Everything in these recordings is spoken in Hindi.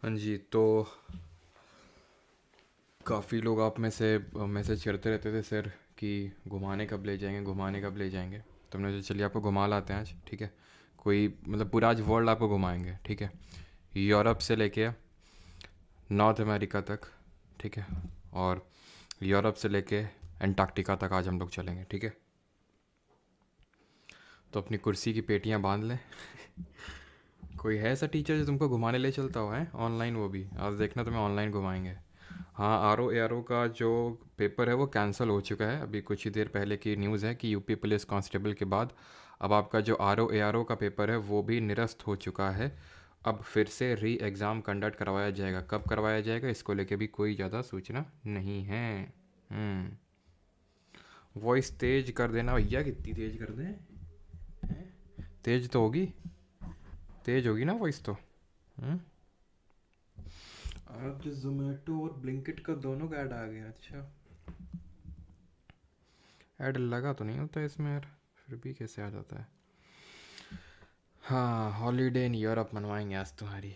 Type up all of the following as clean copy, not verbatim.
हाँ जी। तो काफ़ी लोग आप में से मैसेज करते रहते थे सर कि घुमाने कब ले जाएंगे, घुमाने कब ले जाएंगे। तो हमने सोचा चलिए आपको घुमा लाते हैं आज, ठीक है। कोई मतलब पूरा आज वर्ल्ड आपको घुमाएंगे, ठीक है। यूरोप से लेके नॉर्थ अमेरिका तक, ठीक है। और यूरोप से लेके अंटार्कटिका तक आज हम लोग चलेंगे, ठीक है। तो अपनी कुर्सी की पेटियां बांध लें। कोई है ऐसा टीचर जो तुमको घुमाने ले चलता हो है ऑनलाइन? वो भी आज देखना तुम्हें ऑनलाइन घुमाएंगे। हाँ, आर ओ का जो पेपर है वो कैंसिल हो चुका है। अभी कुछ ही देर पहले की न्यूज़ है कि यूपी पुलिस कांस्टेबल के बाद अब आपका जो आर ओ का पेपर है वो भी निरस्त हो चुका है। अब फिर से री एग्ज़ाम कंडक्ट करवाया जाएगा। कब करवाया जाएगा इसको लेके भी कोई ज़्यादा सूचना नहीं है। वॉइस तेज कर देना भैया, कितनी तेज कर दें? तेज तो होगी, तेज होगी ना वॉइस तो। हम्म। आज जोमेटो और ब्लिंकिट का दोनों का ऐड आ गया। अच्छा, ऐड लगा तो नहीं होता इसमें यार, फिर भी कैसे आ जाता है? हाँ, हॉलीडे इन यूरोप मनवाएंगे आज तुम्हारी।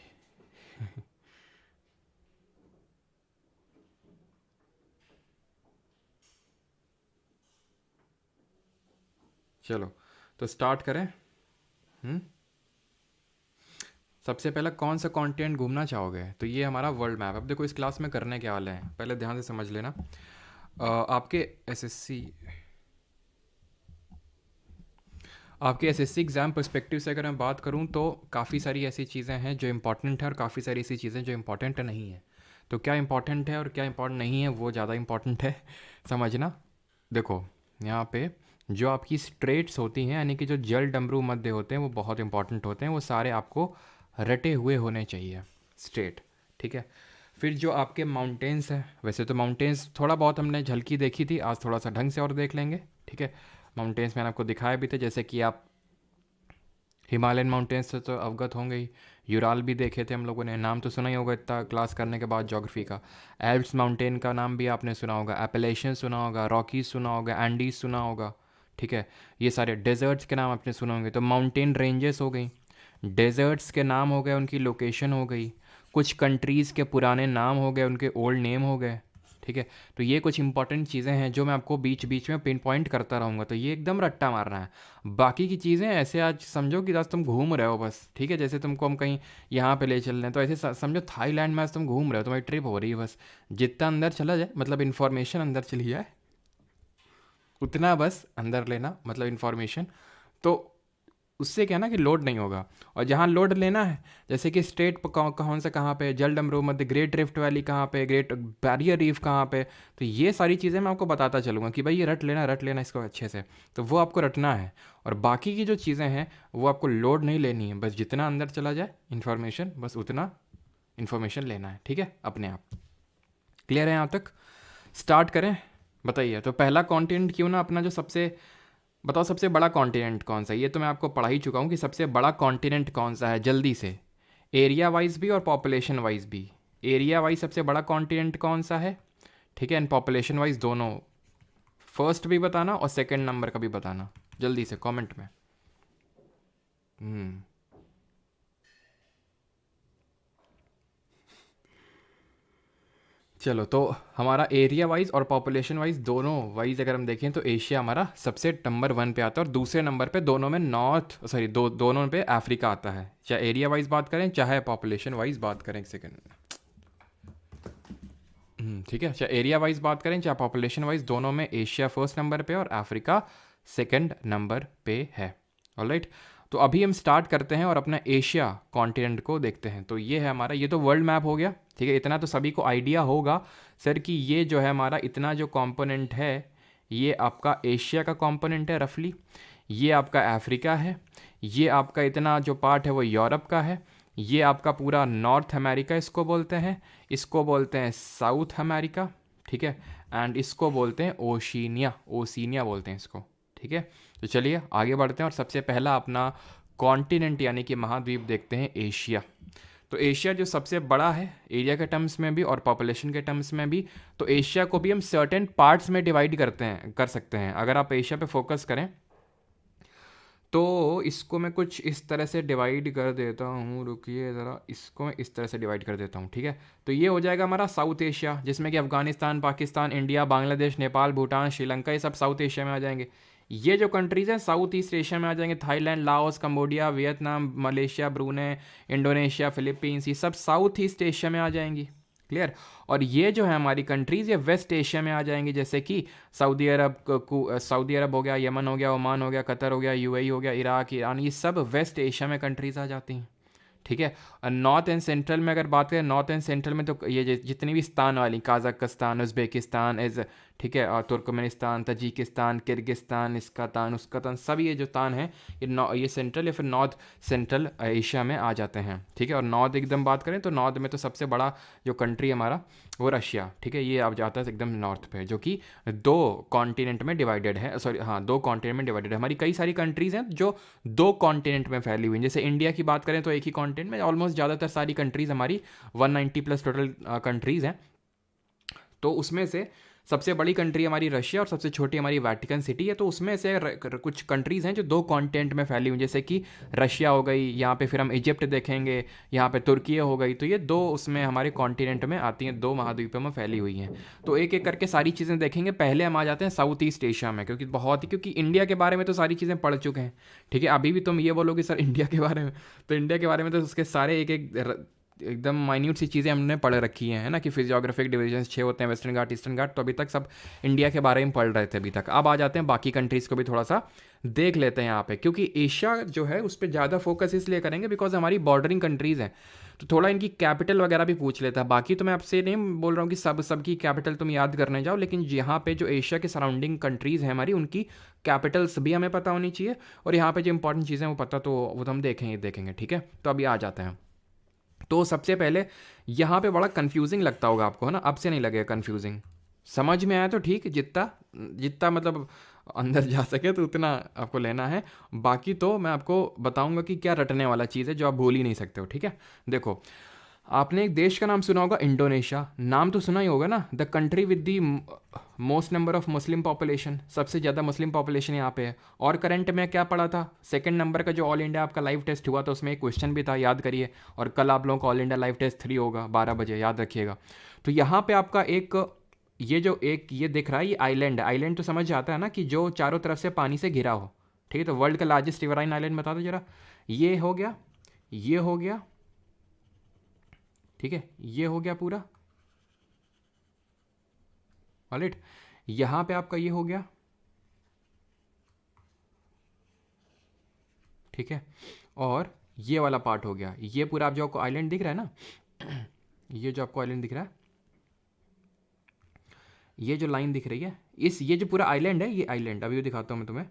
चलो, तो स्टार्ट करें। हम्म। सबसे पहला कौन सा कॉन्टिनेंट घूमना चाहोगे? तो ये हमारा वर्ल्ड मैप। अब देखो इस क्लास में करने क्या वाले हैं, पहले ध्यान से समझ लेना। आपके एसएससी आपके एसएससी एग्ज़ाम पर्सपेक्टिव से अगर मैं बात करूं तो काफ़ी सारी ऐसी चीज़ें हैं जो इंपॉर्टेंट है और काफ़ी सारी ऐसी चीज़ें जो इंपॉर्टेंट नहीं है। तो क्या इंपॉर्टेंट है और क्या इंपॉर्टेंट नहीं है वो ज़्यादा इंपॉर्टेंट है समझना। देखो, यहाँ पे जो आपकी स्ट्रेट्स होती हैं यानी कि जो जल डमरू मध्य होते हैं वो बहुत इंपॉर्टेंट होते हैं। वो सारे आपको रटे हुए होने चाहिए, स्ट्रेट, ठीक है। फिर जो आपके माउंटेन्स हैं, वैसे तो माउंटेन्स थोड़ा बहुत हमने झलकी देखी थी, आज थोड़ा सा ढंग से और देख लेंगे, ठीक है। माउंटेन्स मैंने आपको दिखाए भी थे, जैसे कि आप हिमालयन माउंटेन्स से तो अवगत होंगे ही। यूराल भी देखे थे हम लोगों ने, नाम तो सुना ही होगा इतना क्लास करने के बाद ज्योग्राफी का। एल्प्स माउंटेन का नाम भी आपने सुना होगा, एपेलेशियन सुना होगा, रॉकीज सुना होगा, एंडीज सुना होगा, ठीक है। ये सारे डेजर्ट्स के नाम आपने सुने होंगे। तो माउंटेन रेंजेस हो गई, डेजर्ट्स के नाम हो गए, उनकी लोकेशन हो गई, कुछ कंट्रीज़ के पुराने नाम हो गए, उनके ओल्ड नेम हो गए, ठीक है। तो ये कुछ इंपॉर्टेंट चीज़ें हैं जो मैं आपको बीच बीच में पिन पॉइंट करता रहूँगा। तो ये एकदम रट्टा मारना है। बाकी की चीज़ें ऐसे आज समझो कि आज तुम घूम रहे हो बस, ठीक है। जैसे तुमको हम कहीं यहाँ पे ले चल रहे हैं तो ऐसे समझो थाईलैंड में आज तुम घूम रहे हो, तुम्हारी ट्रिप हो रही है बस। जितना अंदर चला जाए, मतलब इन्फॉर्मेशन अंदर चली जाए, उतना बस अंदर लेना, मतलब इन्फॉर्मेशन। तो उससे क्या ना कि लोड नहीं होगा। और जहाँ लोड लेना है, जैसे कि स्टेट कौन सा कहाँ पे, जल डमरू मध्य, ग्रेट रिफ्ट वैली कहाँ पे, ग्रेट बैरियर रीफ कहाँ पे, तो ये सारी चीज़ें मैं आपको बताता चलूँगा कि भाई ये रट लेना इसको अच्छे से। तो वो आपको रटना है। और बाकी की जो चीज़ें हैं वो आपको लोड नहीं लेनी है, बस जितना अंदर चला जाए इन्फॉर्मेशन, बस उतना इन्फॉर्मेशन लेना है, ठीक है, अपने आप। क्लियर है यहाँ तक? स्टार्ट करें? बताइए। तो पहला कॉन्टिनेंट क्यों ना अपना जो सबसे, बताओ सबसे बड़ा कॉन्टिनेंट कौन सा है? ये तो मैं आपको पढ़ा ही चुका हूँ कि सबसे बड़ा कॉन्टिनेंट कौन सा है, जल्दी से। एरिया वाइज भी और पॉपुलेशन वाइज भी। एरिया वाइज सबसे बड़ा कॉन्टिनेंट कौन सा है, ठीक है, एंड पॉपुलेशन वाइज दोनों। फर्स्ट भी बताना और सेकंड नंबर का भी बताना, जल्दी से कमेंट में। हम्म। चलो, तो हमारा एरिया वाइज और पॉपुलेशन वाइज दोनों वाइज अगर हम देखें तो एशिया हमारा सबसे नंबर 1 पे आता है, और दूसरे नंबर पे दोनों में नॉर्थ, सॉरी दोनों पे अफ्रीका आता है, चाहे एरिया वाइज बात करें चाहे पॉपुलेशन वाइज बात करें। एक सेकेंड। ठीक है, चाहे एरिया वाइज बात करें चाहे पॉपुलेशन वाइज, दोनों में एशिया फर्स्ट नंबर पे और अफ्रीका सेकंड नंबर पे है। ऑलराइट, तो अभी हम स्टार्ट करते हैं और अपना एशिया कॉन्टिनेंट को देखते हैं। तो ये है हमारा, ये तो वर्ल्ड मैप हो गया, ठीक है। इतना तो सभी को आइडिया होगा सर कि ये जो है हमारा इतना जो कंपोनेंट है ये आपका एशिया का कंपोनेंट है रफली, ये आपका अफ्रीका है, ये आपका इतना जो पार्ट है वो यूरोप का है, ये आपका पूरा नॉर्थ अमेरिका इसको बोलते हैं, इसको बोलते हैं साउथ अमेरिका, ठीक है, एंड इसको बोलते हैं ओशिनिया, ओशिनिया बोलते हैं इसको, ठीक है। तो चलिए आगे बढ़ते हैं और सबसे पहला अपना कॉन्टिनेंट यानी कि महाद्वीप देखते हैं, एशिया। तो एशिया जो सबसे बड़ा है एरिया के टर्म्स में भी और पॉपुलेशन के टर्म्स में भी, तो एशिया को भी हम सर्टेन पार्ट्स में डिवाइड करते हैं, कर सकते हैं। अगर आप एशिया पे फोकस करें तो इसको मैं कुछ इस तरह से डिवाइड कर देता हूँ, रुकिए ज़रा, इसको मैं इस तरह से डिवाइड कर देता हूँ, ठीक है। तो ये हो जाएगा हमारा साउथ एशिया, जिसमें कि अफगानिस्तान, पाकिस्तान, इंडिया, बांग्लादेश, नेपाल, भूटान, श्रीलंका, ये सब साउथ एशिया में आ जाएंगे। ये जो कंट्रीज़ हैं साउथ ईस्ट एशिया में आ जाएंगे, Thailand, Laos, Cambodia, Vietnam, Malaysia, Brunei, Indonesia, Philippines, ये सब साउथ ईस्ट एशिया में आ जाएंगी। क्लियर। और ये जो है हमारी कंट्रीज़, ये वेस्ट एशिया में आ जाएंगी, जैसे कि सऊदी अरब हो गया, यमन हो गया, ओमान हो गया, कतर हो गया, यूएई हो गया, इराक, ईरान, ये सब वेस्ट एशिया में कंट्रीज़ आ जाती हैं, ठीक है। और नॉर्थ एंड सेंट्रल में अगर बात करें, नॉर्थ एंड सेंट्रल में तो ये जितनी भी स्थान वाली, काजाकिस्तान, उज़्बेकिस्तान, ठीक है, और तुर्कमेनिस्तान, तजिकिस्तान, किर्गिस्तान, इसकातान, उसकातान, सब ये जो तान हैं, ये सेंट्रल या फिर नॉर्थ सेंट्रल एशिया में आ जाते हैं, ठीक है। और नॉर्थ एकदम बात करें तो नॉर्थ में तो सबसे बड़ा जो कंट्री हमारा वो रशिया, ठीक है, ये अब जाता है एकदम नॉर्थ पे, जो कि 2 कॉन्टिनेंट में डिवाइडेड है, सॉरी हाँ 2 कॉन्टिनेंट में डिवाइडेड है। हमारी कई सारी कंट्रीज़ हैं जो 2 कॉन्टिनेंट में फैली हुई हैं। जैसे इंडिया की बात करें तो एक ही कॉन्टिनेंट में ऑलमोस्ट ज़्यादातर सारी कंट्रीज़ हमारी 190 प्लस टोटल कंट्रीज़ हैं। तो उसमें से सबसे बड़ी कंट्री हमारी रशिया और सबसे छोटी हमारी वेटिकन सिटी है। तो उसमें से कुछ कंट्रीज़ हैं जो 2 कॉन्टिनेंट में फैली हुई, जैसे कि रशिया हो गई, यहाँ पे फिर हम इजिप्ट देखेंगे, यहाँ पे तुर्की हो गई। तो ये 2 उसमें हमारे कॉन्टिनेंट में आती हैं, 2 महाद्वीपों में फैली हुई हैं। तो एक एक करके सारी चीज़ें देखेंगे। पहले हम आ जाते हैं साउथ ईस्ट एशिया में, क्योंकि इंडिया के बारे में तो सारी चीज़ें पढ़ चुके हैं, ठीक है। अभी भी तुम ये बोलोगे सर इंडिया के बारे में, तो इंडिया के बारे में तो उसके सारे एक एक एकदम माइन्यूट सी चीज़ें हमने पढ़ रखी हैं, है ना, कि फिजियोग्राफिक डिवीजन 6 होते हैं, वेस्टर्न घाट, ईस्टर्न घाट। तो अभी तक सब इंडिया के बारे में पढ़ रहे थे अभी तक। अब आ जाते हैं बाकी कंट्रीज़ को भी थोड़ा सा देख लेते हैं यहाँ पे, क्योंकि एशिया जो है उस पर ज़्यादा फोकस इसलिए करेंगे बिकॉज हमारी बॉर्डरिंग कंट्रीज़ हैं। तो थोड़ा इनकी कैपिटल वगैरह भी पूछ लेता है। बाकी तो मैं आपसे नहीं बोल रहा हूँ कि सबकी कैपिटल तुम याद करने जाओ, लेकिन यहाँ पे जो एशिया के सराउंडिंग कंट्रीज़ हैं हमारी, उनकी कैपिटल्स भी हमें पता होनी चाहिए। और यहाँ पे जो इंपॉर्टेंट चीज़ें वो पता, तो वो तो हम देखेंगे, ठीक है। तो अभी आ जाते हैं। तो सबसे पहले यहाँ पे बड़ा कंफ्यूजिंग लगता होगा आपको, है ना, अब से नहीं लगेगा कंफ्यूजिंग। समझ में आया तो ठीक, जितना जितना मतलब अंदर जा सके तो उतना आपको लेना है। बाकी तो मैं आपको बताऊंगा कि क्या रटने वाला चीज़ है जो आप भूल ही नहीं सकते हो, ठीक है। देखो, आपने एक देश का नाम सुना होगा, इंडोनेशिया। नाम तो सुना ही होगा ना, the country with the most number of Muslim population, सबसे ज़्यादा मुस्लिम पॉपुलेशन यहाँ पे है। और करंट में क्या पढ़ा था, सेकंड नंबर का जो ऑल इंडिया आपका लाइव टेस्ट हुआ था उसमें एक क्वेश्चन भी था, याद करिए। और कल आप लोगों का ऑल इंडिया लाइव टेस्ट 3 होगा 12 बजे, याद रखिएगा। तो यहाँ पे आपका ये दिख रहा है, ये आइलैंड है। आइलैंड तो समझ आता है ना कि जो चारों तरफ से पानी से घिरा हो, ठीक है। तो वर्ल्ड का लार्जेस्ट रिवराइन आइलैंड बता दो जरा। ये हो गया, ये हो गया, ठीक है, ये हो गया पूरा, ऑलराइट। यहां पे आपका ये हो गया, ठीक है। और ये वाला पार्ट हो गया, ये पूरा आप जो आपको आइलैंड दिख रहा है ना, ये जो आपको आइलैंड दिख रहा है, ये जो लाइन दिख रही है, ये जो पूरा आइलैंड है, ये आइलैंड अभी दिखाता हूँ मैं तुम्हें,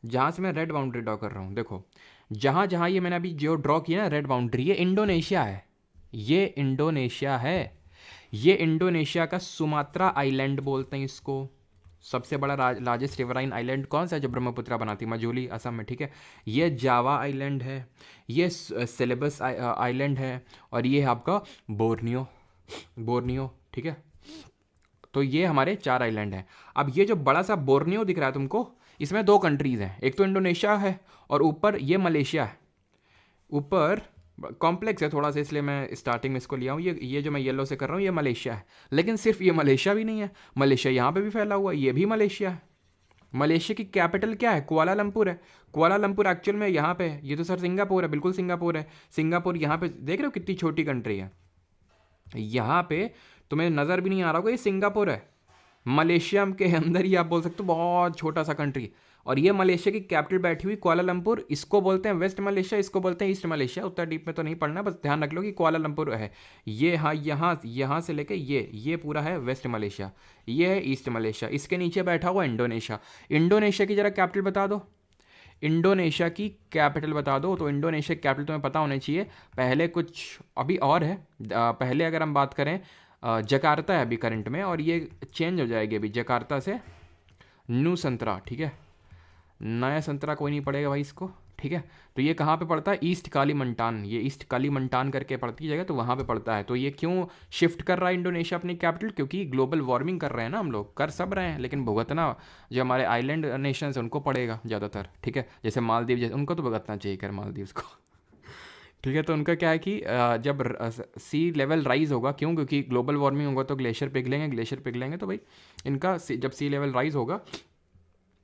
जहाँ से मैं रेड बाउंड्री ड्रॉ कर रहा हूँ। देखो, जहाँ जहाँ ये मैंने अभी जो ड्रॉ किया ना रेड बाउंड्री, ये इंडोनेशिया है, ये इंडोनेशिया है। ये इंडोनेशिया का सुमात्रा आइलैंड बोलते हैं इसको। सबसे बड़ा लार्जेस्ट रिवराइन आइलैंड कौन सा है, जो ब्रह्मपुत्रा बनाती है, मजूली, असम में, ठीक है। ये जावा आइलैंड है, ये सेलेबस आइलैंड है, और ये है आपका बोर्नियो, ठीक है। तो ये हमारे 4 आइलैंड हैं। अब ये जो बड़ा सा बोर्नियो दिख रहा है तुमको, इसमें 2 कंट्रीज़ हैं, एक तो इंडोनेशिया है और ऊपर ये मलेशिया है। ऊपर कॉम्प्लेक्स है थोड़ा सा, इसलिए मैं स्टार्टिंग में इसको लिया हूँ। ये जो मैं येलो से कर रहा हूँ ये मलेशिया है। लेकिन सिर्फ ये मलेशिया भी नहीं है, मलेशिया यहाँ पे भी फैला हुआ है, ये भी मलेशिया है। मलेशिया की कैपिटल क्या है, कुआलालंपुर है। कुआलालंपुर एक्चुअल में यहाँ पे, ये तो सर सिंगापुर है, बिल्कुल सिंगापुर है। सिंगापुर यहाँ पे देख रहे हो कितनी छोटी कंट्री है, यहाँ पे तुम्हें नज़र भी नहीं आ रहा होगा, ये सिंगापुर है। मलेशिया के अंदर ही आप बोल सकते हो बहुत छोटा सा कंट्री। और ये मलेशिया की कैपिटल बैठी हुई कुआलालंपुर, इसको बोलते हैं वेस्ट मलेशिया, इसको बोलते हैं ईस्ट मलेशिया। उतना डीप में तो नहीं पढ़ना, बस ध्यान रख लो कि कुआलालंपुर है ये। हाँ, यहाँ से लेके ये पूरा है वेस्ट मलेशिया, ये है ईस्ट मलेशिया। इसके नीचे बैठा हुआ इंडोनेशिया। इंडोनेशिया की जरा कैपिटल बता दो, इंडोनेशिया की कैपिटल बता दो। तो इंडोनेशिया की कैपिटल तुम्हें पता होनी चाहिए। पहले कुछ अभी और है, पहले अगर हम बात करें, जकार्ता है अभी करंट में, और ये चेंज हो जाएगी अभी जकार्ता से न्यूसेंट्रा, ठीक है। नया संतरा कोई नहीं पड़ेगा भाई इसको, ठीक है। तो ये कहाँ पे पड़ता है, ईस्ट कालीमंटान, ये ईस्ट कालीमंटान करके पड़ती जगह, तो वहाँ पे पड़ता है। तो ये क्यों शिफ्ट कर रहा है इंडोनेशिया अपनी कैपिटल, क्योंकि ग्लोबल वार्मिंग कर रहे हैं ना हम लोग, कर सब रहे हैं, लेकिन भुगतना जो हमारे आइलैंड नेशंस हैं उनको पड़ेगा ज़्यादातर, ठीक है। जैसे मालदीव, जैसे उनको तो भुगतना चाहिए कर मालदीव को ठीक है। तो उनका क्या है कि जब सी लेवल राइज होगा, क्यों, क्योंकि ग्लोबल वार्मिंग होगा तो ग्लेशियर पिघलेंगे, ग्लेशियर पिघलेंगे तो भाई इनका जब सी लेवल राइज होगा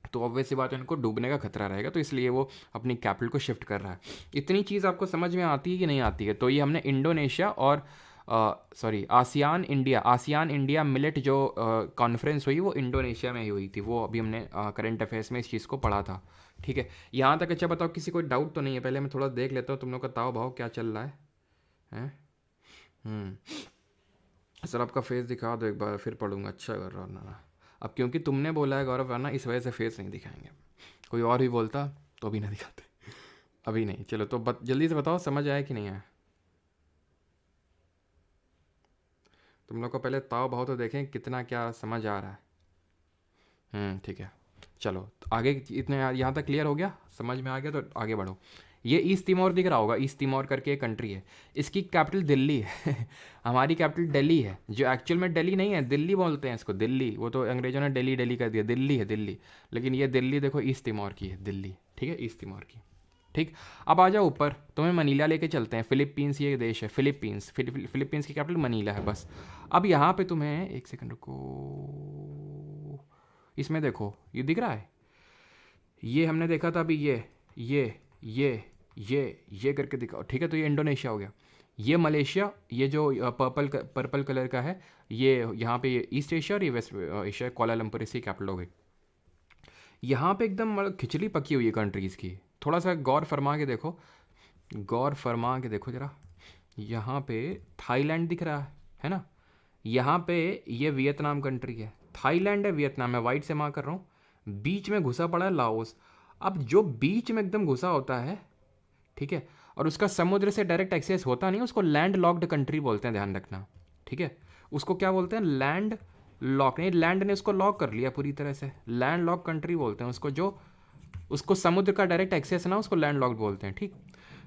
तो ऑब्वियस सी बात है इनको डूबने का खतरा रहेगा, तो इसलिए वो अपनी कैपिटल को शिफ्ट कर रहा है। इतनी चीज़ आपको समझ में आती है कि नहीं आती है। तो ये हमने इंडोनेशिया और आसियान इंडिया मिलेट जो कॉन्फ्रेंस हुई वो इंडोनेशिया में ही हुई थी, वो अभी हमने करंट अफेयर्स में इस चीज़ को पढ़ा था, ठीक है। यहाँ तक अच्छा बताओ, किसी कोई डाउट तो नहीं है? पहले मैं थोड़ा देख लेता हूँ तुम लोग का ताव भाव क्या चल रहा है, हैं? सर आपका फेस दिखा दो एक बार, फिर पढ़ूंगा। अच्छा कर रहा ना, अब क्योंकि तुमने बोला है गौरव वरना इस वजह से फेस नहीं दिखाएंगे। कोई और भी बोलता तो भी ना दिखाते, अभी नहीं। चलो तो जल्दी से बताओ समझ आया कि नहीं आया? तुम लोग को पहले ताव भाव तो देखें कितना क्या समझ आ रहा है। ठीक है, चलो तो आगे इतने यहाँ तक क्लियर हो गया, समझ में आ गया, तो आगे बढ़ो। ये ईस्ट तिमोर दिख रहा होगा, ईस्ट तिमोर करके एक कंट्री है, इसकी कैपिटल दिल्ली है हमारी कैपिटल दिल्ली है, जो एक्चुअल में दिल्ली नहीं है, दिल्ली बोलते हैं इसको, दिल्ली। वो तो अंग्रेजों ने दिल्ली दिल्ली कर दिया, दिल्ली है दिल्ली, लेकिन ये दिल्ली देखो ईस्ट तिमोर की है, दिल्ली, ठीक है, ईस्ट तिमोर की, ठीक। अब आ जाओ ऊपर, तुम्हें मनीला लेके चलते हैं। फिलीपींस ये देश है, फिलीपींस, फिलीपींस की कैपिटल मनीला है बस। अब यहाँ पे तुम्हें एक सेकंड रुको, इसमें देखो ये दिख रहा है, ये हमने देखा था अभी, ये करके दिखाओ, ठीक है। तो ये इंडोनेशिया हो गया, ये मलेशिया, ये जो पर्पल कलर का है, ये यहाँ पे ये ईस्ट एशिया और ये वेस्ट एशिया, कोलालमपुर इसकी कैपिटल हो गई। यहाँ पे एकदम खिचड़ी पकी हुई है कंट्रीज़ की, थोड़ा सा गौर फरमा के देखो, गौर फरमा के देखो ज़रा। यहाँ पे थाईलैंड दिख रहा है ना, यहाँ पे ये वियतनाम कंट्री है, थाईलैंड है, वियतनाम है, वाइट से मार्क कर रहा हूँ। बीच में घुसा पड़ा है लाओस। अब जो बीच में एकदम घुसा होता है, ठीक है, और उसका समुद्र से डायरेक्ट एक्सेस होता नहीं, उसको लैंड लॉक्ड कंट्री बोलते हैं, ध्यान रखना, ठीक है। उसको क्या बोलते हैं, लैंड लॉक, नहीं लैंड ने उसको लॉक कर लिया पूरी तरह से, लैंड लॉक कंट्री बोलते हैं उसको, जो उसको समुद्र का डायरेक्ट एक्सेस ना, उसको लैंड लॉक्ड बोलते हैं, ठीक।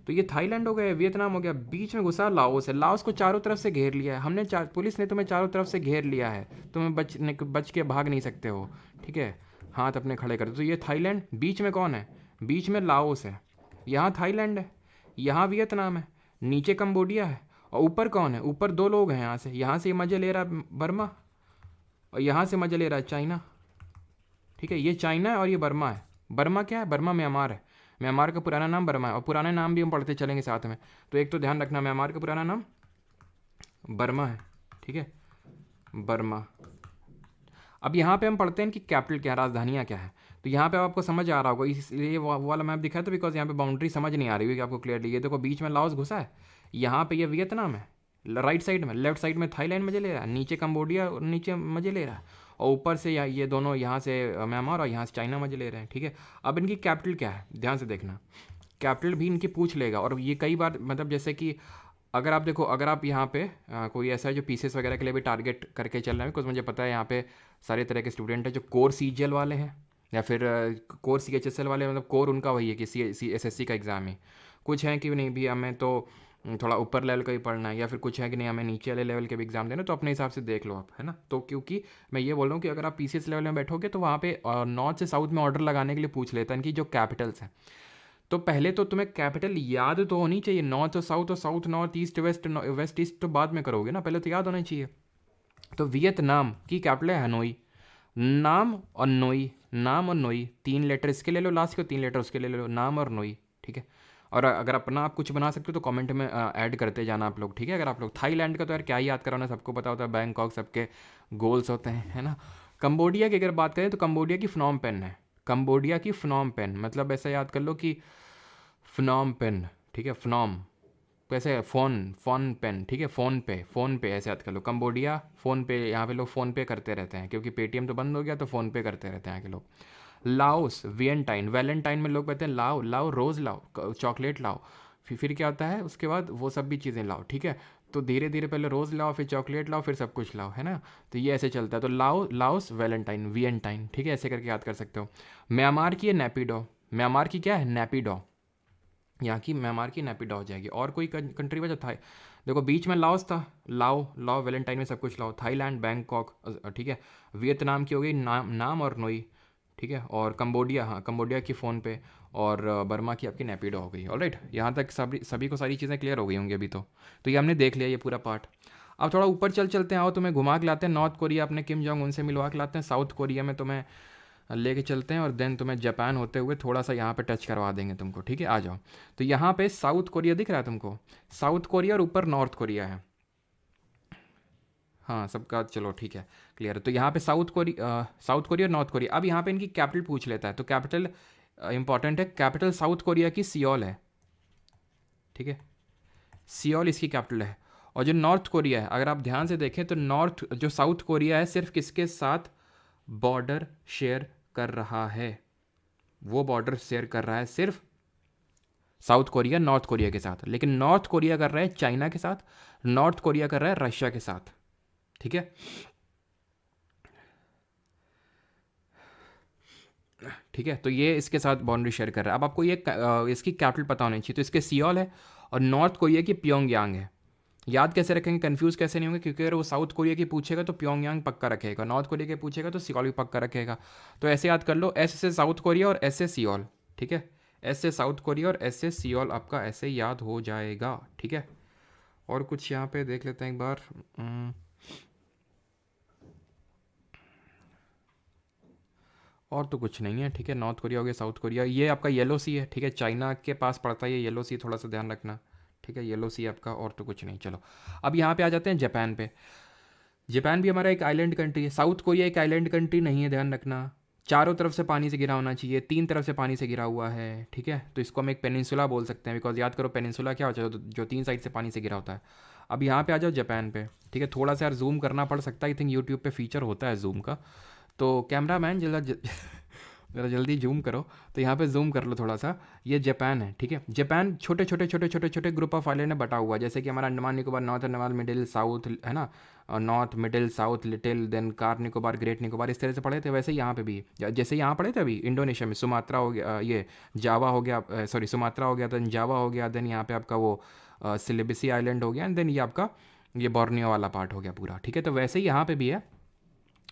तो ये थाईलैंड हो गया, वियतनाम हो गया, बीच में घुसा लाओस है, लाओस को चारों तरफ से घेर लिया है हमने, पुलिस ने तुम्हें चारों तरफ से घेर लिया है, तुम्हें बच के भाग नहीं सकते हो, ठीक है, हाथ अपने खड़े कर दो। तो ये थाईलैंड, बीच में कौन है, बीच में लाओस है, यहाँ थाईलैंड है, यहाँ वियतनाम है, नीचे कंबोडिया है, और ऊपर कौन है, ऊपर दो लोग हैं, यहाँ से मज़े ले रहा है बर्मा, और यहाँ से मज़े ले रहा है चाइना, ठीक है। ये चाइना है और ये बर्मा है। बर्मा क्या है, बर्मा म्यांमार है, म्यांमार का पुराना नाम बर्मा है, और पुराने नाम भी हम पढ़ते चलेंगे साथ में। तो एक तो ध्यान रखना, म्यांमार का पुराना नाम बर्मा है, ठीक है, बर्मा। अब यहाँ पे हम पढ़ते हैं कि कैपिटल क्या है, राजधानियाँ क्या है। तो यहाँ पे आपको समझ आ रहा होगा, इसलिए वो वाला मैप दिखाया था, बिकॉज यहाँ पे बाउंड्री समझ नहीं आ रही होगी आपको क्लियरली। ये देखो बीच में लाओस घुसा है, यहाँ पे ये वियतनाम है राइट साइड में, लेफ्ट साइड में थाईलैंड मजे ले रहा है, नीचे कंबोडिया नीचे मजे ले रहा है, और ऊपर से ये दोनों यहाँ से म्यांमार और यहाँ से चाइना मजे ले रहे हैं, ठीक है। अब इनकी कैपिटल क्या है, ध्यान से देखना, कैपिटल भी इनकी पूछ लेगा। और ये कई बार मतलब जैसे कि अगर आप देखो, अगर आप यहाँ पे कोई ऐसा है जो पीसीएस वगैरह के लिए भी टारगेट करके चल रहा है, बिकॉज मुझे पता है यहाँ पे सारे तरह के स्टूडेंट हैं जो कोर सीजीएल वाले हैं या फिर कोर सीएचएसएल वाले, मतलब कोर उनका वही है कि एसएससी का एग्ज़ाम है। कुछ हैं कि नहीं भी हमें तो थोड़ा ऊपर लेवल का ही पढ़ना है, या फिर कुछ है कि नहीं हमें नीचे वाले लेवल के भी एग्जाम देना, तो अपने हिसाब से देख लो आप, है ना। तो क्योंकि मैं ये बोल रहा हूँ कि अगर आप पीसीएस लेवल में बैठोगे तो वहाँ पे नॉर्थ से साउथ में ऑर्डर लगाने के लिए पूछ लेता है इनकी जो कैपिटल्स हैं। तो पहले तो तुम्हें कैपिटल याद तो होनी चाहिए, नॉर्थ और south north east west east तो बाद में करोगे ना, पहले तो याद होना चाहिए। तो वियतनाम की कैपिटल है हनोई, नाम और नोई, नाम और नोई, 3 लेटर इसके ले लो लास्ट के, 3 लेटर उसके ले लो, नाम और नोई, ठीक है। और अगर अपना आप कुछ बना सकते हो तो कमेंट में ऐड करते जाना आप लोग, ठीक है। अगर आप लोग थाईलैंड का तो यार क्या ही याद कराना, सबको पता होता है, बैंकॉक सबके गोल्स होते हैं, है ना। कंबोडिया की अगर बात करें तो कंबोडिया की फ्नॉम पेन है, कंबोडिया की फ्नॉम पेन, मतलब ऐसा याद कर लो कि फ्नॉम पेन, ठीक है, फ्नॉम कैसे फोन पेन, ठीक है, फ़ोन पे ऐसे याद कर लो, कंबोडिया फ़ोन पे, यहाँ पे लोग फ़ोन पे करते रहते हैं क्योंकि पेटीएम तो बंद हो गया, तो फ़ोन पे करते रहते हैं यहाँ के लोग। लाओस वियंटाइन, वैलेंटाइन में लोग कहते हैं लाओ रोज़ लाओ, चॉकलेट लाओ, फिर क्या होता है उसके बाद वो सब भी चीज़ें लाओ, ठीक है। तो धीरे धीरे पहले रोज़ लाओ, फिर चॉकलेट लाओ, फिर सब कुछ लाओ, है ना। तो ये ऐसे चलता है। तो लाओ, लाओस, वैलेंटाइन, वियंटाइन, ठीक है, ऐसे करके याद कर सकते हो। म्यांमार की है नेपिडो, म्यांमार की क्या है, नेपिडो, यहाँ की म्यांमार की नेपिडो हो जाएगी। और कोई कंट्री बचा था, देखो बीच में लाओस था, लाओ लाओ वैलेंटाइन में सब कुछ लाओ। थाईलैंड, बैंकॉक, ठीक है। वियतनाम की हो गई नाम, नाम और नोई, ठीक है। और कंबोडिया, हाँ कंबोडिया की फ़ोन पे। और बर्मा की आपकी नेपिडो हो गई। ऑलराइट, यहाँ तक सभी को सारी चीज़ें क्लियर हो गई होंगी अभी तो ये हमने देख लिया ये पूरा पार्ट। अब थोड़ा ऊपर चलते हैं, आओ तुम्हें घुमा के लाते हैं। नॉर्थ कोरिया अपने किम जोंग उनसे मिलवा के लाते हैं। साउथ कोरिया में तुम्हें लेके चलते हैं, और देन तुम्हें जापान होते हुए थोड़ा सा यहाँ पे टच करवा देंगे तुमको, ठीक है। आ जाओ। तो यहाँ पे साउथ कोरिया दिख रहा है तुमको, साउथ कोरिया, और ऊपर नॉर्थ कोरिया है। हाँ सबका चलो ठीक है, क्लियर है। तो यहाँ पे साउथ कोरिया और नॉर्थ कोरिया। अब यहाँ पे इनकी कैपिटल पूछ लेता है, तो कैपिटल इंपॉर्टेंट है। कैपिटल साउथ कोरिया की सियोल है, ठीक है, सियोल इसकी कैपिटल है। और जो नॉर्थ कोरिया है, अगर आप ध्यान से देखें तो जो साउथ कोरिया है सिर्फ किसके साथ बॉर्डर शेयर कर रहा है, वो बॉर्डर शेयर कर रहा है सिर्फ साउथ कोरिया नॉर्थ कोरिया के साथ। लेकिन नॉर्थ कोरिया कर रहा है चाइना के साथ, नॉर्थ कोरिया कर रहा है रशिया के साथ, ठीक है। ठीक है, तो ये इसके साथ बाउंड्री शेयर कर रहा है। अब आपको ये इसकी कैपिटल पता होनी चाहिए। तो इसके सियोल है, और नॉर्थ कोरिया की प्योंगयांग है। याद कैसे रखेंगे, कंफ्यूज कैसे नहीं होंगे, क्योंकि अगर वो साउथ कोरिया की पूछेगा तो प्योंगयांग पक्का रखेगा, नॉर्थ कोरिया की पूछेगा तो सियोल भी पक्का रखेगा। तो ऐसे याद कर लो, एस से साउथ कोरिया और एस से सियोल, ठीक है। एस से साउथ कोरिया और एस से सियोल आपका ऐसे याद हो जाएगा, ठीक है। और कुछ यहाँ पे देख लेते हैं एक बार। और तो कुछ नहीं है, ठीक है। नॉर्थ कोरिया हो गया, साउथ कोरिया, ये आपका येलो सी है, ठीक है, चाइना के पास पड़ता है ये येलो सी, थोड़ा सा ध्यान रखना, ठीक है। येलो सी आपका, और तो कुछ नहीं। चलो अब यहाँ पे आ जाते हैं जापान पे। जापान भी हमारा एक आइलैंड कंट्री है। साउथ कोरिया एक आइलैंड कंट्री नहीं है, ध्यान रखना। चारों तरफ से पानी से घिरा होना चाहिए, तीन तरफ से पानी से घिरा हुआ है, ठीक है। तो इसको हम एक पेनिनसुला बोल सकते हैं, बिकॉज याद करो पेनिनसुला क्या होता है, जो तीन साइड से पानी से घिरा होता है। अब यहाँ पे आ जाओ जापान पे, ठीक है। थोड़ा सा यार जूम करना पड़ सकता है, I think YouTube pay feature होता है जूम का। तो कैमरा मैन ज़रा जल्दी जूम करो। तो यहाँ पे जूम कर लो थोड़ा सा। ये जापान है, ठीक है। जापान छोटे छोटे छोटे छोटे छोटे ग्रुप ऑफ आइलैंड में बटा हुआ है, जैसे कि हमारा Andaman Nicobar, north Andaman, middle south, है ना, north middle south little, then Car Nicobar, great Nicobar, इस तरह से पढ़े थे। वैसे यहाँ पे भी जैसे यहाँ पढ़े थे अभी इंडोनेशिया में सुमात्रा हो गया, ये जावा हो गया, सॉरी सुमात्रा हो गया, देन जावा हो गया, देन यहाँ पे आपका वो सिलिबिसी आइलैंड हो गया, एंड देन ये आपका ये बोर्नियो वाला पार्ट हो गया पूरा, ठीक है। तो वैसे ही यहाँ पे भी है।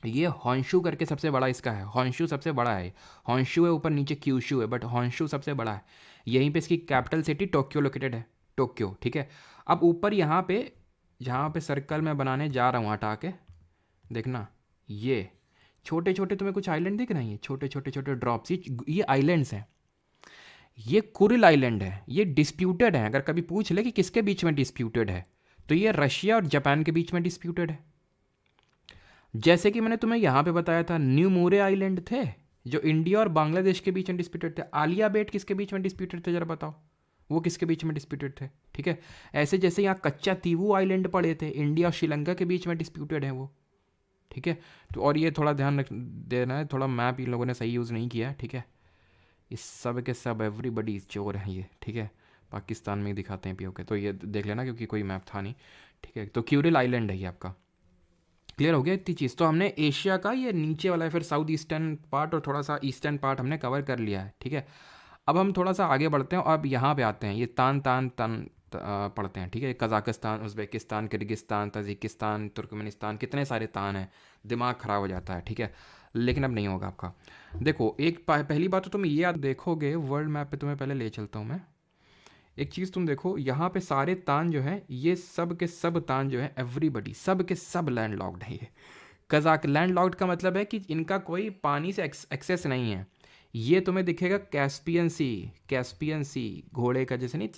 ये हॉन्शू करके सबसे बड़ा इसका है, हॉन्शू सबसे बड़ा है। हॉन्शू है ऊपर, नीचे क्यूशू है, बट हॉन्शू सबसे बड़ा है। यहीं पे इसकी कैपिटल सिटी टोक्यो लोकेटेड है, टोक्यो, ठीक है। अब ऊपर यहाँ पे जहाँ पे सर्कल मैं बनाने जा रहा हूँ हटा के, देखना ये छोटे छोटे तुम्हें कुछ आइलैंड दिख रहे हैं, ये छोटे छोटे छोटे ड्रॉप्स, ये आइलैंड्स हैं। ये कुरिल आइलैंड है, ये डिस्प्यूटेड है। अगर कभी पूछ ले कि किसके बीच में डिस्प्यूटेड है, तो ये रशिया और जापान के बीच में डिस्प्यूटेड है। जैसे कि मैंने तुम्हें यहाँ पे बताया था, न्यू मोरे आइलैंड थे जो इंडिया और बांग्लादेश के बीच में डिस्प्यूटेड थे। आलिया बेट किसके बीच में डिस्प्यूटेड थे, जरा बताओ, वो किसके बीच में डिस्प्यूटेड थे, ठीक है। ऐसे जैसे यहाँ कच्चा तीवू आइलैंड पड़े थे, इंडिया और श्रीलंका के बीच में डिस्प्यूटेड है वो, ठीक है। तो और ये थोड़ा ध्यान रख देना है, थोड़ा मैप इन लोगों ने सही यूज़ नहीं किया है, ठीक है। इस सब के सब एवरीबडी चोर हैं ये, ठीक है। पाकिस्तान में ही दिखाते हैं पीओके, तो ये देख लेना क्योंकि कोई मैप था नहीं, ठीक है। तो क्यूरिल आइलैंड है ये आपका, क्लियर हो गया इतनी चीज़। तो हमने एशिया का ये नीचे वाला है, फिर साउथ ईस्टर्न पार्ट और थोड़ा सा ईस्टर्न पार्ट हमने कवर कर लिया है, ठीक है। अब हम थोड़ा सा आगे बढ़ते हैं और अब यहाँ पे आते हैं, ये तान तान तान पढ़ते हैं, ठीक है। Kazakhstan, Uzbekistan, Kyrgyzstan, Tajikistan, Turkmenistan, कितने सारे तान हैं, दिमाग ख़राब हो जाता है, ठीक है। लेकिन अब नहीं होगा आपका। देखो एक पहली बात तो तुम ये याद देखोगे, वर्ल्ड मैप पे तुम्हें पहले ले चलता हूँ मैं। एक चीज़ तुम देखो, यहाँ पे सारे तान जो हैं, ये सब के सब तान जो है, एवरीबडी सब के सब लैंड लॉक्ड है। ये कज़ाक लैंड लॉक्ड का मतलब है कि इनका कोई पानी से एक्सेस नहीं है। ये तुम्हें दिखेगा कैस्पियन सी, कैस्पियन सी घोड़े का, जैसे नहीं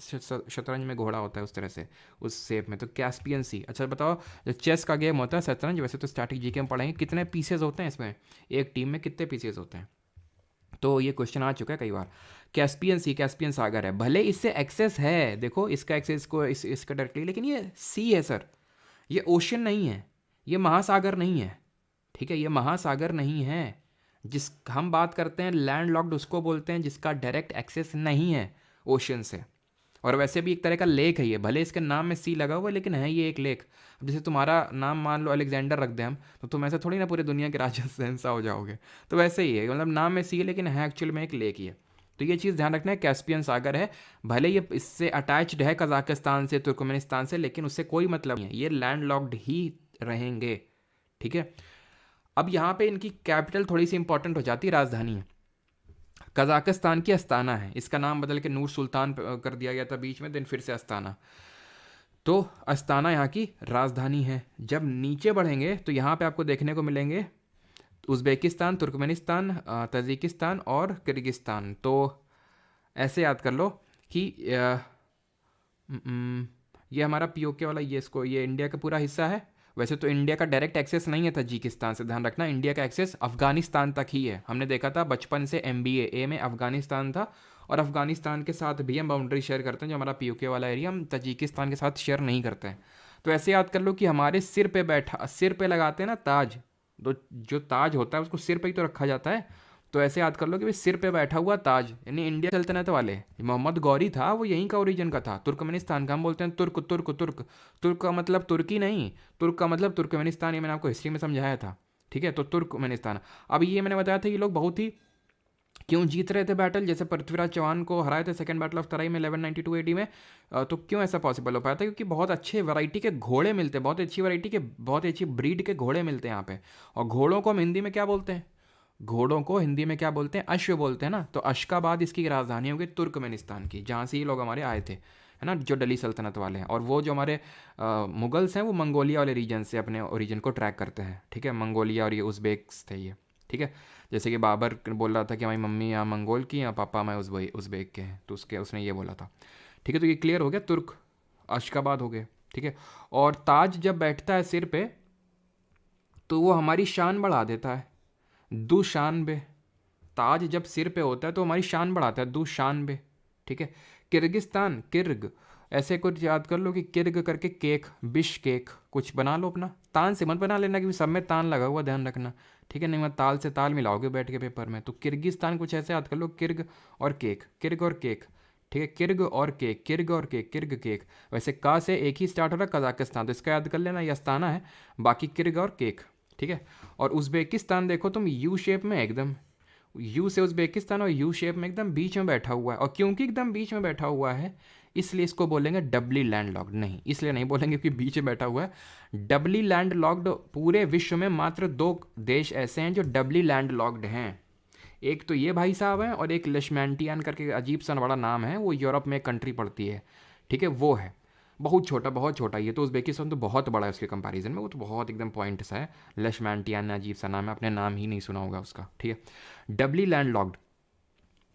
शतरंज में घोड़ा होता है उस तरह से, उस शेप में, तो कैस्पियन सी। अच्छा बताओ, जो चेस का गेम होता है शतरंज, वैसे तो स्टैटिक जीके में पढ़ेंगे, कितने पीसेज होते हैं इसमें, एक टीम में कितने पीसेज होते हैं, तो ये क्वेश्चन आ चुका है कई बार। कैस्पियन सी, कैस्पियन सागर है, भले इससे एक्सेस है, देखो इसका एक्सेस को इसका डायरेक्टली, लेकिन ये सी है सर, ये ओशन नहीं है, ये महासागर नहीं है, ठीक है। ये महासागर नहीं है। जिस हम बात करते हैं लैंड लॉक्ड, उसको बोलते हैं जिसका डायरेक्ट एक्सेस नहीं है ओशन से। और वैसे भी एक तरह का लेक है ये, भले इसके नाम में सी लगा हुआ है लेकिन है ये एक लेक। अब जैसे तुम्हारा नाम मान लो अलेक्जेंडर रख दें हम, तो तुम ऐसा थोड़ी ना पूरी दुनिया के राजा शहंशाह हो जाओगे। तो वैसे ही है, मतलब नाम में सी है लेकिन है एक्चुअल में एक लेक ही है। तो ये चीज़ ध्यान रखना है, कैस्पियन सागर है, भले ये इससे अटैच्ड है कजाकिस्तान से, तुर्कमेनिस्तान से, लेकिन उससे कोई मतलब नहीं है, ये लैंड लॉक्ड ही रहेंगे। ठीक है। अब यहाँ पे इनकी कैपिटल थोड़ी सी इंपॉर्टेंट हो जाती है, राजधानी है। कजाकिस्तान की अस्ताना है, इसका नाम बदल के नूर सुल्तान कर दिया गया था बीच में, दिन फिर से अस्ताना। तो अस्ताना यहाँ की राजधानी है। जब नीचे बढ़ेंगे तो यहाँ पे आपको देखने को मिलेंगे उज़्बेकिस्तान, तुर्कमेनिस्तान, तजिकिस्तान और किर्गिस्तान। तो ऐसे याद कर लो कि ये हमारा पीओके वाला, ये इंडिया का पूरा हिस्सा है। वैसे तो इंडिया का डायरेक्ट एक्सेस नहीं है तजिकिस्तान से, ध्यान रखना, इंडिया का एक्सेस अफगानिस्तान तक ही है। हमने देखा था बचपन से MBA में अफगानिस्तान था, और अफगानिस्तान के साथ भी हम बाउंड्री शेयर करते हैं, जो हमारा पीओके वाला एरिया हम तजिकिस्तान के साथ शेयर नहीं करते हैं। तो ऐसे याद कर लो कि हमारे सिर पे लगाते हैं ना ताज, तो जो ताज होता है उसको सिर पे ही तो रखा जाता है। तो ऐसे याद कर लो कि भाई सिर पे बैठा हुआ ताज, यानी इंडिया सल्तनत वाले मोहम्मद गौरी था, वो यहीं का ओरिजिन का था, तुर्कमेनिस्तान का। हम बोलते हैं तुर्क तुर्क तुर्क, तुर्क का मतलब तुर्की नहीं, तुर्क का मतलब तुर्कमेनिस्तान, ये मैंने आपको हिस्ट्री में समझाया था। ठीक है, तो तुर्कमेनिस्तान। अब ये मैंने बताया था, ये लोग बहुत ही क्यों जीत रहे थे बैटल, जैसे पृथ्वीराज चौहान को हराए थे सेकंड बैटल ऑफ तराई में 1192 AD में। तो क्यों ऐसा पॉसिबल हो पाया था? क्योंकि बहुत अच्छे वैरायटी के घोड़े मिलते हैं, बहुत अच्छी वैरायटी के, बहुत अच्छी ब्रीड के घोड़े मिलते हैं यहाँ पे। और घोड़ों को हम हिंदी में क्या बोलते हैं? घोड़ों को हिंदी में क्या बोलते हैं? अश्व बोलते हैं ना। तो अशकाबाद इसकी राजधानी होगी तुर्कमेनिस्तान की, जहाँ से ये लोग हमारे आए थे, है ना, जो दिल्ली सल्तनत वाले हैं। और वो जो हमारे मुगल्स हैं, वो मंगोलिया वाले रीजन से अपने ओरिजिन को ट्रैक करते हैं। ठीक है, मंगोलिया, और ये उज़्बेक्स थे ये। ठीक है, जैसे कि बाबर बोल रहा था कि हमारी मम्मी यहाँ मंगोल की, या पापा मैं उज़्बेक के हैं, तो उसने ये बोला था। ठीक है, तो ये क्लियर हो गया, तुर्क अशकाबाद हो गए। ठीक है, और ताज जब बैठता है सिर पे तो वो हमारी शान बढ़ा देता है, दुशानबे। ताज जब सिर पे होता है तो हमारी शान बढ़ाता है, दुशानबे। ठीक है, किर्गिस्तान, किर्ग, ऐसे कुछ याद कर लो कि किर्ग करके केक, बिश केक कुछ बना लो अपना। तान से मत बना लेना, क्योंकि सब में तान लगा हुआ, ध्यान रखना। ठीक है, नहीं मत ताल से ताल मिलाओगे बैठ के पेपर में। तो किर्गिस्तान कुछ ऐसे याद कर लो, किर्ग और केक, किर्ग और केक। ठीक है, किर्ग और केक, किर्ग और केक, किर्ग केक। वैसे का से एक ही स्टार्ट हो रहा है, कजाकिस्तान, तो इसका याद कर लेना, ये अस्ताना है, बाकी किर्ग और केक। ठीक है, और उज़्बेकिस्तान देखो तुम, यू शेप में एकदम, यू से उज़्बेकिस्तान और यू शेप में एकदम बीच में बैठा हुआ है। और क्योंकि एकदम बीच में बैठा हुआ है, इसलिए इसको बोलेंगे डबली लैंड लॉक्ड। नहीं, इसलिए नहीं बोलेंगे कि बीच में बैठा हुआ है। डबली लैंड लॉक्ड, पूरे विश्व में मात्र 2 देश ऐसे हैं जो डबली लैंड लॉक्ड हैं। एक तो ये भाई साहब हैं, और एक लेशमैंटियन करके अजीब सा बड़ा नाम है, वो यूरोप में एक कंट्री पड़ती है। ठीक है, वो है बहुत छोटा, बहुत छोटा। ये तो उज़्बेकिस्तान तो बहुत बड़ा है उसके कंपैरिजन में, वो तो बहुत एकदम पॉइंट सा है। लेशमैंटियन अजीब सा नाम है, आपने नाम ही नहीं सुना होगा उसका। ठीक है, डबली लैंड लॉक्ड,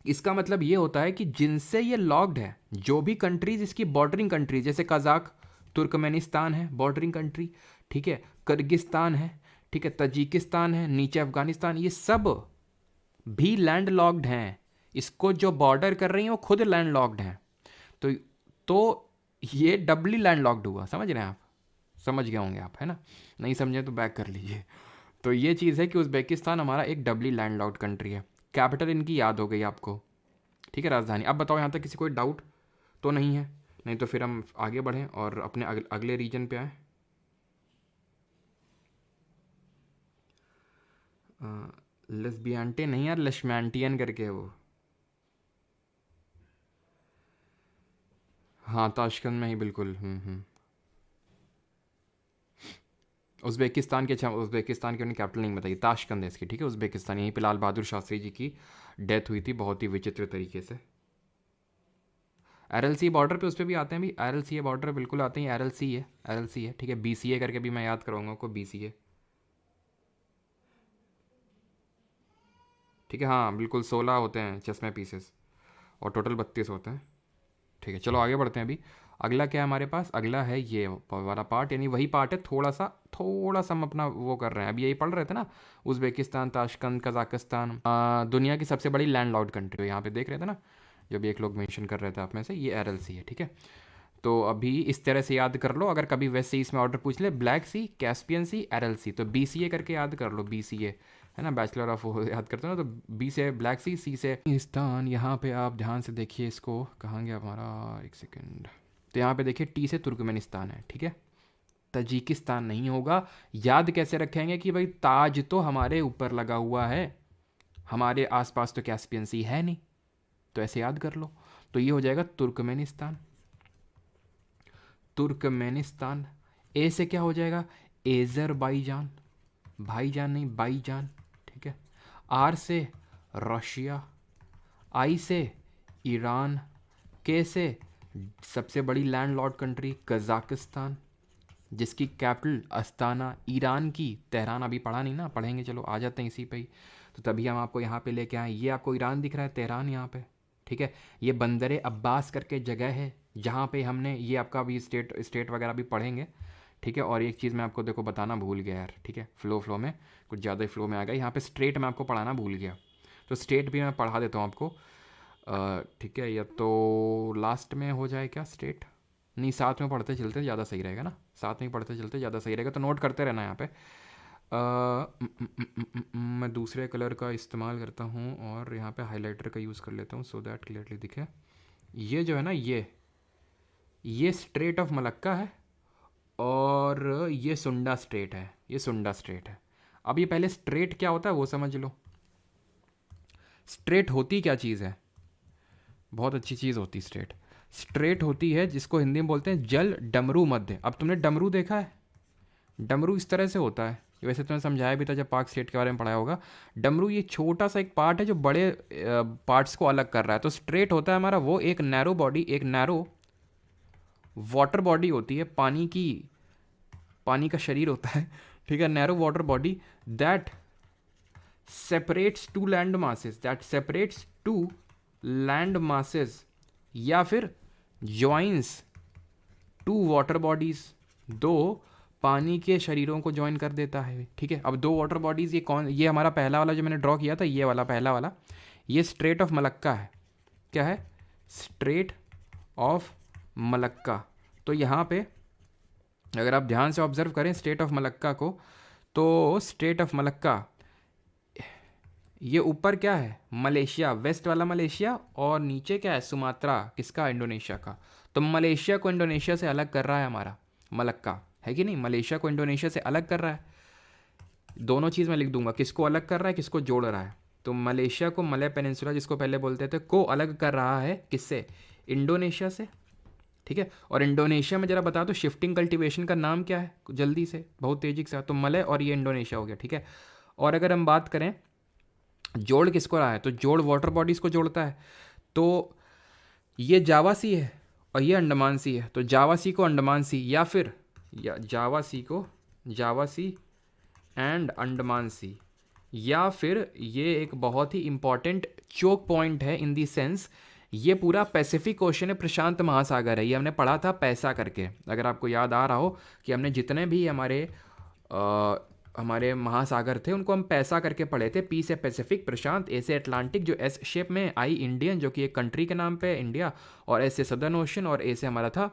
इसका मतलब ये होता है कि जिनसे ये लॉक्ड है, जो भी कंट्रीज इसकी बॉर्डरिंग कंट्रीज, जैसे कजाक, तुर्कमेनिस्तान है बॉर्डरिंग कंट्री। ठीक है, किर्गिस्तान है, ठीक है, तजिकिस्तान है, नीचे अफगानिस्तान, ये सब भी लैंड लॉक्ड हैं। इसको जो बॉर्डर कर रही हैं वो खुद लैंड लॉक्ड हैं। तो ये डबली लैंड लॉक्ड हुआ, समझ रहे हैं आप? समझ गए होंगे आप, है ना? नहीं समझे तो बैक कर लीजिए। तो ये चीज़ है कि उज़्बेकिस्तान हमारा एक डबली लैंड लॉक्ड कंट्री है। कैपिटल इनकी याद हो गई आपको, ठीक है, राजधानी। अब बताओ यहाँ तक किसी कोई डाउट तो नहीं है? नहीं तो फिर हम आगे बढ़ें और अपने अगले रीजन पे आए। लेस्बियंटे नहीं यार, लेशमैंटियन करके वो, हाँ ताशकंद में ही बिल्कुल। उज़्बेकिस्तान के, अच्छा उज़्बेकिस्तान की उन्हें कैपिटल नहीं बताई, ताशकंद है इसकी। ठीक है, उज़्बेकिस्तान, यहीं पे लाल बहादुर शास्त्री जी की डेथ हुई थी बहुत ही विचित्र तरीके से। RLC बॉर्डर पे, उस पर भी आते हैं भी, RLC बॉर्डर बिल्कुल आते हैं, RLC है, RLC है। ठीक है, BCA करके भी मैं याद कराऊंगा आपको, BCA। ठीक है, हाँ बिल्कुल, 16 होते हैं चेस में पीसेस, और टोटल 32 होते हैं। ठीक है, चलो आगे बढ़ते हैं अभी। अगला क्या है हमारे पास? अगला है ये वाला पार्ट, यानी वही पार्ट है, थोड़ा सा हम अपना वो कर रहे हैं। अभी यही पढ़ रहे थे ना, उज़्बेकिस्तान, ताशकंद, कजाकिस्तान, दुनिया की सबसे बड़ी लैंड लॉक्ड कंट्री, यहाँ पे देख रहे थे ना, जब एक लोग मेंशन कर रहे थे आप में से, ये RLC है। ठीक है, तो अभी इस तरह से याद कर लो, अगर कभी वैसे इसमें ऑर्डर पूछ ले, ब्लैक सी, कैस्पियन सी, RLC, तो BCA करके याद कर लो, BCA, है ना, बैचलर ऑफ वो याद करते हो ना, तो बी से ब्लैक सी से पाकिस्तान। यहाँ पे आप ध्यान से देखिए इसको, कहाँ गया हमारा, एक सेकेंड। तो यहाँ पे देखिए टी से तुर्कमेनिस्तान है, ठीक है, तजिकिस्तान नहीं होगा। याद कैसे रखेंगे कि भाई ताज तो हमारे ऊपर लगा हुआ है, हमारे आसपास तो कैस्पियन सी है नहीं, तो ऐसे याद कर लो। तो ये हो जाएगा तुर्कमेनिस्तान, तुर्कमेनिस्तान। ए से क्या हो जाएगा, एजरबाईजान, भाईजान नहीं बाईजान, ठीक है। आर से रशिया, आई से ईरान, के से सबसे बड़ी लैंडलॉर्ड कंट्री कजाकिस्तान, जिसकी कैपिटल अस्ताना, ईरान की तेहरान। अभी पढ़ा नहीं ना, पढ़ेंगे, चलो आ जाते हैं इसी पे ही। तो तभी हम आपको यहाँ पे लेके आए। ये आपको ईरान दिख रहा है, तेहरान यहाँ पे, ठीक है। ये बंदर अब्बास करके जगह है जहाँ पे हमने, ये आपका अभी स्टेट वगैरह भी पढ़ेंगे, ठीक है। और एक चीज़ मैं आपको देखो बताना भूल गया यार, ठीक है, फ्लो में कुछ ज़्यादा ही फ्लो में आ गया। यहाँ पे स्टेट मैं आपको पढ़ाना भूल गया, तो स्टेट भी मैं पढ़ा देता हूँ आपको, ठीक है। या तो लास्ट में हो जाए क्या स्टेट, नहीं साथ में पढ़ते चलते ज़्यादा सही रहेगा ना, साथ में पढ़ते चलते ज़्यादा सही रहेगा, तो नोट करते रहना यहाँ पे। मैं दूसरे कलर का इस्तेमाल करता हूँ और यहाँ पे हाइलाइटर का यूज़ कर लेता हूँ सो दैट क्लियरली दिखे। ये जो है ना, ये स्ट्रेट ऑफ मलक्का है और ये सुंडा स्ट्रेट है, ये सुंडा स्ट्रेट है। अब ये पहले स्ट्रेट क्या होता है वो समझ लो। स्ट्रेट होती क्या चीज़ है, बहुत अच्छी चीज़ होती स्ट्रेट। स्ट्रेट होती है जिसको हिंदी में बोलते हैं जल डमरू मध्य। अब तुमने डमरू देखा है, डमरू इस तरह से होता है, वैसे तुमने समझाया भी था जब पाक स्टेट के बारे में पढ़ाया होगा। डमरू ये छोटा सा एक पार्ट है जो बड़े पार्ट्स को अलग कर रहा है। तो स्ट्रेट होता है हमारा वो एक नैरो बॉडी, एक नैरो वाटर बॉडी होती है, पानी का शरीर होता है, ठीक है, narrow water body that separates two land masses, that separates two land masses, या फिर ज्वाइंस टू वाटर बॉडीज, दो पानी के शरीरों को ज्वाइन कर देता है, ठीक है। अब दो वाटर बॉडीज, ये कौन, ये हमारा पहला वाला जो मैंने ड्रॉ किया था, ये वाला पहला वाला, ये स्ट्रेट ऑफ मलक्का है। क्या है, स्ट्रेट ऑफ मलक्का। तो यहाँ पे अगर आप ध्यान से ऑब्जर्व करें स्टेट ऑफ मलक्का को, तो स्टेट ऑफ मलक्का, ये ऊपर क्या है, मलेशिया, वेस्ट वाला मलेशिया, और नीचे क्या है, सुमात्रा, किसका, इंडोनेशिया का। तो मलेशिया को इंडोनेशिया से अलग कर रहा है हमारा मलक्का, है कि नहीं, मलेशिया को इंडोनेशिया से अलग कर रहा है। दोनों चीज़ मैं लिख दूंगा, किसको अलग कर रहा है, किसको जोड़ रहा है। तो मलेशिया को, मलय पेनिनसुला जिसको पहले बोलते थे, को अलग कर रहा है किससे, इंडोनेशिया से, ठीक है। और इंडोनेशिया में जरा बता दो शिफ्टिंग कल्टीवेशन का नाम क्या है, जल्दी से, बहुत तेजी से। तो मलय और ये इंडोनेशिया हो गया, ठीक है। और अगर हम बात करें जोड़ किसको रहा है, तो जोड़ वाटर बॉडीज को जोड़ता है। तो ये जावा सी है और ये अंडमान सी है, तो जावा सी को अंडमान सी, या फिर जावा सी को जावा सी एंड अंडमान सी, या फिर ये एक बहुत ही इंपॉर्टेंट चोक पॉइंट है इन दी सेंस, ये पूरा पैसिफिक ओशन है, प्रशांत महासागर है। ये हमने पढ़ा था पैसा करके, अगर आपको याद आ रहा हो कि हमने जितने भी हमारे महासागर थे उनको हम पैसा करके पढ़े थे। पी से पैसिफिक, प्रशांत, ए से अटलांटिक जो एस शेप में, आई इंडियन जो कि एक कंट्री के नाम पे है इंडिया, और एस से सदर्न ओशन, और ए से हमारा था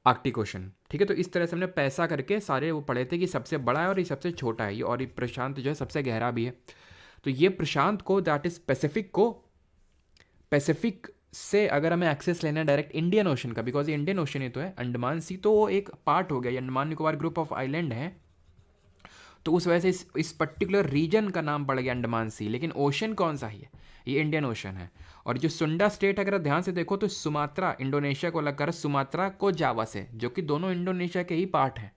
आर्कटिक ओशन, ठीक है। तो इस तरह से हमने पैसा करके सारे वो पढ़े थे कि सबसे बड़ा है और ये सबसे छोटा है, ये और ये प्रशांत जो है सबसे गहरा भी है। तो ये प्रशांत को, दैट इज पैसिफिक को, पैसिफिक से अगर हमें एक्सेस लेना है डायरेक्ट इंडियन ओशन का, बिकॉज ये इंडियन ओशन ही तो है, अंडमान सी तो वो एक पार्ट हो गया, ये Andaman Nicobar group of island है, तो उस वजह से इस पर्टिकुलर रीजन का नाम पड़ गया अंडमान सी। लेकिन ओशन कौन सा है, ये इंडियन ओशन है। और जो सुंडा स्टेट अगर ध्यान से देखो तो सुमात्रा, इंडोनेशिया को अलग कर, सुमात्रा को जावा से, जो कि दोनों इंडोनेशिया के ही पार्ट हैं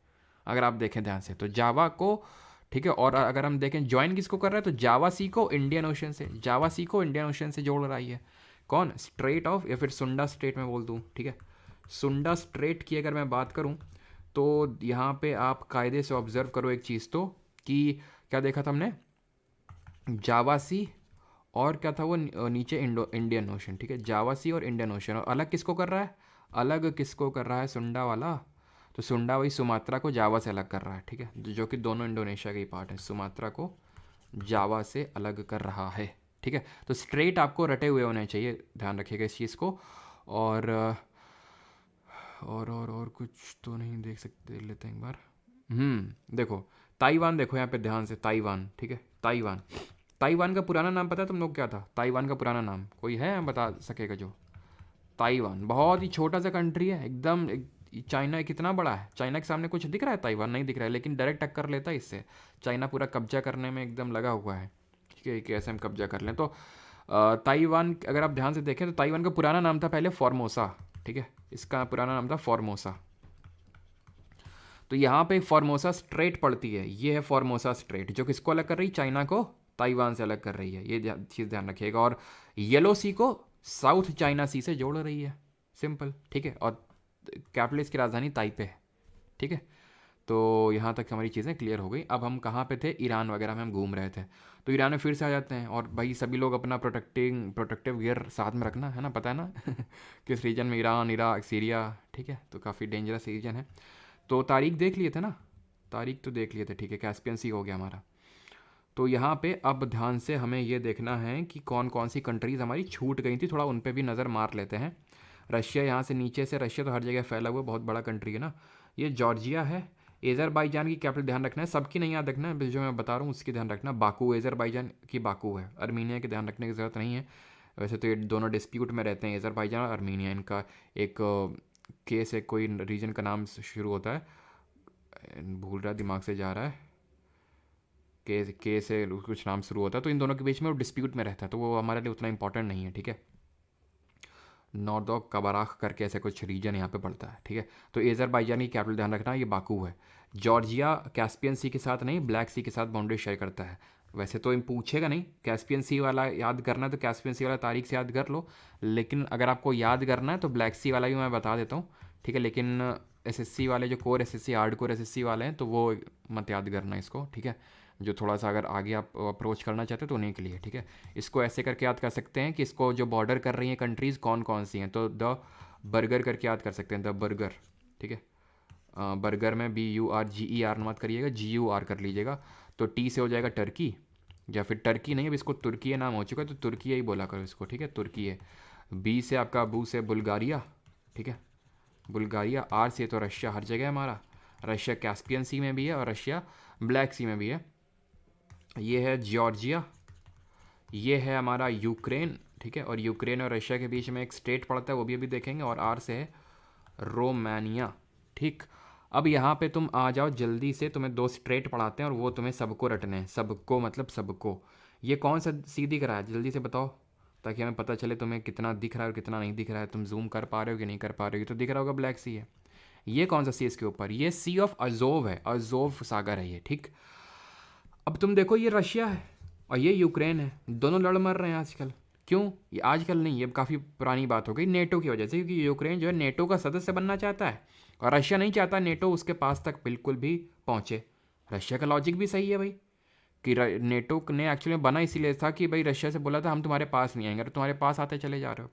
अगर आप देखें ध्यान से, तो जावा को, ठीक है। और अगर हम देखें ज्वाइन किसको कर रहा है, तो जावा सी को इंडियन ओशन से, जावा सी को इंडियन ओशन से जोड़ रही है कौन, स्ट्रेट ऑफ, या फिर सुंडा स्ट्रेट में बोल दूँ, ठीक है। सुंडा स्ट्रेट की अगर मैं बात करूँ तो यहाँ पे आप कायदे से ऑब्जर्व करो एक चीज़, तो कि क्या देखा था हमने, जावा सी और क्या था वो नीचे इंडियन ओशन, ठीक है, जावा सी और इंडियन ओशन। और अलग किसको कर रहा है, अलग किसको कर रहा है, सुंडा वाला, तो सुंडा वही सुमात्रा को जावा से अलग कर रहा है, ठीक है, जो कि दोनों इंडोनेशिया के ही पार्ट है, सुमात्रा को जावा से अलग कर रहा है, ठीक है। तो स्ट्रेट आपको रटे हुए होने चाहिए, ध्यान रखिएगा इस चीज़ को। और कुछ तो नहीं देख सकते, देख लेते हैं एक बार। देखो ताइवान, देखो यहाँ पे ध्यान से, ताइवान, ठीक है, ताइवान। ताइवान का पुराना नाम पता है तुम लोग क्या था? ताइवान का पुराना नाम कोई है बता सकेगा जो? ताइवान बहुत ही छोटा सा कंट्री है एकदम। चाइना कितना बड़ा है, चाइना के सामने कुछ दिख रहा है? ताइवान नहीं दिख रहा है, लेकिन डायरेक्ट टक्कर लेता है इससे। चाइना पूरा कब्जा करने में एकदम लगा हुआ है, ठीक है, कैसे हम कब्जा कर लें। तो ताइवान अगर आप ध्यान से देखें तो ताइवान का पुराना नाम था पहले फॉर्मोसा, ठीक है, इसका पुराना नाम था फॉर्मोसा। तो यहाँ पे फॉर्मोसा स्ट्रेट पड़ती है, ये है फॉर्मोसा स्ट्रेट, जो किसको अलग कर रही है? चाइना को ताइवान से अलग कर रही है, ये चीज़ ध्यान रखिएगा। और येलो सी को साउथ चाइना सी से जोड़ रही है, सिंपल, ठीक है। और कैपिटल इसकी राजधानी ताइपे है, ठीक है। तो यहाँ तक हमारी चीज़ें क्लियर हो गई। अब हम कहाँ पे थे? ईरान वगैरह में हम घूम रहे थे। तो ईरान में फिर से आ जाते हैं, और भाई सभी लोग अपना प्रोटेक्टिव गियर साथ में रखना है ना, पता है ना किस रीजन में? ईरान, इराक, सीरिया, ठीक है। तो काफ़ी डेंजरस रीजन है। तो तारीख देख लिए थे ना? तारीख तो देख लिए थे, ठीक है, कैस्पियन सी हो गया हमारा। तो यहाँ पे अब ध्यान से हमें ये देखना है कि कौन कौन सी कंट्रीज़ हमारी छूट गई थी, थोड़ा उन पे भी नज़र मार लेते हैं। रशिया यहाँ से नीचे से, रशिया तो हर जगह फैला हुआ, बहुत बड़ा कंट्री है ना। ये जॉर्जिया है। एज़रबाईजान की कैपिटल ध्यान रखना है, सबकी नहीं याद रखना है, जो मैं बता रहा हूँ उसकी ध्यान रखना। बाकू, एज़रबाईजान की बाकू है। अर्मीनिया की ध्यान रखने की ज़रूरत नहीं है, वैसे तो ये दोनों डिस्प्यूट में रहते हैं, एज़रबाईजान और अर्मीनिया। इनका एक केस है, कोई रीजन का नाम शुरू होता है, भूल रहा, दिमाग से जा रहा है, के से कुछ नाम शुरू होता है। तो इन दोनों के बीच में वो डिस्प्यूट में रहता है, तो वो हमारे लिए उतना इंपॉर्टेंट नहीं है, ठीक है। नॉर्दो कबाराख करके ऐसे कुछ रीजन यहाँ पे पड़ता है, ठीक है। तो एज़रबाईजान की कैपिटल ध्यान रखना, ये बाकू है। जॉर्जिया कैस्पियन सी के साथ नहीं, ब्लैक सी के साथ बाउंड्री शेयर करता है। वैसे तो इन पूछेगा नहीं, कैस्पियन सी वाला याद करना है तो कैस्पियन सी वाला तारीख से याद कर लो, लेकिन अगर आपको याद करना है तो ब्लैक सी वाला भी मैं बता देता हूँ, ठीक है। लेकिन एसएससी वाले जो core SSC, hard core SSC वाले हैं, तो वो मत याद करना इसको, ठीक है। जो थोड़ा सा अगर आगे आप अप्रोच करना चाहते हैं तो उन्हीं के लिए, ठीक है। इसको ऐसे करके याद कर सकते हैं कि इसको जो बॉर्डर कर रही हैं कंट्रीज़ कौन कौन सी हैं, तो द बर्गर करके याद कर सकते हैं, द बर्गर, ठीक है। बर्गर में BURGER मत करिएगा, GUR कर लीजिएगा। तो टी से हो जाएगा टर्की, या फिर टर्की नहीं, अब इसको तुर्की नाम हो चुका है, तो तुर्की ही बोला करो इसको, ठीक है, तुर्की है। बी से आपका बू से बुल्गारिया, ठीक है, बुल्गारिया। आर से तो रशिया, हर जगह हमारा रशिया कैस्पियन सी में भी है और रशिया ब्लैक सी में भी है। ये है जॉर्जिया, ये है हमारा यूक्रेन, ठीक है। और यूक्रेन और रशिया के बीच में एक स्टेट पड़ता है, वो भी अभी देखेंगे। और आर से है रोमानिया, ठीक। अब यहाँ पे तुम आ जाओ जल्दी से, तुम्हें दो स्ट्रेट पढ़ाते हैं और वो तुम्हें सबको रटने हैं, सबको मतलब सबको। ये कौन सा सी दिख रहा है जल्दी से बताओ, ताकि हमें पता चले तुम्हें कितना दिख रहा है और कितना नहीं दिख रहा है। तुम जूम कर पा रहे हो कि नहीं कर पा रहे हो? ये तो दिख रहा होगा ब्लैक सी है। ये कौन सा सी इसके ऊपर? ये सी ऑफ अजोव है, अजोव सागर है ये, ठीक। अब तुम देखो, ये रशिया है और ये यूक्रेन है, दोनों लड़ मर रहे हैं आजकल। क्यों? ये आजकल नहीं, ये काफ़ी पुरानी बात हो गई, नेटो की वजह से, क्योंकि यूक्रेन जो है नेटो का सदस्य बनना चाहता है और रशिया नहीं चाहता नेटो उसके पास तक बिल्कुल भी पहुँचे। रशिया का लॉजिक भी सही है भाई, कि नेटो ने एक्चुअली बना इसीलिए था कि भाई रशिया से बोला था हम तुम्हारे पास नहीं आएंगे, और तुम्हारे पास आते चले जा रहे हो।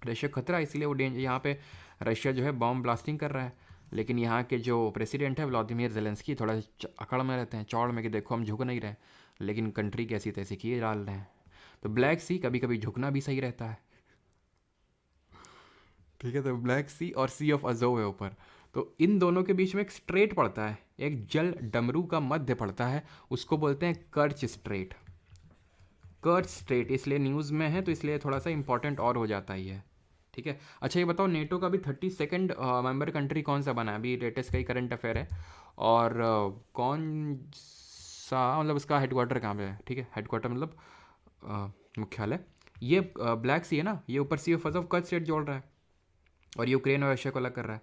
रशिया खतरा है, इसीलिए वो डेंजर, यहाँ पे रशिया जो है बॉम्ब ब्लास्टिंग कर रहा है। लेकिन यहाँ के जो प्रेसिडेंट है व्लादिमीर जेलेंस्की थोड़ा अकड़ में रहते हैं, चौड़ में, कि देखो हम झुक नहीं रहे, लेकिन कंट्री कैसी तैसी किए डाल रहे हैं। तो ब्लैक सी कभी कभी झुकना भी सही रहता है, ठीक है। तो ब्लैक सी और सी ऑफ अजोव है ऊपर, तो इन दोनों के बीच में एक स्ट्रेट पड़ता है, एक जल डमरू का मध्य पड़ता है, उसको बोलते हैं कर्च स्ट्रेट। कर्च स्ट्रेट इसलिए न्यूज़ में है, तो इसलिए थोड़ा सा इंपॉर्टेंट और हो जाता ही है, ठीक है। अच्छा ये बताओ, नेटो का भी 32nd मेंबर कंट्री कौन सा बना है? अभी लेटेस्ट का ही करंट अफेयर है। और कौन सा, मतलब उसका हेडक्वार्टर कहाँ पे है, ठीक है, हेडक्वार्टर मतलब मुख्यालय। ये ब्लैक सी है ना, ये ऊपर सी ऑफ कर्च स्ट्रेट जोड़ रहा है और यूक्रेन और रशिया को अलग कर रहा है।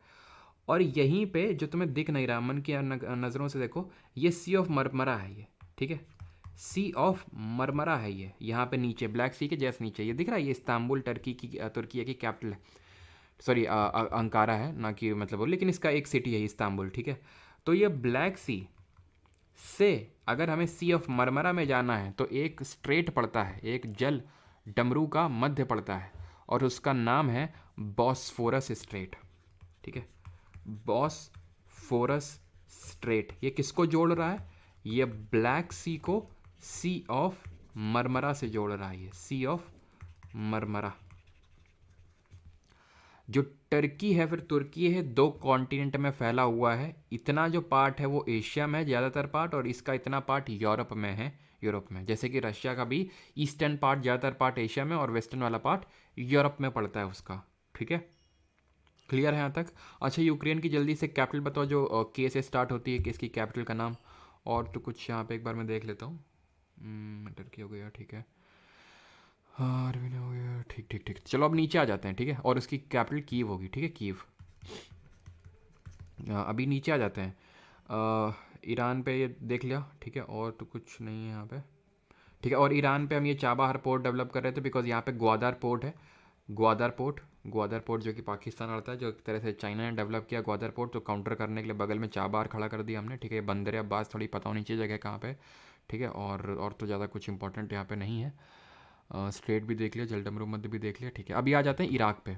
और यहीं पे जो तुम्हें दिख नहीं रहा, मन की नज़रों से देखो, ये सी ऑफ मरमरा है ये, ठीक है, सी ऑफ मरमरा है ये, यहाँ पे नीचे ब्लैक सी के जैसे नीचे ये दिख रहा है। ये इस्तांबुल तुर्की की कैपिटल है, सॉरी अंकारा है ना, कि मतलब वो, लेकिन इसका एक सिटी है इस्तांबुल, ठीक है। तो ये ब्लैक सी से अगर हमें सी ऑफ मरमरा में जाना है तो एक स्ट्रेट पड़ता है, एक जल डमरू का मध्य पड़ता है, और उसका नाम है बॉस्फोरस स्ट्रेट, ठीक है, बॉस्फोरस स्ट्रेट। ये किसको जोड़ रहा है? ये ब्लैक सी को सी ऑफ मरमरा से जोड़ रहा है, ये सी ऑफ मरमरा। जो टर्की है, फिर तुर्की है, दो कॉन्टिनेंट में फैला हुआ है। इतना जो पार्ट है वो एशिया में है ज़्यादातर पार्ट, और इसका इतना पार्ट यूरोप में है, यूरोप में। जैसे कि रशिया का भी ईस्टर्न पार्ट, ज़्यादातर पार्ट एशिया में और वेस्टर्न वाला पार्ट यूरोप में पड़ता है उसका। ठीक है, क्लियर है यहाँ तक? अच्छा, यूक्रेन की जल्दी से कैपिटल बताओ जो के से स्टार्ट होती है, कि इसकी कैपिटल का नाम। और तो कुछ यहाँ पे एक बार मैं देख लेता हूँ। टर्की हो गया, ठीक है। आर्मेनिया हो गया, ठीक ठीक ठीक। चलो अब नीचे आ जाते हैं, ठीक है। और उसकी कैपिटल कीव होगी, ठीक है, कीव। अभी नीचे आ जाते हैं। ईरान पे ये देख लिया, ठीक है। और तो कुछ नहीं है यहाँ पे, ठीक है। और ईरान पे हम ये चाबाहार पोर्ट डेवलप कर रहे थे बिकॉज यहाँ पे ग्वादार पोर्ट है। ग्वादार पोर्ट जो कि पाकिस्तान आता है, जो एक तरह से चाइना ने डेवलप किया ग्वादार पोर्ट, तो काउंटर करने के लिए बगल में चाबाहार खड़ा कर दिया हमने, ठीक है। बंदर अब्बास थोड़ी पता होनी चाहिए जगह कहाँ पे, ठीक है। और तो ज़्यादा कुछ इंपॉर्टेंट यहाँ पे नहीं है। स्ट्रेट भी देख लिया, जलडमरू मध्य भी देख लिया, ठीक है। अभी आ जाते हैं इराक पे।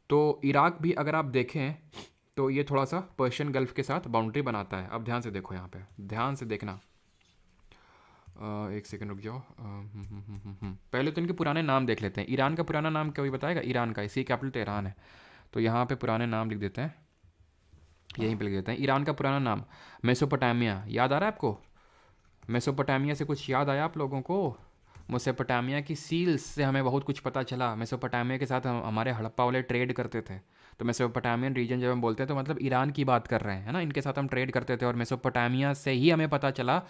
तो इराक भी अगर आप देखें तो ये थोड़ा सा पर्शियन गल्फ के साथ बाउंड्री बनाता है। अब ध्यान से देखो, यहाँ पे ध्यान से देखना। एक सेकंड रुक जाओ। पहले तो इनके पुराने नाम देख लेते हैं। ईरान का पुराना नाम क्या, वही बताएगा? ईरान का, इसी कैपिटल तेहरान है। तो यहाँ पे पुराने नाम लिख देते हैं, यहीं पे लिख देते हैं। ईरान का पुराना नाम मेसोपोटामिया। याद आ रहा है आपको? मेसोपोटामिया से कुछ याद आया आप लोगों को? मेसोपोटामिया की सील्स से हमें बहुत कुछ पता चला। मेसोपोटामिया के साथ हमारे हड़प्पा वाले ट्रेड करते थे। तो मेसोपोटामियन रीजन जब हम बोलते हैं तो मतलब ईरान की बात कर रहे हैं, है ना। इनके साथ हम ट्रेड करते थे और मेसोपोटामिया से ही हमें पता चला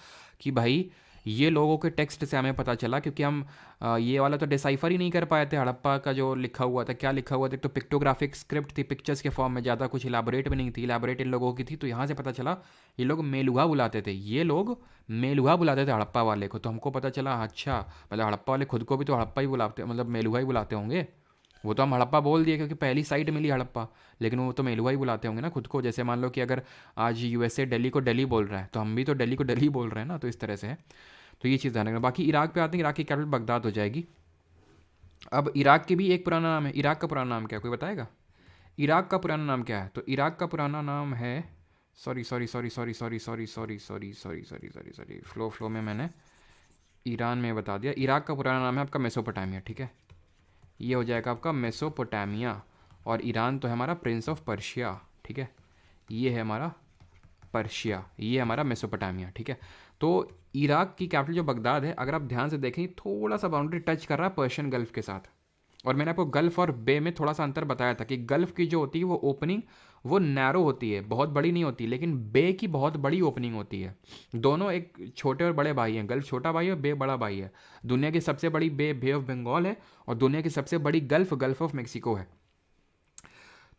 कि भाई ये लोगों के टेक्स्ट से हमें पता चला, क्योंकि हम ये वाला तो डिसाइफर ही नहीं कर पाए थे हड़प्पा का जो लिखा हुआ था। क्या लिखा हुआ था? तो पिक्टोग्राफिक स्क्रिप्ट थी, पिक्चर्स के फॉर्म में, ज़्यादा कुछ इलाबोरेट भी नहीं थी। इलाबोरेट इन लोगों की थी। तो यहाँ से पता चला ये लोग मेलुहा बुलाते थे, ये लोग मेलुहा बुलाते थे हड़प्पा वाले को। तो हमको पता चला अच्छा, मतलब हड़प्पा वाले खुद को भी तो हड़प्पा ही बुलाते, मतलब मेलुहा ही बुलाते होंगे। वो तो हम हड़प्पा बोल दिए क्योंकि पहली साइट मिली हड़प्पा, लेकिन वो तो मेलुहा ही बुलाते होंगे ना खुद को। जैसे मान लो कि अगर आज यूएसए दिल्ली को दिल्ली बोल रहा है तो हम भी तो दिल्ली को दिल्ली बोल रहे हैं ना, तो इस तरह से है। तो ये चीज़ ध्यान रखना। बाकी इराक पे आते हैं, इराक की कैपिटल बगदाद हो जाएगी। अब इराक की भी एक पुराना नाम है। इराक का पुराना नाम क्या है, कोई बताएगा? इराक का पुराना नाम क्या है? तो इराक का पुराना नाम है, sorry sorry sorry sorry sorry sorry sorry sorry sorry sorry sorry sorry flow में मैंने ईरान में बता दिया। इराक का पुराना नाम है आपका मेसोपोटामिया, ठीक है। ये हो जाएगा आपका मेसोपोटामिया। और ईरान तो है हमारा प्रिंस ऑफ पर्शिया, ठीक है। ये है हमारा पर्शिया, ये हमारा मेसोपोटामिया, ठीक है। तो इराक की कैपिटल जो बगदाद है, अगर आप ध्यान से देखें, थोड़ा सा बाउंड्री टच कर रहा है पर्शियन गल्फ के साथ। और मैंने आपको गल्फ और बे में थोड़ा सा अंतर बताया था कि गल्फ की जो होती है वो ओपनिंग वो नैरो होती है, बहुत बड़ी नहीं होती, लेकिन बे की बहुत बड़ी ओपनिंग होती है। दोनों एक छोटे और बड़े भाई हैं, गल्फ छोटा भाई है, बे बड़ा भाई है। दुनिया की सबसे बड़ी बे ऑफ बंगाल है, और दुनिया की सबसे बड़ी गल्फ ऑफ मेक्सिको है।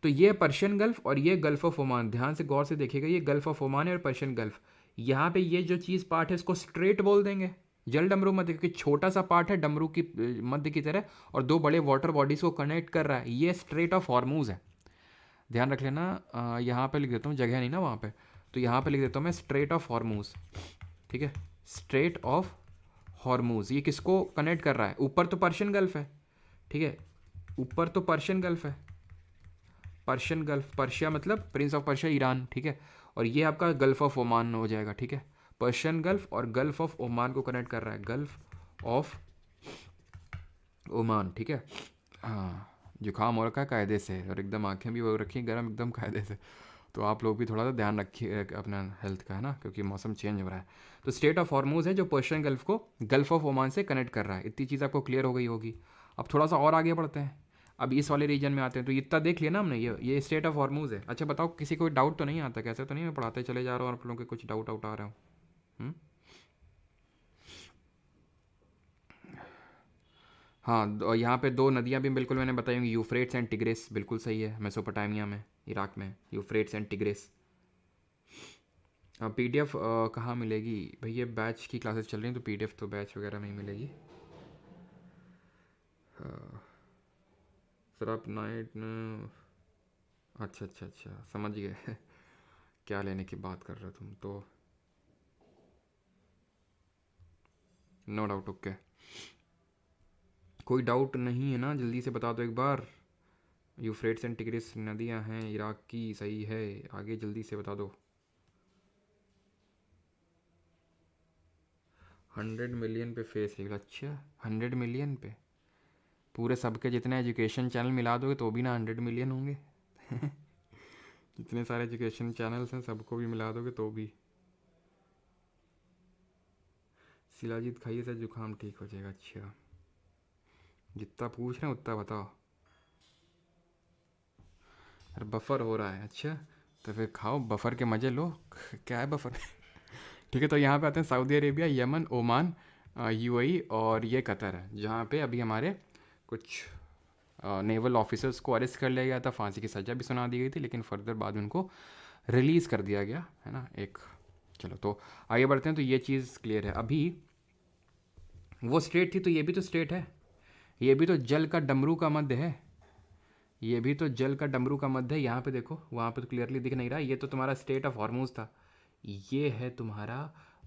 तो ये पर्शियन गल्फ और ये गल्फ ऑफ ओमान, ध्यान से गौर से देखिएगा, ये गल्फ ऑफ ओमान है और पर्शियन गल्फ। यहाँ पे ये जो चीज़ पार्ट है इसको स्ट्रेट बोल देंगे, जल डमरू मध्य, क्योंकि छोटा सा पार्ट है डमरू की मध्य की तरह, और दो बड़े वाटर बॉडीज को कनेक्ट कर रहा है। ये स्ट्रेट ऑफ हॉर्मूज है, ध्यान रख लेना। यहाँ पे लिख देता हूँ, जगह नहीं ना वहाँ पे, तो यहाँ पे लिख देता हूँ मैं स्ट्रेट ऑफ हॉर्मूज, ठीक है। स्ट्रेट ऑफ हॉर्मूज ये किसको कनेक्ट कर रहा है? ऊपर तो पर्शियन गल्फ है, ठीक है, ऊपर तो पर्शियन गल्फ है, पर्शियन गल्फ, पर्शिया मतलब प्रिंस ऑफ पर्शिया ईरान, ठीक है। और ये आपका गल्फ ऑफ ओमान हो जाएगा, ठीक है। पर्शियन गल्फ और गल्फ ऑफ ओमान को कनेक्ट कर रहा है, गल्फ ऑफ ओमान, ठीक है। हाँ, जुकाम हो रखा है कायदे से, और एकदम आंखें भी हो रखी हैं गर्म एकदम कायदे से। तो आप लोग भी थोड़ा सा ध्यान रखिए अपना हेल्थ का, है ना, क्योंकि मौसम चेंज हो रहा है। तो स्टेट ऑफ हॉर्मूज है जो पर्शियन गल्फ को गल्फ ऑफ ओमान से कनेक्ट कर रहा है। इतनी चीज़ आपको क्लियर हो गई होगी। अब थोड़ा सा और आगे बढ़ते हैं, अब इस वाले रीजन में आते हैं। तो इतना देख लिया ना हमने, ये स्टेट ऑफ हॉर्मूज है। अच्छा बताओ, किसी को डाउट तो नहीं आता? कैसे तो नहीं मैं पढ़ाते चले जा रहा हूँ, आप लोगों के कुछ डाउट आउट आ रहा हूँ? हाँ, यहाँ पे दो नदियाँ भी बिल्कुल मैंने बताई होंगी, यूफ्रेट्स एंड टिग्रिस, बिल्कुल सही है, मेसोपोटामिया में, इराक में, यूफ्रेट्स एंड टिग्रिस। PDF कहाँ मिलेगी भाई? ये बैच की क्लासेस चल रही हैं तो PDF तो बैच वगैरह में ही मिलेगी। सर आप नाइट, अच्छा अच्छा अच्छा समझ गए क्या लेने की बात कर रहे हो तुम तो, नो डाउट, ओके। कोई डाउट नहीं है ना? जल्दी से बता दो एक बार। यूफ्रेट्स एंड टिग्रिस नदियाँ हैं इराक की, सही है, आगे जल्दी से बता दो। 100 मिलियन पे फेस रील? अच्छा, 100 मिलियन पे? पूरे सबके जितने एजुकेशन चैनल मिला दोगे तो भी ना 100 मिलियन होंगे जितने सारे एजुकेशन चैनल्स हैं सबको भी मिला दोगे तो भी। शिलाजीत खाइए से जुकाम ठीक हो जाएगा। अच्छा, जितना पूछ रहे हैं उतना बताओ। अरे बफर हो रहा है, अच्छा तो फिर खाओ बफर के मज़े लो। क्या है बफर? ठीक है, तो यहाँ पे आते हैं Saudi Arabia, Yemen, Oman, UAE और ये कतर है, जहाँ पे अभी हमारे कुछ नेवल ऑफिसर्स को अरेस्ट कर लिया गया था, फांसी की सज़ा भी सुना दी गई थी, लेकिन फर्दर बाद उनको रिलीज़ कर दिया गया है ना एक। चलो तो आगे बढ़ते हैं। तो ये चीज़ क्लियर है। अभी वो स्टेट थी तो ये भी तो स्टेट है, ये भी तो जल का डमरू का मध्य है, ये भी तो जल का डमरू का मध्य है। यहाँ पे देखो, वहाँ पे तो क्लियरली दिख नहीं रहा, ये तो तुम्हारा स्टेट ऑफ हॉर्मूज था। ये है तुम्हारा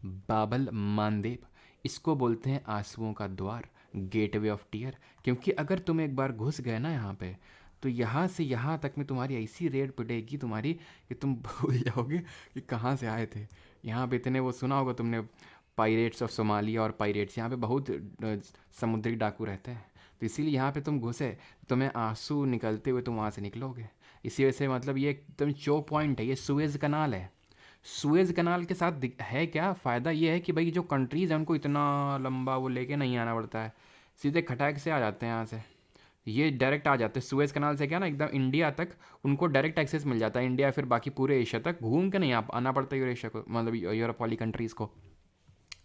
बाबल मानदेव। इसको बोलते हैं आंसुओं का द्वार, गेटवे ऑफ टीयर। क्योंकि अगर तुम एक बार घुस गए ना यहाँ पे, तो यहाँ से यहाँ तक में तुम्हारी ऐसी रेड पिटेगी तुम्हारी कि तुम भूल जाओगे कि कहाँ से आए थे। यहाँ पे इतने वो सुना होगा तुमने, पायरेट्स ऑफ सोमालिया और पायरेट्स, यहाँ पे बहुत समुद्री डाकू रहते हैं। तो इसीलिए यहाँ पे तुम घुसे, तुम्हें आंसू निकलते हुए तुम वहाँ से निकलोगे। इसी वजह से मतलब ये एकदम चोक पॉइंट है, ये सुएज कनाल है। सुएज कनाल के साथ है क्या फ़ायदा, ये है कि भाई जो कंट्रीज़ हैं उनको इतना लंबा वो लेके नहीं आना पड़ता है, सीधे खटाक से आ जाते हैं यहाँ से। ये डायरेक्ट आ जाते हैं सुएज कनाल से, क्या ना एकदम इंडिया तक उनको डायरेक्ट एक्सेस मिल जाता है, इंडिया फिर बाकी पूरे एशिया तक घूम के नहीं आना पड़ता यूरेशिया को, मतलब यूरोप वाली कंट्रीज़ को।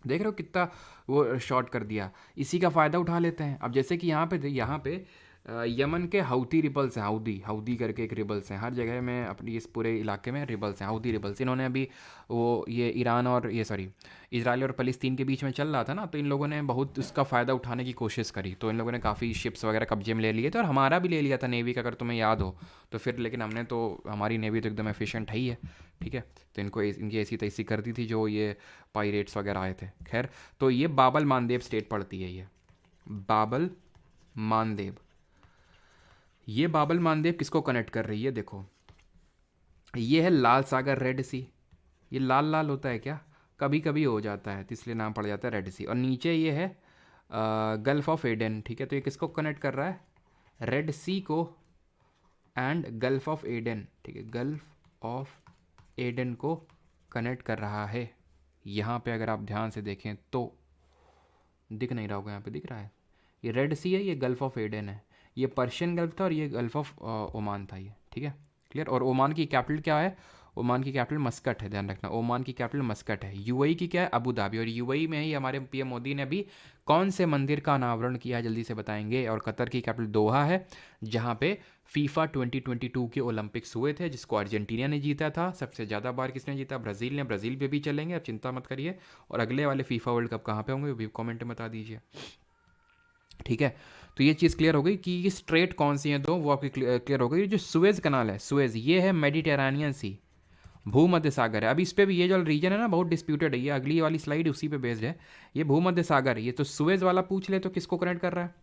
देख रहे हो कितना वो शॉर्ट कर दिया। इसी का फ़ायदा उठा लेते हैं। अब जैसे कि यहाँ पे यमन के हाउती रिबल्स हैं, हाउदी हाउदी करके एक रिबल्स हैं, हर जगह में अपनी इस पूरे इलाके में रिबल्स हैं, हाउदी रिबल्स। इन्होंने अभी वो ये ईरान और ये सॉरी इसराइल और फ़लस्तीन के बीच में चल रहा था ना, तो इन लोगों ने बहुत उसका फ़ायदा उठाने की कोशिश करी, तो इन लोगों ने काफ़ी शिप्स वगैरह कब्जे में ले लिए थे, और हमारा भी ले लिया था नेवी का, अगर तुम्हें याद हो तो फिर। लेकिन हमने तो, हमारी नेवी तो एकदम एफिशिएंट है ही है, ठीक है। तो इनको इनकी ऐसी तैसी कर दी थी जो ये पायरेट्स वगैरह आए थे। खैर, तो ये बाबल मानदेव स्टेट पड़ती है, ये बाबल मानदेव। ये बाबल मानदेव किसको कनेक्ट कर रही है, देखो ये है लाल सागर, रेड सी। ये लाल लाल होता है क्या, कभी कभी हो जाता है, तो इसलिए नाम पड़ जाता है रेड सी। और नीचे ये है गल्फ ऑफ एडन, ठीक है। तो ये किसको कनेक्ट कर रहा है, रेड सी को एंड गल्फ ऑफ एडन, ठीक है, गल्फ ऑफ एडन को कनेक्ट कर रहा है। यहाँ पे अगर आप ध्यान से देखें तो दिख नहीं रहा होगा, यहाँ पे दिख रहा है, ये रेड सी है, ये गल्फ ऑफ एडन है, ये पर्शियन गल्फ था और ये गल्फ ऑफ ओमान था, ये ठीक है, क्लियर। और ओमान की कैपिटल क्या है, ओमान की कैपिटल मस्कट है, ध्यान रखना, ओमान की कैपिटल मस्कट है। यूएई की क्या है, अबू धाबी। और यूएई में ही हमारे पीएम मोदी ने अभी कौन से मंदिर का अनावरण किया है, जल्दी से बताएंगे। और कतर की कैपिटल दोहा है, जहाँ पे फीफा 2022 के ओलंपिक्स हुए थे, जिसको अर्जेंटीना ने जीता था। सबसे ज़्यादा बार किसने जीता, ब्राज़ील ने। ब्राज़ील पे भी चलेंगे, अब चिंता मत करिए। और अगले वाले फीफा वर्ल्ड कप कहाँ पे होंगे वो भी कॉमेंट में बता दीजिए, ठीक है। तो ये चीज़ क्लियर हो गई कि ये स्ट्रेट कौन सी हैं दो, वो आपकी क्लियर हो गई। जो सुएज कनाल है, सुएज, ये है मेडिटेरानियन सी, भूमध्य सागर है। अभी इस पे भी ये जो रीजन है ना बहुत डिस्प्यूटेड है, ये अगली वाली स्लाइड उसी पे बेस्ड है। ये भूमध्य सागर, ये तो सुएज वाला पूछ ले तो किसको कनेक्ट कर रहा है,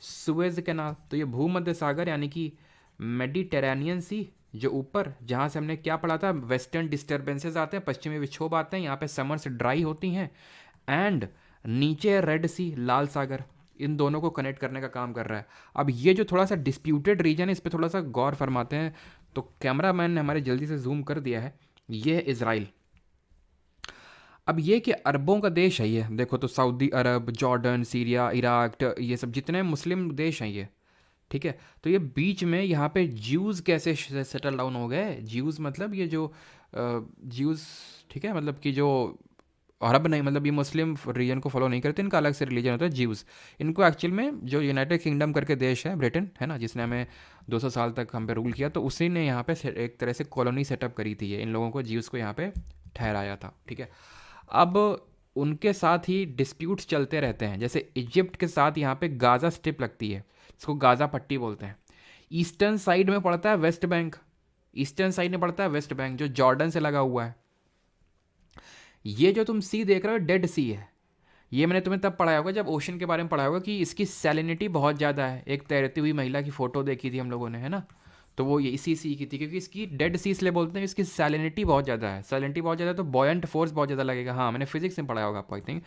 सुएज कैनाल। तो ये भूमध्य सागर यानी कि मेडिटेरेनियन सी, जो ऊपर जहाँ से हमने क्या पढ़ा था, वेस्टर्न डिस्टर्बेंसेस आते हैं, पश्चिमी विक्षोभ आते हैं, यहाँ पे समर्स ड्राई होती हैं, एंड नीचे रेड सी, लाल सागर, इन दोनों को कनेक्ट करने का काम कर रहा है। अब ये जो थोड़ा सा डिस्प्यूटेड रीजन है, इस पर थोड़ा सा गौर फरमाते हैं। तो कैमरा मैन ने हमारे जल्दी से जूम कर दिया है, ये है इसराइल। अब ये कि अरबों का देश है ये, देखो तो सऊदी अरब, जॉर्डन, सीरिया, इराक, ये सब जितने मुस्लिम देश हैं ये, ठीक है। तो ये बीच में यहाँ पे ज्यूज़ कैसे सेटल डाउन हो गए, ज्यूज़ मतलब ये जो ज्यूज़, ठीक है, मतलब कि जो अरब नहीं, मतलब ये मुस्लिम रीजन को फॉलो नहीं करते, इनका अलग से रिलीजन होता है ज्यूज़। इनको एक्चुअल में जो यूनाइटेड किंगडम करके देश है, ब्रिटेन है ना, जिसने हमें 200 साल तक हम पे रूल किया, तो उसी ने यहाँ पे एक तरह से कॉलोनी सेटअप करी थी, ये इन लोगों को, ज्यूज़ को यहाँ पे ठहराया था, ठीक है। अब उनके साथ ही डिस्प्यूट्स चलते रहते हैं, जैसे इजिप्ट के साथ यहाँ पे गाज़ा स्ट्रिप लगती है, इसको गाज़ा पट्टी बोलते हैं। ईस्टर्न साइड में पड़ता है वेस्ट बैंक, ईस्टर्न साइड में पड़ता है वेस्ट बैंक, जो जॉर्डन से लगा हुआ है। ये जो तुम सी देख रहे हो डेड सी है, ये मैंने तुम्हें तब पढ़ाया होगा जब ओशन के बारे में पढ़ाया होगा कि इसकी सैलिनिटी बहुत ज़्यादा है। एक तैरती हुई महिला की फ़ोटो देखी थी हम लोगों ने, है ना, तो वो ये इसी सी की थी, क्योंकि इसकी डेड सी इसलिए बोलते हैं, इसकी सैलिनिटी बहुत ज़्यादा है। सैलिनिटी बहुत ज़्यादा है तो बॉयंट फोर्स बहुत ज़्यादा लगेगा। हाँ, मैंने फिजिक्स में पढ़ाया होगा आपको, आई थिंक।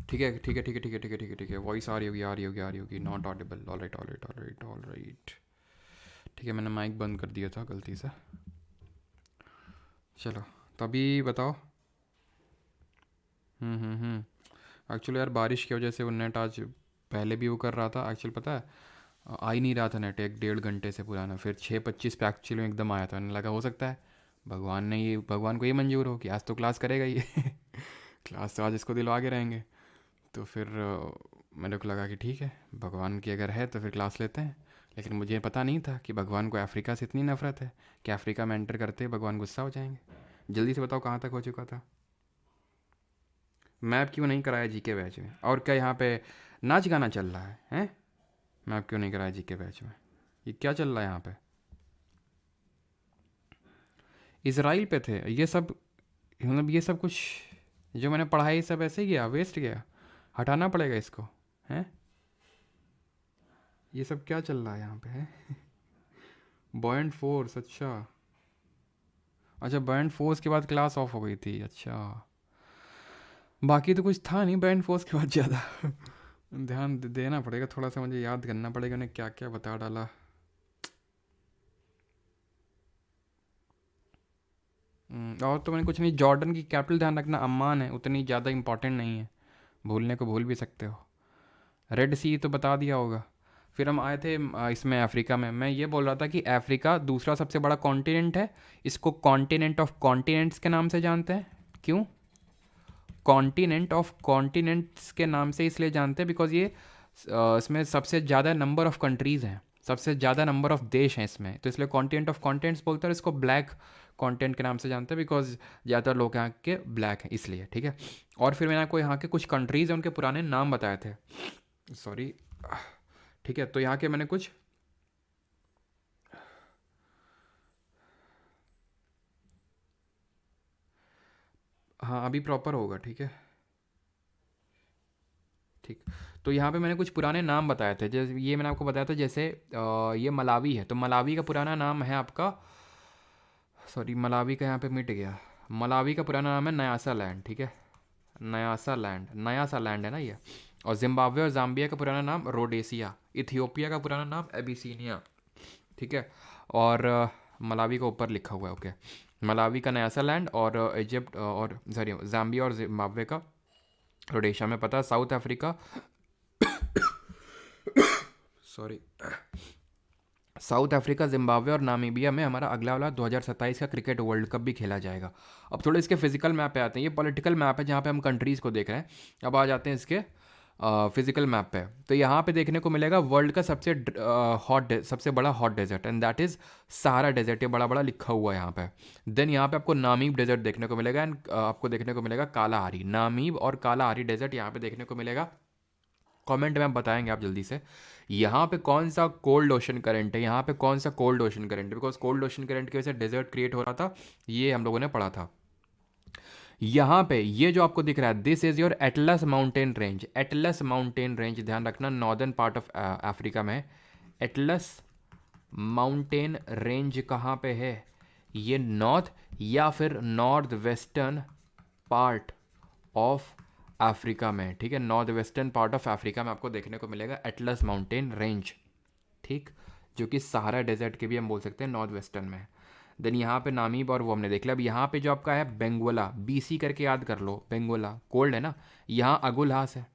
ठीक है ठीक है ठीक है ठीक है ठीक है ठीक है ठीक है, वॉइस आ रही होगी आ रही होगी आ रही होगी, not Audible, all right all right all right all right. ठीक है, मैंने माइक बंद कर दिया था गलती से। चलो तभी बताओ। एक्चुअली यार बारिश की वजह से वो नेट आज पहले भी वो कर रहा था एक्चुअली, पता है आ ही नहीं रहा था नेट 1 डेढ़ घंटे से पुराना, फिर 6:25 पे एक्चुअली में एकदम आया था। मैंने लगा हो सकता है भगवान को ये मंजूर हो कि आज तो क्लास करेगा ही क्लास तो आज इसको दिलवा के रहेंगे। तो फिर मेरे को लगा कि ठीक है, भगवान की अगर है तो फिर क्लास लेते हैं। लेकिन मुझे पता नहीं था कि भगवान को अफ्रीका से इतनी नफरत है कि अफ्रीका में एंटर करते ही भगवान गुस्सा हो जाएंगे। जल्दी से बताओ कहाँ तक हो चुका था। मैप क्यों नहीं कराया जीके बैच में? और क्या यहाँ पे नाच गाना चल रहा है हैं? मैप क्यों नहीं कराया जीके बैच में? ये क्या चल रहा है यहाँ पे? इसराइल पे थे ये सब, मतलब ये सब कुछ जो मैंने पढ़ा है ये सब ऐसे ही गया, वेस्ट गया, हटाना पड़ेगा इसको हैं? ये सब क्या चल रहा है यहाँ पे है? बॉयंट फोर्स, अच्छा अच्छा, बॉयंट फोर्स के बाद क्लास ऑफ हो गई थी, अच्छा। बाकी तो कुछ था नहीं बैंड फोर्स के बाद ज़्यादा ध्यान देना पड़ेगा थोड़ा सा, मुझे याद करना पड़ेगा उन्हें क्या क्या बता डाला। और तो मैंने कुछ नहीं, जॉर्डन की कैपिटल ध्यान रखना अम्मान है, उतनी ज़्यादा इंपॉर्टेंट नहीं है, भूलने को भूल भी सकते हो। रेड सी तो बता दिया होगा। फिर हम आए थे इसमें अफ्रीका में, मैं ये बोल रहा था कि अफ्रीका दूसरा सबसे बड़ा कॉन्टिनेंट है, इसको कॉन्टिनेंट ऑफ कॉन्टिनेंट्स के नाम से जानते हैं। क्यों कॉन्टिनेंट ऑफ कॉन्टिनेंट्स के नाम से इसलिए जानते हैं बिकॉज ये इसमें सबसे ज़्यादा नंबर ऑफ कंट्रीज़ हैं, सबसे ज़्यादा नंबर ऑफ देश हैं इसमें, तो इसलिए कॉन्टिनेंट ऑफ कॉन्टिनेंट्स बोलते हैं। इसको ब्लैक कॉन्टिनेंट के नाम से जानते हैं बिकॉज ज़्यादातर लोग यहाँ के ब्लैक हैं इसलिए, ठीक है। और फिर मैंने आपको यहाँ के कुछ कंट्रीज़ हैं उनके पुराने नाम बताए थे, सॉरी, ठीक है। तो यहाँ के मैंने कुछ, हाँ अभी प्रॉपर होगा, ठीक है ठीक। तो यहाँ पे मैंने कुछ पुराने नाम बताए थे, जैसे ये मैंने आपको बताया था, जैसे ये मलावी है, तो मलावी का पुराना नाम है आपका, सॉरी मलावी का यहाँ पे मिट गया, मलावी का पुराना नाम है नयासा लैंड, ठीक है, नयासा लैंड, नयासा लैंड है ना ये। और जिम्बाब्वे और जाम्बिया का पुराना नाम रोडेसिया, इथियोपिया का पुराना नाम एबिसीनिया, ठीक है। और मलावी का ऊपर लिखा हुआ है, ओके। मलावी का नयासा लैंड, और इजिप्ट और सॉरी जाम्बिया और जिम्बाब्वे का रोडेशिया में पता है। South Africa sorry south Africa, Zimbabwe और नामीबिया में हमारा अगला वाला 2027 का क्रिकेट वर्ल्ड कप भी खेला जाएगा। अब थोड़े इसके फिजिकल मैप पे आते हैं, ये पॉलिटिकल मैप है जहाँ पे हम कंट्रीज़ को देख रहे हैं। अब आ जाते हैं इसके फिजिकल मैप पे, तो यहाँ पे देखने को मिलेगा वर्ल्ड का सबसे बड़ा hot desert, and that is Sahara desert, ये बड़ा बड़ा लिखा हुआ है यहाँ पे। देन यहाँ पे आपको नामीब डेजर्ट देखने को मिलेगा, एंड आपको देखने को मिलेगा कालाहारी, नामीब और कालाहारी डेजर्ट यहाँ पे देखने को मिलेगा। कमेंट में आप बताएंगे आप जल्दी से, यहाँ पे कौन सा कोल्ड ओशन करंट है, यहाँ पे कौन सा कोल्ड ओशन करंट है, बिकॉज कोल्ड ओशन करंट की वजह से डेजर्ट क्रिएट हो रहा था, ये हम लोगों ने पढ़ा था। यहाँ पे ये जो आपको दिख रहा है, this is your Atlas mountain range, Atlas mountain range ध्यान रखना, नॉर्दर्न पार्ट ऑफ अफ्रीका में एटलस माउंटेन रेंज कहाँ पे है, ये नॉर्थ या फिर north western part of Africa में, ठीक है, north western part of Africa में आपको देखने को मिलेगा एटलस माउंटेन रेंज, ठीक, जो कि सहारा डेजर्ट के भी हम बोल सकते हैं नॉर्थ वेस्टर्न में। देन यहाँ पे नामीब और वो हमने देख लिया। अब यहाँ पे जो आपका है बेंगोला, बीसी करके याद कर लो, बेंगोला कोल्ड है ना। यहाँ अगुलहास है,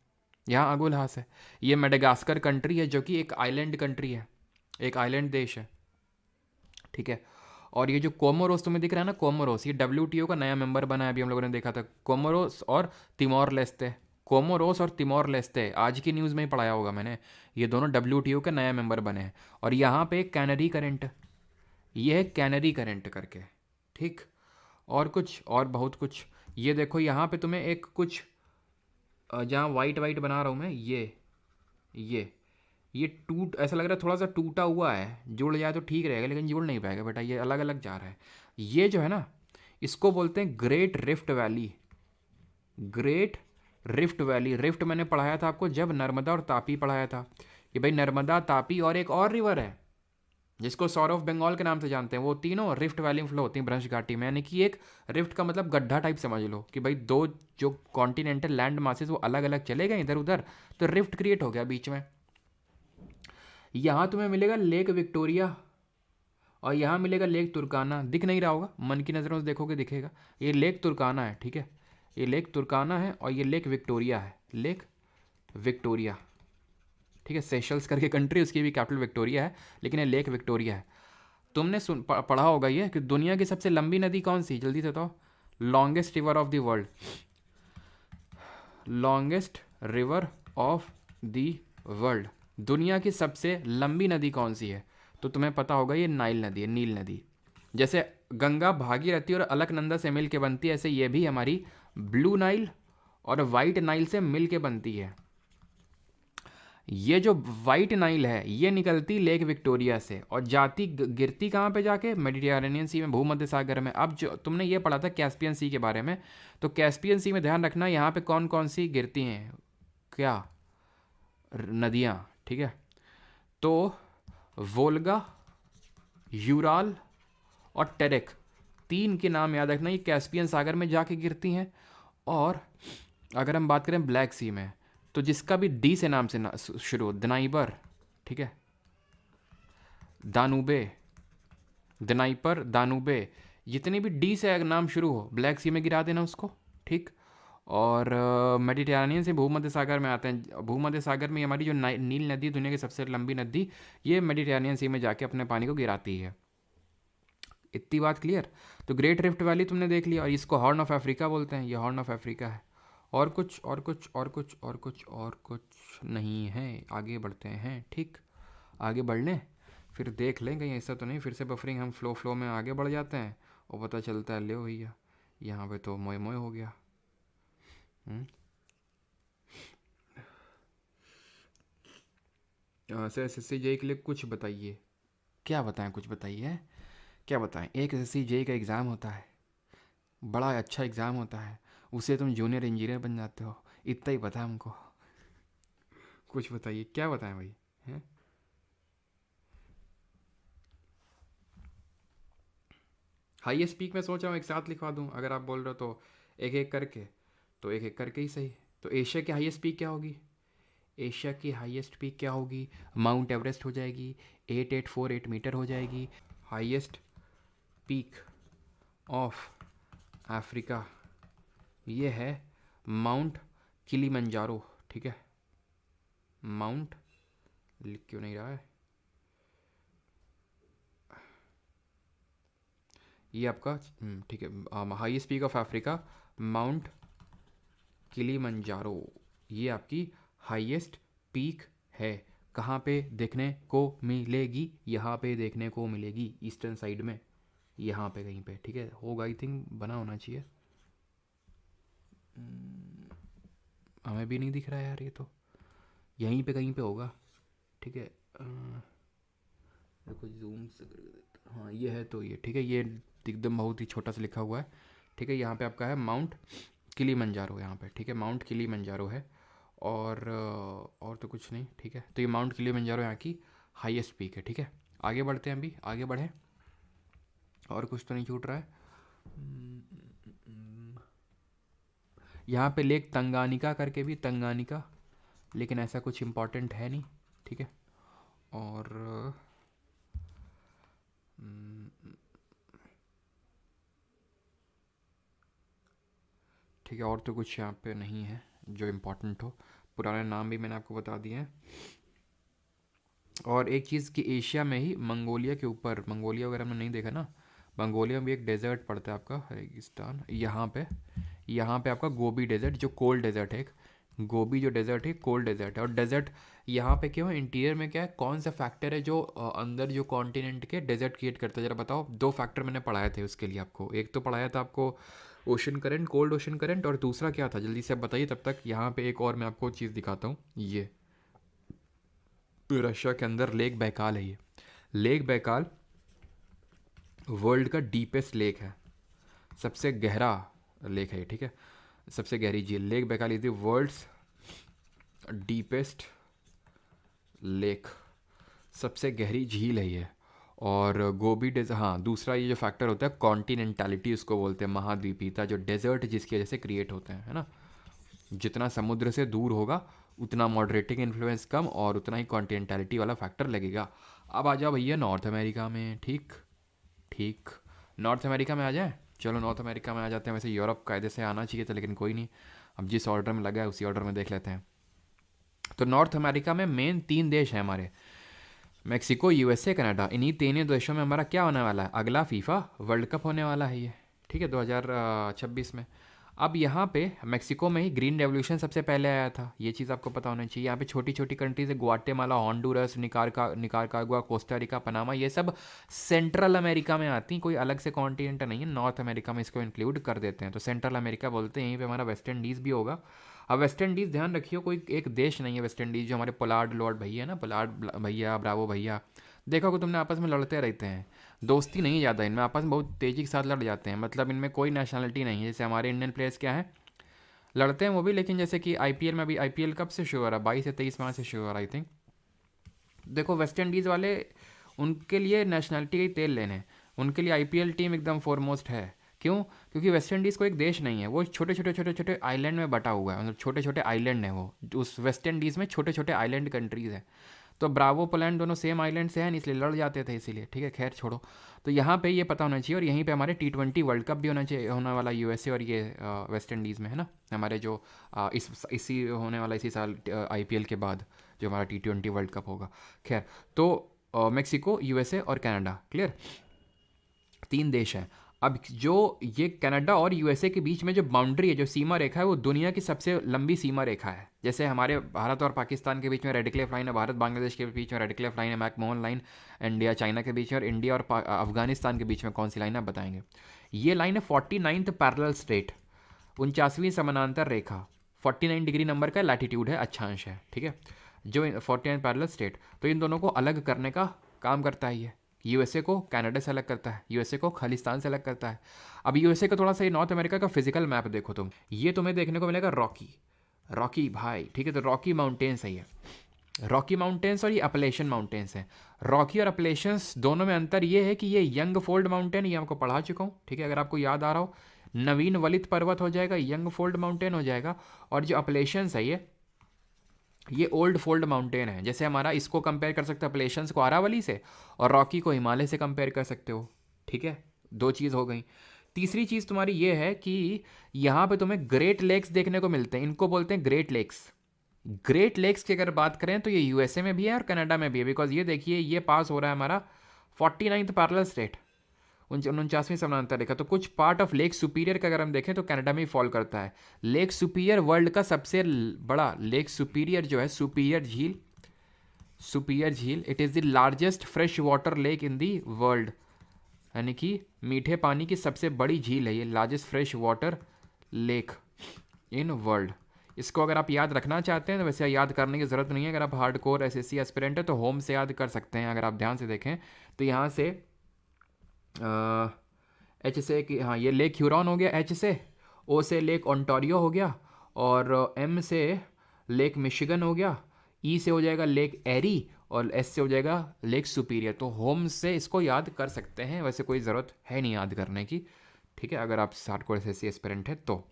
यहाँ अगुलहास है, ये मेडागास्कर कंट्री है जो कि एक आइलैंड कंट्री है, एक आइलैंड देश है, ठीक है। और ये जो कोमोरोस तुम्हें दिख रहा है ना, कोमोरोस, ये WTO का नया मेंबर बना है, अभी हम लोगों ने देखा था, कोमोरोस और तिमोर लेस्ते, कोमोरोस और तिमोर लेस्ते, आज की न्यूज़ में ही पढ़ाया होगा मैंने, ये दोनों WTO के नया मेंबर बने हैं। और यहाँ पे एक कैनरी करंट, ये है कैनरी करंट करके, ठीक। और कुछ और बहुत कुछ, ये देखो यहाँ पे तुम्हें एक कुछ जहाँ वाइट वाइट बना रहा हूँ मैं, ये टूट, ऐसा लग रहा है थोड़ा सा टूटा हुआ है, जुड़ जाए तो ठीक रहेगा, लेकिन जुड़ नहीं पाएगा बेटा, ये अलग अलग जा रहा है। ये जो है ना, इसको बोलते हैं great rift valley, great rift valley. Rift मैंने पढ़ाया था आपको जब नर्मदा और तापी पढ़ाया था, कि भाई नर्मदा तापी और एक और रिवर है, जिसको सौर ऑफ बंगाल के नाम से जानते हैं, वो तीनों रिफ्ट वैली में फ्लो होती हैं भ्रंश घाटी में। यानी कि एक रिफ्ट का मतलब गड्ढा टाइप समझ लो कि भाई दो जो कॉन्टिनेंटल लैंड मासेस वो अलग अलग चले गए इधर उधर, तो रिफ्ट क्रिएट हो गया बीच में। यहाँ तुम्हें मिलेगा लेक विक्टोरिया और यहाँ मिलेगा लेक तुर्काना। दिख नहीं रहा होगा, मन की नज़रों से देखोगे दिखेगा। ये लेक तुर्काना है, ठीक है, ये लेक तुर्काना है और ये लेक विक्टोरिया है, लेक विक्टोरिया, ठीक है। सेशल्स करके कंट्री, उसकी भी कैपिटल विक्टोरिया है, लेकिन ये लेक विक्टोरिया है। तुमने पढ़ा होगा ये कि दुनिया की सबसे लंबी नदी कौन सी, जल्दी से बताओ। Longest river of the world, longest river of the world, दुनिया की सबसे लंबी नदी कौन सी है? तो तुम्हें पता होगा ये नाइल नदी है, नील नदी। जैसे गंगा भागीरथी और अलकनंदा से मिल के बनती है, ऐसे ये भी हमारी ब्लू नाइल और वाइट नाइल से मिल के बनती है। ये जो वाइट नाइल है ये निकलती लेक विक्टोरिया से और जाती गिरती कहाँ पे जाके, मेडिटेरेनियन सी में, भूमध्य सागर में। अब जो तुमने ये पढ़ा था कैस्पियन सी के बारे में, तो कैस्पियन सी में ध्यान रखना यहाँ पे कौन कौन सी गिरती हैं, क्या नदियाँ, ठीक है। तो वोल्गा, यूराल और टेरेक, तीन के नाम याद रखना, ये कैस्पियन सागर में जाके गिरती हैं। और अगर हम बात करें ब्लैक सी में, तो जिसका भी डी से नाम से शुरू, दनाइबर, ठीक है, दानूबे, दनाइपर, दानूबे, जितने भी डी से अगर नाम शुरू हो ब्लैक सी में गिरा देना उसको, ठीक। और मेडिटेरेनियन से भूमध्य सागर में आते हैं। भूमध्य सागर में हमारी जो नील नदी, दुनिया की सबसे लंबी नदी, ये मेडिटेरेनियन सी में जाके अपने पानी को गिराती है। इतनी बात क्लियर। तो ग्रेट रिफ्ट वैली तुमने देख लिया, और इसको हॉर्न ऑफ अफ्रीका बोलते हैं, ये हॉर्न ऑफ अफ्रीका है। और कुछ और कुछ और कुछ और कुछ और कुछ नहीं है, आगे बढ़ते हैं, ठीक। आगे बढ़ लें, फिर देख लें कहीं ऐसा तो नहीं फिर से बफरिंग, हम फ्लो में आगे बढ़ जाते हैं और पता चलता है ले भैया यहाँ पे तो मोए मोए हो गया। सर SSC JEE के लिए कुछ बताइए। क्या बताएं, कुछ बताइए, क्या बताएं। एक SSC JEE का एग्ज़ाम होता है, बड़ा अच्छा एग्ज़ाम होता है, उससे तुम जूनियर इंजीनियर बन जाते हो, इतना ही पता है हमको। कुछ बताइए, क्या बताएं भाई, हैं। हाईएस्ट पीक मैं सोच रहा हूँ एक साथ लिखवा दूँ, अगर आप बोल रहे हो तो एक एक करके, तो एक एक करके ही सही। तो एशिया की हाईएस्ट पीक क्या होगी, एशिया की हाईएस्ट पीक क्या होगी, माउंट एवरेस्ट हो जाएगी, 8848 मीटर हो जाएगी। हाईएस्ट पीक ऑफ अफ्रीका ये है माउंट किलीमंजारो, ठीक है। माउंट, लिख क्यों नहीं रहा है, ये आपका, ठीक है, highest peak of Africa mount Kilimanjaro, ये आपकी हाईएस्ट पीक है। कहाँ पे देखने को मिलेगी, यहाँ पे देखने को मिलेगी, ईस्टर्न साइड में, यहाँ पे कहीं पे, ठीक है। होगा, आई थिंक बना होना चाहिए, हमें भी नहीं दिख रहा है यार, ये तो यहीं पे कहीं पे होगा, ठीक है। देखो जूम से करके देता, हाँ ये है, तो ये ठीक है, ये एकदम बहुत ही छोटा सा लिखा हुआ है, ठीक है। यहाँ पे आपका है माउंट किलीमंजारो यहाँ पे, ठीक है, माउंट किलीमंजारो है। और तो कुछ नहीं, ठीक है। तो ये माउंट किलीमंजारो यहाँ की हाईएस्ट पीक है, ठीक है। आगे बढ़ते हैं, अभी आगे बढ़े, और कुछ तो नहीं छूट रहा है। यहाँ पे लेक तंगानिका करके भी, तंगानिका, लेकिन ऐसा कुछ इम्पोर्टेंट है नहीं, ठीक है। और ठीक है, और तो कुछ यहाँ पे नहीं है जो इम्पोर्टेंट हो। पुराने नाम भी मैंने आपको बता दिए हैं। और एक चीज़ कि एशिया में ही मंगोलिया के ऊपर, मंगोलिया वगैरह में नहीं देखा ना, मंगोलिया में भी एक डेजर्ट पड़ता है आपका, रेगिस्तान, यहाँ पे आपका गोबी डेजर्ट, जो कोल्ड डेजर्ट है। एक गोबी जो डेजर्ट है कोल्ड डेजर्ट है। और डेजर्ट यहाँ पे क्यों है, इंटीरियर में क्या है, कौन सा फैक्टर है जो अंदर जो कॉन्टिनेंट के डेजर्ट क्रिएट करता है, ज़रा बताओ। दो फैक्टर मैंने पढ़ाए थे उसके लिए आपको, एक तो पढ़ाया था आपको ocean current, cold ocean current, और दूसरा क्या था जल्दी से आप बताइए, तब तक यहाँ पे एक और मैं आपको चीज़ दिखाता हूँ। ये रशिया के अंदर लेक बैकाल है, ये लेक बैकाल वर्ल्ड का डीपेस्ट लेक है, सबसे गहरा लेक है ये, ठीक है, सबसे गहरी झील। Lake Baikal is the world's deepest lake, सबसे गहरी झील है ये। और गोबी डेजर्ट, हाँ दूसरा ये जो फैक्टर होता है कॉन्टिनेंटैलिटी उसको बोलते हैं, महाद्वीपीयता, जो डेजर्ट जिसकी वजह से क्रिएट होते हैं, है ना। जितना समुद्र से दूर होगा उतना मॉडरेटिंग इन्फ्लुएंस कम और उतना ही कॉन्टिनेंटैलिटी वाला फैक्टर लगेगा। अब आ जाओ भैया नॉर्थ अमेरिका में। ठीक ठीक, नॉर्थ अमेरिका में आ जाए। चलो नॉर्थ अमेरिका में आ जाते हैं। वैसे यूरोप कायदे से आना चाहिए था लेकिन कोई नहीं, अब जिस ऑर्डर में लगा है उसी ऑर्डर में देख लेते हैं। तो नॉर्थ अमेरिका में मेन 3 देश हैं हमारे, मेक्सिको, यूएसए, कनाडा। इन्हीं 3 देशों में हमारा क्या होने वाला है, अगला फीफा वर्ल्ड कप होने वाला है ये, ठीक है, 2026 में। अब यहाँ पे मेक्सिको में ही ग्रीन रेवोल्यूशन सबसे पहले आया था, ये चीज़ आपको पता होना चाहिए। यहाँ पे छोटी छोटी कंट्रीज है, ग्वाटेमाला, हॉन्डुरस, निकारागुआ, कोस्टारिका, पनामा, ये सब सेंट्रल अमेरिका में आती, कोई अलग से कॉन्टिनेंट नहीं है। नॉर्थ अमेरिका में इसको इंक्लूड कर देते हैं, तो सेंट्रल अमेरिका बोलते हैं। यहीं पे हमारा वेस्ट इंडीज़ भी होगा। अब वेस्ट इंडीज़ ध्यान रखियो, कोई एक देश नहीं है वेस्ट इंडीज़। जो हमारे पोलार्ड लॉर्ड भैया है ना, पोलार्ड भैया, ब्रावो भैया, देखो कि तुमने आपस में लड़ते रहते हैं, दोस्ती नहीं ज़्यादा इनमें, आपस में बहुत तेज़ी के साथ लड़ जाते हैं। मतलब इनमें कोई नेशनलिटी नहीं है। जैसे हमारे इंडियन प्लेयर्स क्या है, लड़ते हैं वो भी, लेकिन जैसे कि आईपीएल में भी, आईपीएल कब से शुरू हो रहा है, 22 या 23 माह से शुरू हो रहा है आई थिंक। देखो वेस्ट इंडीज़ वाले, उनके लिए नेशनलिटी का ही तेल लेने, उनके लिए आईपीएल टीम एकदम फॉरमोस्ट है। क्यों? क्योंकि वेस्ट इंडीज़ को एक देश नहीं है, वो छोटे छोटे छोटे छोटे आइलैंड में बटा हुआ है, मतलब छोटे छोटे आइलैंड हैं वो, उस वेस्ट इंडीज़ में छोटे छोटे आइलैंड कंट्रीज़ हैं। तो ब्रावो, पोलैंड दोनों सेम आइलैंड से हैं, इसलिए लड़ जाते थे इसीलिए, ठीक है, खैर छोड़ो। तो यहाँ पे ये पता होना चाहिए। और यहीं पे हमारे T20 वर्ल्ड कप भी होना चाहिए, होने वाला यूएसए और ये वेस्ट इंडीज़ में, है ना। हमारे जो इसी होने वाला इसी साल आईपीएल के बाद जो हमारा T20 वर्ल्ड कप होगा। खैर, तो मेक्सिको, यूएसए और कनाडा, क्लियर, 3 देश हैं। अब जो ये कनाडा और यूएसए के बीच में जो बाउंड्री है, जो सीमा रेखा है, वो दुनिया की सबसे लंबी सीमा रेखा है। जैसे हमारे भारत और पाकिस्तान के बीच में रेड क्लिफ लाइन है, भारत बांग्लादेश के बीच में रेड क्लिफ लाइन है, मैकमोहन लाइन, इंडिया चाइना के बीच में, और इंडिया और अफगानिस्तान के बीच में कौन सी लाइन है बताएंगे। ये लाइन है 49th पैरेलल स्ट्रेट, 49वीं समानांतर रेखा। 49 डिग्री नंबर का लैटिट्यूड है, अक्षांश है, ठीक है, जो 49 पैरेलल स्टेट। तो इन दोनों को अलग करने का काम करता है ये। यूएसए को कनाडा से अलग करता है, यूएसए को खालिस्तान से अलग करता है। अब यूएसए का थोड़ा सा नॉर्थ अमेरिका का फिजिकल मैप देखो तुम, ये तुम्हें देखने को मिलेगा रॉकी, रॉकी भाई, ठीक है। तो रॉकी माउंटेन्स है ये, रॉकी माउंटेन्स और ये अपलेशन माउंटेन्स हैं। रॉकी और अपलेशंस दोनों में अंतर ये है कि ये यंग फोल्ड माउंटेन, ये आपको पढ़ा चुका हूँ, ठीक है, अगर आपको याद आ रहा हो। नवीन वलित पर्वत हो जाएगा, यंग फोल्ड माउंटेन हो जाएगा। और जो अपलेशंस है ये ओल्ड फोल्ड माउंटेन है। जैसे हमारा इसको कंपेयर कर सकते हो अपलेशंस को अरावली से, और रॉकी को हिमालय से कंपेयर कर सकते हो, ठीक है। 2 चीज़ हो गई। तीसरी चीज़ तुम्हारी ये है कि यहाँ पे तुम्हें ग्रेट लेक्स देखने को मिलते हैं, इनको बोलते हैं ग्रेट लेक्स। ग्रेट लेक्स की अगर बात करें तो ये यूएसए में भी है और कनाडा में भी है, बिकॉज ये देखिए ये पास हो रहा है हमारा 49th पैरेलल स्टेट, 49वीं समानांतर रेखा। तो कुछ पार्ट ऑफ लेक सुपीरियर का अगर हम देखें तो कनाडा में ही फॉल करता है। लेक सुपीरियर वर्ल्ड का सबसे बड़ा, लेक सुपीरियर जो है, सुपीरियर झील, सुपीरियर झील, it is the largest fresh water lake in the world, यानी कि मीठे पानी की सबसे बड़ी झील है ये, largest fresh water lake in world. इसको अगर आप याद रखना चाहते हैं तो वैसे याद करने की ज़रूरत नहीं है, अगर आप हार्ड कोर एसएससी एस्पिरेंट है तो होम से याद कर सकते हैं। अगर आप ध्यान से देखें तो यहाँ से एच से कि हाँ, ये लेक ह्यूरॉन हो गया एच से, ओ से लेक ओंटारियो हो गया, और एम से लेक मिशिगन हो गया, ई से हो जाएगा लेक एरी, और एस से हो जाएगा लेक सुपीरियर। तो होम से इसको याद कर सकते हैं, वैसे कोई ज़रूरत है नहीं याद करने की, ठीक है, अगर आप हार्डकोर एसएससी एस्पिरेंट है तो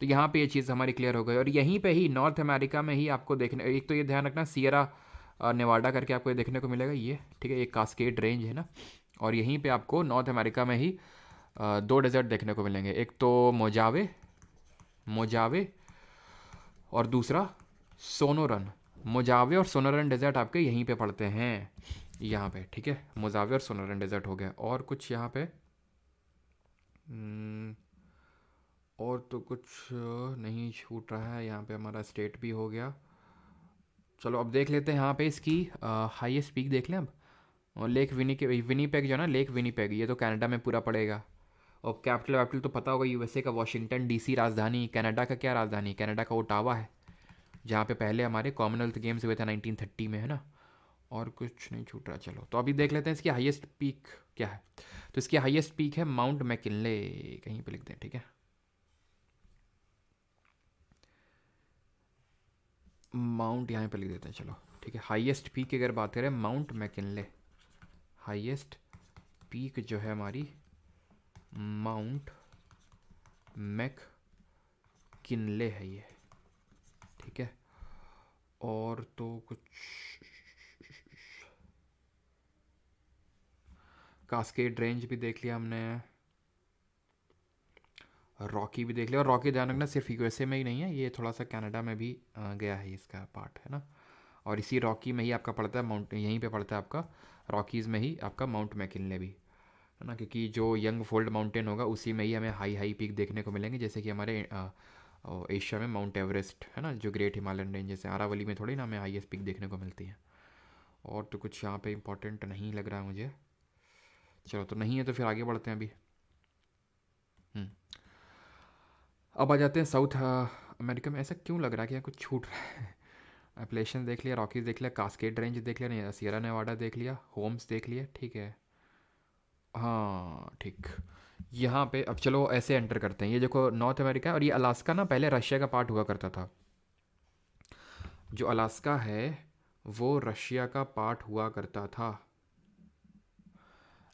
यहाँ पे ये चीज़ हमारी क्लियर हो गई। और यहीं पे ही नॉर्थ अमेरिका में ही आपको देखने, एक तो ये ध्यान रखना, सियरा नेवाडा करके आपको ये देखने को मिलेगा ये, ठीक है, एक कास्केड रेंज है ना। और यहीं पे आपको नॉर्थ अमेरिका में ही 2 डेजर्ट देखने को मिलेंगे, एक तो मोजावे, मोजावे, और दूसरा सोनोरन। मोजावे और सोनोरन डेजर्ट आपके यहीं पे पड़ते हैं, यहाँ पे, ठीक है, मोजावे और सोनोरन डेजर्ट हो गया। और कुछ यहाँ पे और तो कुछ नहीं छूट रहा है। यहाँ पे हमारा स्टेट भी हो गया। चलो अब देख लेते हैं यहाँ पे इसकी हाईएस्ट पीक देख लें अब। और लेक विनीपेग जो है ना, लेक विनीपेग, ये तो कनाडा में पूरा पड़ेगा। और कैपिटल वैपिटल तो पता होगा, यूएसए का वाशिंगटन डीसी राजधानी। कनाडा का क्या राजधानी, कनाडा का ओटावा है, जहाँ पे पहले हमारे कॉमनवेल्थ गेम्स हुए थे 1930 में, है ना। और कुछ नहीं छूट रहा। चलो तो अभी देख लेते हैं इसकी हाईएस्ट पीक क्या है। तो इसकी हाईएस्ट पीक है माउंट मैकिनले, कहीं पे लिख दें, ठीक है, माउंट यहाँ पे लिख देते हैं, चलो ठीक है। हाईएस्ट पीक की अगर बात करें, माउंट मैकिनले, हाईएस्ट पीक जो है हमारी माउंट मैक किनले है ये, ठीक है। और तो कुछ कास्केड रेंज भी देख लिया हमने, रॉकी भी देख लिया। और रॉकी ध्यान रखना सिर्फ यूएसए में ही नहीं है, ये थोड़ा सा कनाडा में भी गया है इसका पार्ट, है ना। और इसी रॉकी में ही आपका पड़ता है माउंट, यहीं पे पड़ता है आपका रॉकीज़ में ही आपका माउंट मैकिनले भी, है ना। क्योंकि जो यंग फोल्ड माउंटेन होगा उसी में ही हमें हाई हाई पीक देखने को मिलेंगे, जैसे कि हमारे एशिया में माउंट एवरेस्ट है ना, जो ग्रेट हिमालयन रेंज, जैसे आरावली में थोड़ी ना हमें हाईएस्ट पीक देखने को मिलती है। और तो कुछ यहाँ पे इंपॉर्टेंट नहीं लग रहा है मुझे। चलो तो नहीं है तो फिर आगे बढ़ते हैं अभी। अब आ जाते हैं साउथ अमेरिका में। ऐसा क्यों लग रहा है कि यहाँ कुछ छूट रहा है? एप्लेशन देख लिया, रॉकीज देख लिया, कास्केड रेंज देख लिया, नहीं सियरा नेवाडा देख लिया, होम्स देख लिया, ठीक है। हाँ ठीक। यहाँ पे अब चलो ऐसे एंटर करते हैं। ये देखो नॉर्थ अमेरिका है, और ये अलास्का ना पहले रशिया का पार्ट हुआ करता था। जो अलास्का है वो रशिया का पार्ट हुआ करता था,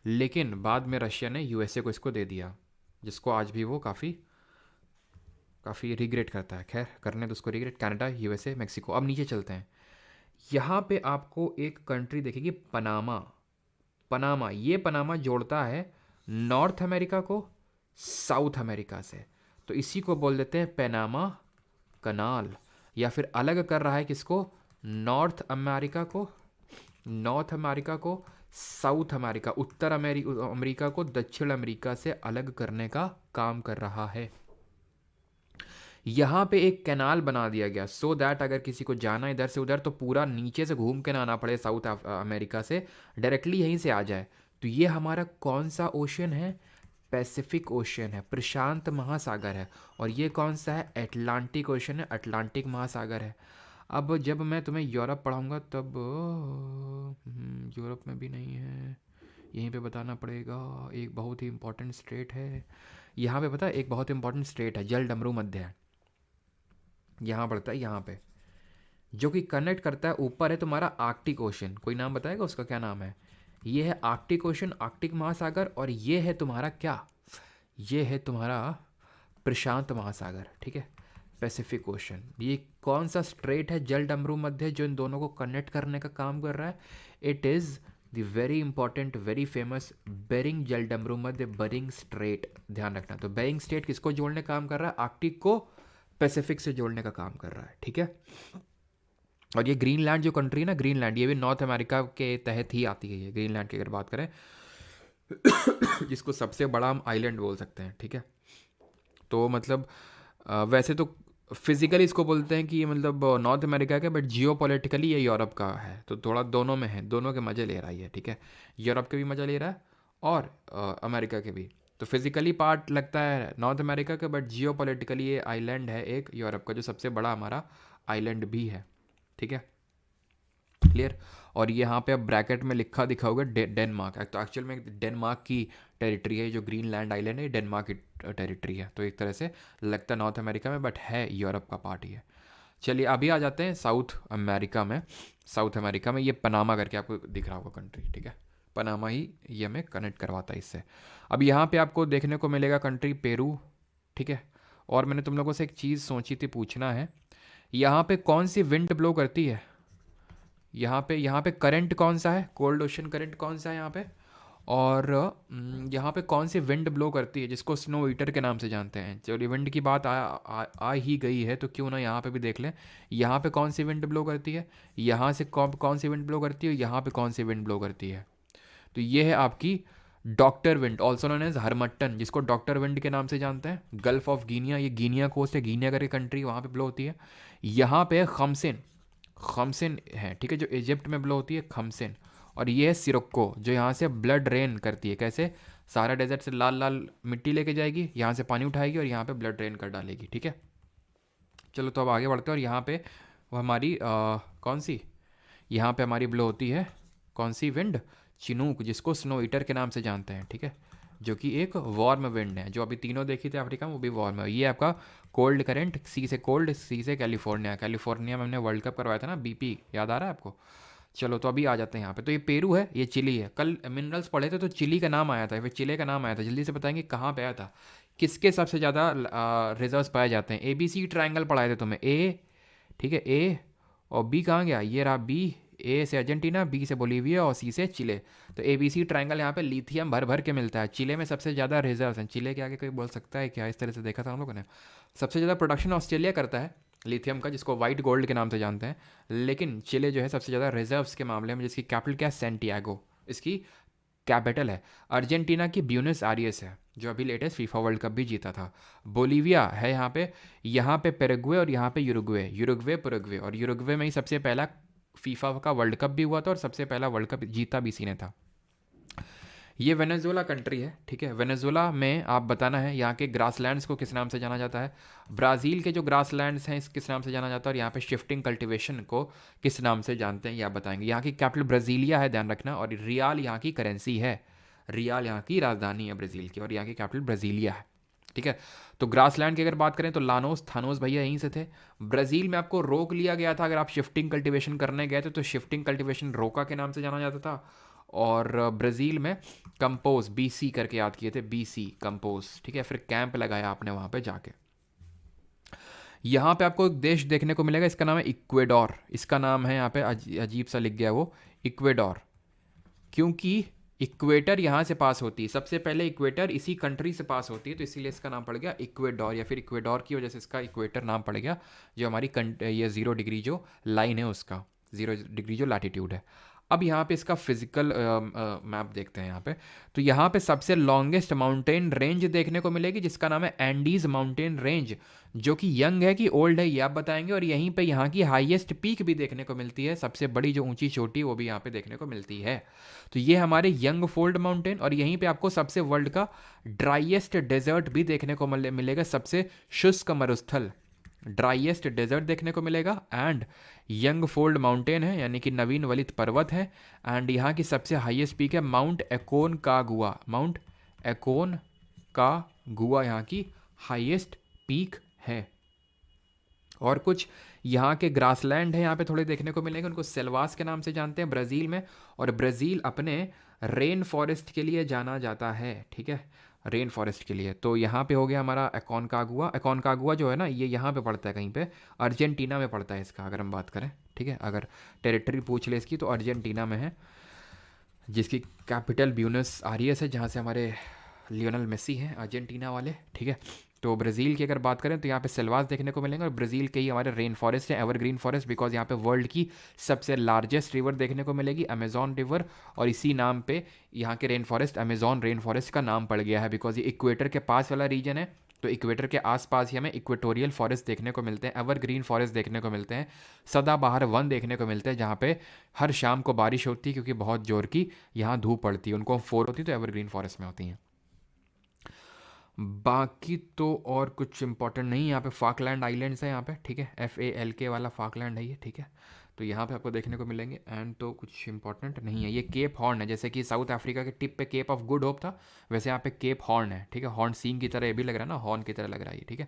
लेकिन बाद में रशिया ने यूएसए को इसको दे दिया, जिसको आज भी वो काफ़ी रिग्रेट करता है। खैर करने तो उसको रिग्रेट, कनाडा, यूएसए, मेक्सिको। अब नीचे चलते हैं। यहाँ पे आपको एक कंट्री दिखेगी, पनामा। पनामा, ये पनामा जोड़ता है नॉर्थ अमेरिका को साउथ अमेरिका से, तो इसी को बोल देते हैं पनामा कनाल। या फिर अलग कर रहा है किसको, नॉर्थ अमेरिका को साउथ अमेरिका, उत्तर अमेरिका को दक्षिण अमेरिका से अलग करने का काम कर रहा है। यहाँ पे एक कैनाल बना दिया गया सो दैट अगर किसी को जाना इधर से उधर तो पूरा नीचे से घूम के ना आना पड़े साउथ अमेरिका से, डायरेक्टली यहीं से आ जाए। तो ये हमारा कौन सा ओशन है, पैसिफिक ओशन है, प्रशांत महासागर है। और ये कौन सा है, अटलांटिक ओशन है, अटलांटिक महासागर है। अब जब मैं तुम्हें यूरोप पढ़ाऊँगा तब यूरोप में भी नहीं है, यहीं पे बताना पड़ेगा। एक बहुत ही इंपॉर्टेंट स्टेट है यहाँ पे, पता है एक बहुत इंपॉर्टेंट स्टेट है, जल डमरू मध्य है, यहाँ पड़ता है यहाँ पे, जो कि कनेक्ट करता है। ऊपर है तुम्हारा आर्कटिक ओशन, कोई नाम बताएगा उसका, क्या नाम है? ये है आर्कटिक ओशन, आर्कटिक महासागर। और ये है तुम्हारा क्या, ये है तुम्हारा प्रशांत महासागर, ठीक है, पैसिफिक ओशन। ये कौन सा स्ट्रेट है जल डमरू मध्य जो इन दोनों को कनेक्ट करने का काम कर रहा है? It is the very important very famous Bering जल डमरू मध्य बेरिंग स्ट्रेट। ध्यान रखना, तो बेरिंग स्ट्रेट किसको जोड़ने का काम कर रहा है, आर्कटिक को पैसिफिक से जोड़ने का काम कर रहा है, ठीक है। और ये ग्रीनलैंड जो कंट्री है ना, ग्रीनलैंड, ये भी नॉर्थ अमेरिका के तहत ही आती है। ये ग्रीनलैंड की अगर बात करें जिसको सबसे बड़ा हम आइलैंड बोल सकते हैं, ठीक है। तो मतलब वैसे तो फिजिकली इसको बोलते हैं कि ये मतलब नॉर्थ अमेरिका का, बट जियो पॉलिटिकली ये यूरोप का है। तो थोड़ा दोनों में है, दोनों के मज़े ले रहा है ये, ठीक है। यूरोप के भी मज़ा ले रहा है और अमेरिका के भी। तो फिजिकली पार्ट लगता है नॉर्थ अमेरिका का, बट जियो पॉलिटिकली ये आइलैंड है एक यूरोप का, जो सबसे बड़ा हमारा आइलैंड भी है, ठीक है, क्लियर। और यहाँ पे अब ब्रैकेट में लिखा दिखा होगा डेनमार्क। तो एक्चुअल में डेनमार्क की टेरिटरी है जो ग्रीनलैंड आइलैंड है, डेनमार्क की टेरिटरी है। तो एक तरह से लगता है नॉर्थ अमेरिका में, बट है यूरोप का पार्ट ही है। चलिए अभी आ जाते हैं साउथ अमेरिका में। साउथ अमेरिका में ये पनामा करके आपको दिख रहा होगा कंट्री, ठीक है, पनामा ही ये हमें कनेक्ट करवाता है इससे। अब यहाँ पे आपको देखने को मिलेगा कंट्री पेरू, ठीक है। और मैंने तुम लोगों से एक चीज़ सोची थी पूछना है, यहाँ पे कौन सी विंड ब्लो करती है? यहाँ पे करंट कौन सा है, कोल्ड ओशन करंट कौन सा है यहाँ पे? और यहाँ पे कौन सी विंड ब्लो करती है, जिसको स्नो ईटर के नाम से जानते हैं? चलिए विंड की बात आ ही गई है तो क्यों ना यहाँ पे भी देख लें। यहाँ पे कौन सी विंड ब्लो करती है, यहाँ से कौन सी विंड ब्लो करती है, यहाँ पे कौन सी विंड ब्लो करती है? तो ये है आपकी doctor wind, also known as harmattan, जिसको डॉक्टर विंड के नाम से जानते हैं। गल्फ ऑफ गिनिया, ये गिनिया कोस्ट है, गिनिया करके कंट्री, वहाँ पे ब्लो होती है। यहाँ पे है खमसिन, खमसिन है, ठीक है, जो इजिप्ट में ब्लो होती है, खमसिन। और ये है सिरक्को, जो यहाँ से ब्लड रेन करती है। कैसे? सारा डेजर्ट से लाल लाल मिट्टी लेके जाएगी, यहाँ से पानी उठाएगी और यहाँ पे ब्लड रेन कर डालेगी, ठीक है। चलो तो अब आगे बढ़ते हैं। और यहाँ पे वो हमारी कौन सी, यहाँ पे हमारी ब्लो होती है कौन सी विंड, चिनूक, जिसको स्नो ईटर के नाम से जानते हैं, ठीक है, जो कि एक वार्म विंड है। जो अभी तीनों देखी थी अफ्रीका में, वो भी वार्म है। ये आपका कोल्ड करंट, सी से कोल्ड, सी से कैलिफोर्निया। कैलिफोर्निया में हमने वर्ल्ड कप करवाया था ना, बीपी, याद आ रहा है आपको? चलो तो अभी आ जाते हैं यहाँ पे। तो ये पेरू है, ये चिली है। कल मिनरल्स पढ़े थे तो चिली का नाम आया था, फिर चिले का नाम आया था। जल्दी से बताएंगे कहाँ पे आया था, किसके सबसे ज़्यादा रिजर्व्स पाए जाते हैं। ABC ट्रायंगल पढ़ाए थे तुम्हें, ए, ठीक है, ए और बी कहाँ गया, ये रहा बी। ए से अर्जेंटीना, बी से बोलीविया और सी से चिले। तो ABC ट्रायंगल यहाँ पे लिथियम भर भर के मिलता है। चिले में सबसे ज़्यादा रिजर्व्स हैं। चिले के आगे कोई बोल सकता है क्या, इस तरह से देखा था हम लोगों ने। सबसे ज़्यादा प्रोडक्शन ऑस्ट्रेलिया करता है लिथियम का, जिसको वाइट गोल्ड के नाम से जानते हैं। लेकिन चिले जो है सबसे ज़्यादा रिजर्व्स के मामले में, जिसकी कैपिटल क्या है, सैंटियागो इसकी कैपिटल है। अर्जेंटीना की ब्यूनस आयर्स है, जो अभी लेटेस्ट फीफा वर्ल्ड कप भी जीता था। बोलीविया है यहाँ पे पेरुग्वे और यहाँ पे यूरुग्वे, यूरुग्वे पुरुग्वे, और यूरुग्वे में ही सबसे पहला फीफा का वर्ल्ड कप भी हुआ था और सबसे पहला वर्ल्ड कप जीता भी इसी ने था। ये वेनेजुएला कंट्री है, ठीक है। वेनेजुएला में आप बताना है यहाँ के ग्रासलैंड्स को किस नाम से जाना जाता है। ब्राज़ील के जो ग्रासलैंड्स हैं इस किस नाम से जाना जाता है, और यहाँ पे शिफ्टिंग कल्टीवेशन को किस नाम से जानते हैं ये आप बताएंगे। यहाँ की कैपिटल ब्राज़ीलिया है, ध्यान रखना, और रियाल यहाँ की करेंसी है। रियाल यहाँ की राजधानी है ब्राज़ील की, और यहाँ की कैपिटल ब्राज़ीलिया है, ठीक है। तो ग्रासलैंड की अगर बात करें तो लानोस थानोस भैया यहीं से थे। ब्राज़ील में आपको रोक लिया गया था अगर आप शिफ्टिंग कल्टीवेशन करने गए थे, तो शिफ्टिंग कल्टीवेशन रोका के नाम से जाना जाता था। और ब्राज़ील में कंपोज BC करके याद किए थे, BC कंपोज, ठीक है। फिर कैंप लगाया आपने वहाँ पे जाके। यहाँ पे आपको एक देश देखने को मिलेगा, इसका नाम है इक्वेडोर। इसका नाम है यहाँ पे अजीब सा लिख गया वो, इक्वेडोर, क्योंकि इक्वेटर यहाँ से पास होती है। सबसे पहले इक्वेटर इसी कंट्री से पास होती है, तो इसीलिए इसका नाम पड़ गया इक्वेडोर, या फिर इक्वेडोर की वजह से इसका इक्वेटर नाम पड़ गया। जो हमारी ये 0 डिग्री जो लाइन है उसका, 0 डिग्री जो लैटिट्यूड है। अब यहाँ पे इसका फिजिकल मैप देखते हैं यहाँ पे। तो यहाँ पे सबसे लॉन्गेस्ट माउंटेन रेंज देखने को मिलेगी, जिसका नाम है एंडीज माउंटेन रेंज, जो कि यंग है कि ओल्ड है ये आप बताएंगे। और यहीं पे यहाँ की हाईएस्ट पीक भी देखने को मिलती है, सबसे बड़ी जो ऊंची चोटी वो भी यहाँ पे देखने को मिलती है। तो ये हमारे यंग फोल्ड माउंटेन, और यहीं पे आपको सबसे वर्ल्ड का ड्राइएस्ट डेजर्ट भी देखने को मिलेगा, सबसे शुष्क मरुस्थल, ड्राइएस्ट डेजर्ट देखने को मिलेगा। एंड यंग फोल्ड माउंटेन है, यानी कि नवीन वलित पर्वत है। एंड यहाँ की सबसे हाईएस्ट पीक है माउंट एकोनकागुआ, माउंट एकोनकागुआ यहाँ की हाईएस्ट पीक है। और कुछ यहाँ के ग्रासलैंड है यहाँ पे थोड़े देखने को मिलेंगे, उनको सेल्वास के नाम से जानते हैं ब्राज़ील में। और ब्राज़ील अपने रेन फॉरेस्ट के लिए जाना जाता है, ठीक है, रेन फॉरेस्ट के लिए। तो यहाँ पे हो गया हमारा एकोनकागुआ। एकोनकागुआ जो है ना, ये यहाँ पे पड़ता है कहीं पे, अर्जेंटीना में पड़ता है इसका अगर हम बात करें, ठीक है। अगर टेरिटरी पूछ ले इसकी तो अर्जेंटीना में है, जिसकी कैपिटल ब्यूनस आयर्स है, जहाँ से हमारे लियोनल मेसी हैं अर्जेंटीना वाले, ठीक है। तो ब्राज़ील की अगर बात करें तो यहाँ पे सेल्वास देखने को मिलेंगे, और ब्राज़ील के ही हमारे रेन फॉरेस्ट है, एवरग्रीन फॉरेस्ट, बिकॉज यहाँ पे वर्ल्ड की सबसे लार्जेस्ट रिवर देखने को मिलेगी, अमेजॉन रिवर। और इसी नाम पे यहाँ के rain forest Amazon rain forest का नाम पड़ गया है, बिकॉज ये इक्वेटर के पास वाला रीजन है। तो इक्वेटर के आसपास ही हमें इक्वेटोरियल फॉरेस्ट देखने को मिलते हैं, एवरग्रीन फॉरेस्ट देखने को मिलते हैं, सदाबहार वन देखने को मिलते हैं, जहाँ पे हर शाम को बारिश होती है क्योंकि बहुत जोर की यहाँ धूप पड़ती है। उनको फोर होती है तो एवरग्रीन फॉरेस्ट में होती हैं। बाकी तो और कुछ इंपॉर्टेंट नहीं है। यहाँ पे फाकलैंड आइलैंड्स है यहाँ पे, ठीक है, FALK वाला फाकलैंड है ये, ठीक है। तो यहाँ पे आपको देखने को मिलेंगे। एंड तो कुछ इंपॉर्टेंट नहीं है। ये केप हॉर्न है, जैसे कि साउथ अफ्रीका के टिप पे केप ऑफ गुड होप था, वैसे यहाँ पे केप हॉर्न है, ठीक है। हॉर्न सींग की तरह ये भी लग रहा है ना, हॉर्न की तरह लग रहा है ये, ठीक है।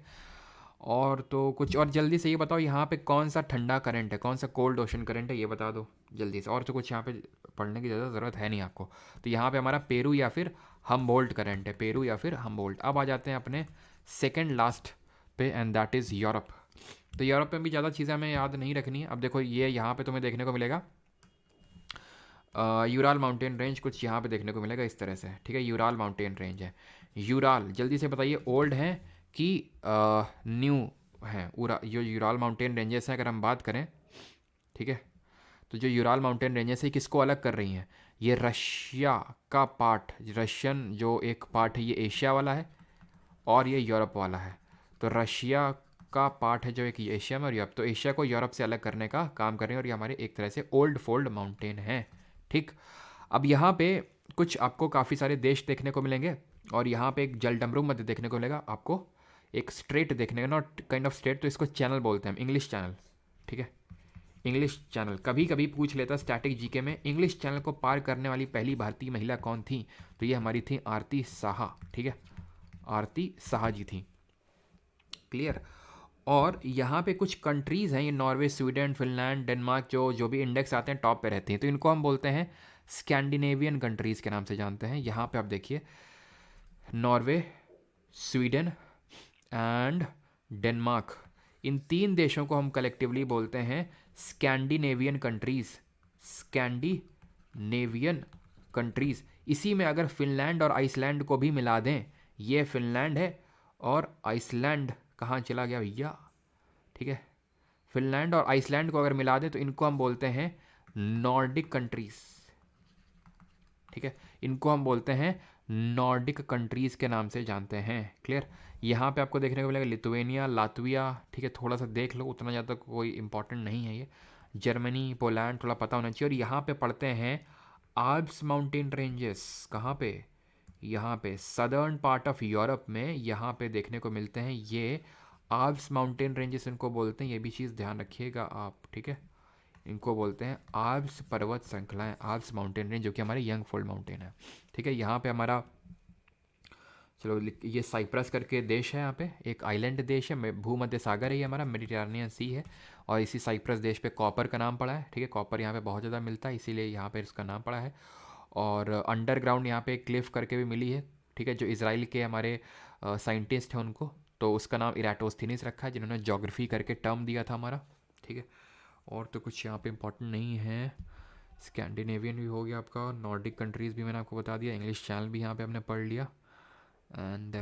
और तो कुछ और जल्दी से ये बताओ, यहाँ पे कौन सा ठंडा करंट है, कौन सा कोल्ड ओशन करंट है, ये बता दो जल्दी से। और तो कुछ यहाँ पे पढ़ने की ज़्यादा ज़रूरत है नहीं आपको। तो यहाँ पे हमारा पेरू या फिर हमबोल्ट करंट है, पेरू या फिर हमबोल्ट। अब आ जाते हैं अपने सेकेंड लास्ट पे, एंड दैट इज़ यूरोप। तो यूरोप में भी ज़्यादा चीज़ें हमें याद नहीं रखनी है। अब देखो ये यहाँ पे तुम्हें देखने को मिलेगा यूराल माउंटेन रेंज, कुछ यहाँ पे देखने को मिलेगा इस तरह से, ठीक है। यूराल माउंटेन रेंज है। यूराल जल्दी से बताइए ओल्ड है कि न्यू है। जो यूराल माउंटेन रेंजेस हैं अगर हम बात करें, ठीक है, तो जो यूराल माउंटेन रेंजेस है किसको अलग कर रही हैं, ये रशिया का पार्ट, रशियन जो एक पार्ट है ये एशिया वाला है और ये यूरोप वाला है। तो रशिया का पार्ट है जो एक एशिया में और यूरोप, तो एशिया को यूरोप से अलग करने का काम कर रहे हैं, और ये हमारे एक तरह से ओल्ड फोल्ड माउंटेन है, ठीक। अब यहाँ पे कुछ आपको काफ़ी सारे देश देखने को मिलेंगे, और यहाँ पे एक जलडमरू मध्य देखने को मिलेगा आपको, एक स्ट्रेट देखने का, नॉट काइंड ऑफ स्ट्रेट, तो इसको चैनल बोलते हैं, इंग्लिश चैनल, ठीक है। इंग्लिश चैनल कभी कभी पूछ लेता स्टैटिक जीके में, इंग्लिश चैनल को पार करने वाली पहली भारतीय महिला कौन थी, तो ये हमारी थी आरती साहा, ठीक है, आरती साहा जी थी, क्लियर। और यहाँ पे कुछ कंट्रीज़ हैं, ये नॉर्वे, स्वीडन, फिनलैंड, डेनमार्क, जो भी इंडेक्स आते हैं टॉप पे रहती हैं, तो इनको हम बोलते हैं स्कैंडिनेवियन कंट्रीज़ के नाम से जानते हैं। यहाँ पे आप देखिए, नॉर्वे, स्वीडन एंड डेनमार्क, इन 3 देशों को हम कलेक्टिवली बोलते हैं स्कैंडिनेवियन कंट्रीज़। Scandinavian countries. इसी में अगर फिनलैंड और आइसलैंड को भी मिला दें, ये फिनलैंड है और आइसलैंड कहाँ चला गया भैया, ठीक है, फिनलैंड और आइसलैंड को अगर मिला दें तो इनको हम बोलते हैं नॉर्डिक कंट्रीज़, ठीक है, इनको हम बोलते हैं नॉर्डिक कंट्रीज़ के नाम से जानते हैं। क्लियर। यहाँ पे आपको देखने को मिलेगा लिथुएनिया, लातविया, ठीक है, थोड़ा सा देख लो, उतना ज़्यादा कोई इंपॉर्टेंट नहीं है ये। जर्मनी, पोलैंड, थोड़ा पता होना चाहिए। और यहाँ पे पढ़ते हैं आल्प्स माउंटेन रेंजेस, कहाँ पे, यहाँ पे सदर्न पार्ट ऑफ यूरोप में यहाँ पे देखने को मिलते हैं ये आल्प्स माउंटेन रेंजेस, इनको बोलते हैं। ये भी चीज़ ध्यान रखिएगा आप, ठीक है, इनको बोलते हैं आल्प्स पर्वत श्रृंखलाएं, आल्प्स माउंटेन रेंज, जो कि हमारे यंग फोल्ड माउंटेन है, ठीक है। यहाँ पे हमारा, चलो ये साइप्रस करके देश है, यहाँ पे एक आइलैंड देश है, भूमध्य सागर है, ये हमारा मेडिटेरेनियन सी है। और इसी साइप्रस देश पे कॉपर का नाम पड़ा है, ठीक है, कॉपर यहाँ पे बहुत ज़्यादा मिलता है, इसीलिए यहाँ पे इसका नाम पड़ा है। और अंडरग्राउंड यहाँ पे एक क्लिफ करके भी मिली है, ठीक है, जो इसराइल के हमारे साइंटिस्ट हैं उनको, तो उसका नाम इराटोस्थीनिस रखा है, जिन्होंने ज्योग्राफी करके टर्म दिया था हमारा, ठीक है। और तो कुछ यहाँ पे इंपॉर्टेंट नहीं है। स्कैंडिनेवियन भी हो गया आपका, नॉर्डिक कंट्रीज़ भी मैंने आपको बता दिया, इंग्लिश चैनल भी यहाँ पे हमने पढ़ लिया। एंड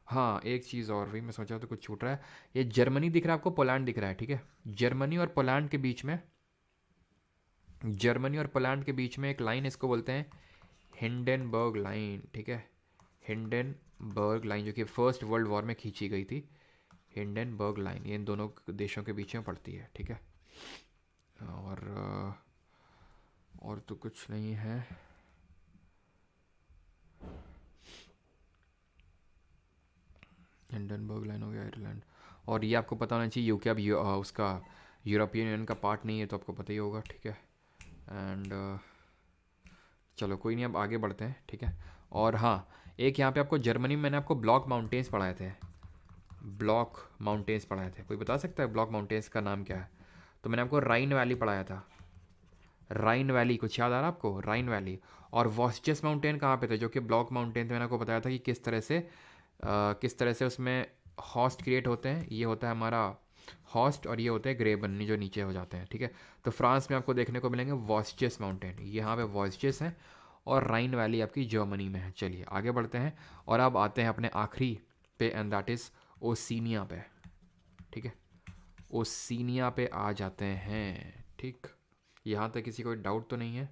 हाँ, एक चीज़ और भी मैं सोचा तो कुछ छूट रहा है। ये जर्मनी दिख रहा है आपको, पोलैंड दिख रहा है, ठीक है। जर्मनी और पोलैंड के बीच में, जर्मनी और पोलैंड के बीच में एक लाइन, इसको बोलते हैं हिंडनबर्ग लाइन, ठीक है, हिंडनबर्ग लाइन, जो कि फर्स्ट वर्ल्ड वॉर में खींची गई थी। हिंडनबर्ग लाइन ये इन दोनों देशों के बीच में पड़ती है, ठीक है। और तो कुछ नहीं है। हिंडनबर्ग लाइन हो गया, आयरलैंड। और ये आपको पता होना चाहिए, यूके अब उसका यूरोपियन यूनियन का पार्ट नहीं है, तो आपको पता ही होगा, ठीक है। एंड चलो कोई नहीं, अब आगे बढ़ते हैं, ठीक है। और हाँ, एक यहाँ पे आपको जर्मनी में मैंने आपको ब्लॉक माउंटेन्स पढ़ाए थे, ब्लॉक माउंटेन्स पढ़ाए थे। कोई बता सकता है ब्लॉक माउंटेन्स का नाम क्या है? तो मैंने आपको राइन वैली पढ़ाया था, राइन वैली, कुछ याद आ रहा है आपको? राइन वैली। और वॉस्चेस माउंटेन कहाँ पे थे, जो कि ब्लॉक माउंटेन थे। मैंने आपको बताया था कि किस तरह से उसमें हॉस्ट क्रिएट होते हैं। ये होता है हमारा हॉस्ट और ये होते हैं ग्रेबन जो नीचे हो जाते हैं, ठीक है। तो फ्रांस में आपको देखने को मिलेंगे वॉस्चेस माउंटेन, यहाँ पे वॉस्चेस हैं, और राइन वैली आपकी जर्मनी में है। चलिए आगे बढ़ते हैं और अब आते हैं अपने आखिरी पे, एंड दैट इज़ ओसिनिया पे, ठीक है। ओसिनिया पे आ जाते हैं, ठीक। यहाँ तक किसी को डाउट तो नहीं है?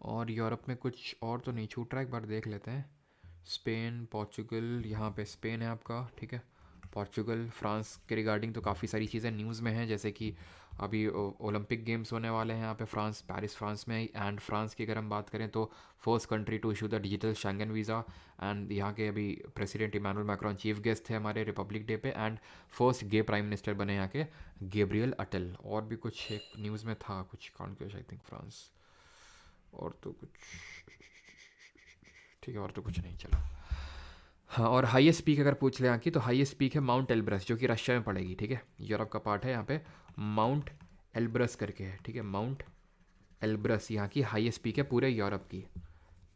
और यूरोप में कुछ और तो नहीं छूट रहा, एक बार देख लेते हैं। स्पेन, पोर्चुगल, यहाँ पे स्पेन है आपका, ठीक है। पोर्चुगल, फ्रांस के रिगार्डिंग तो काफ़ी सारी चीज़ें न्यूज़ में हैं, जैसे कि अभी ओलंपिक गेम्स होने वाले हैं यहाँ पे फ्रांस, पेरिस फ्रांस में। एंड फ्रांस की अगर हम बात करें तो first country to issue the digital Schengen visa. And यहाँ के अभी president Emmanuel Macron chief guest थे हमारे रिपब्लिक डे पे। And first gay prime minister बने यहाँ के गैब्रियल अटल। और भी कुछ एक न्यूज़ में था कुछ कॉन्क्लेव, आई थिंक फ्रांस। और तो कुछ, ठीक है, और तो कुछ नहीं, चलो। हाँ, और हाईएस्ट पीक अगर पूछ ले यहाँ की, तो हाईएस्ट पीक है माउंट एल्ब्रस, जो कि रशिया में पड़ेगी, ठीक है। यूरोप का पार्ट है यहाँ पे, माउंट एल्ब्रस करके है, ठीक है। माउंट एल्ब्रस यहाँ की हाईएस्ट पीक है पूरे यूरोप की,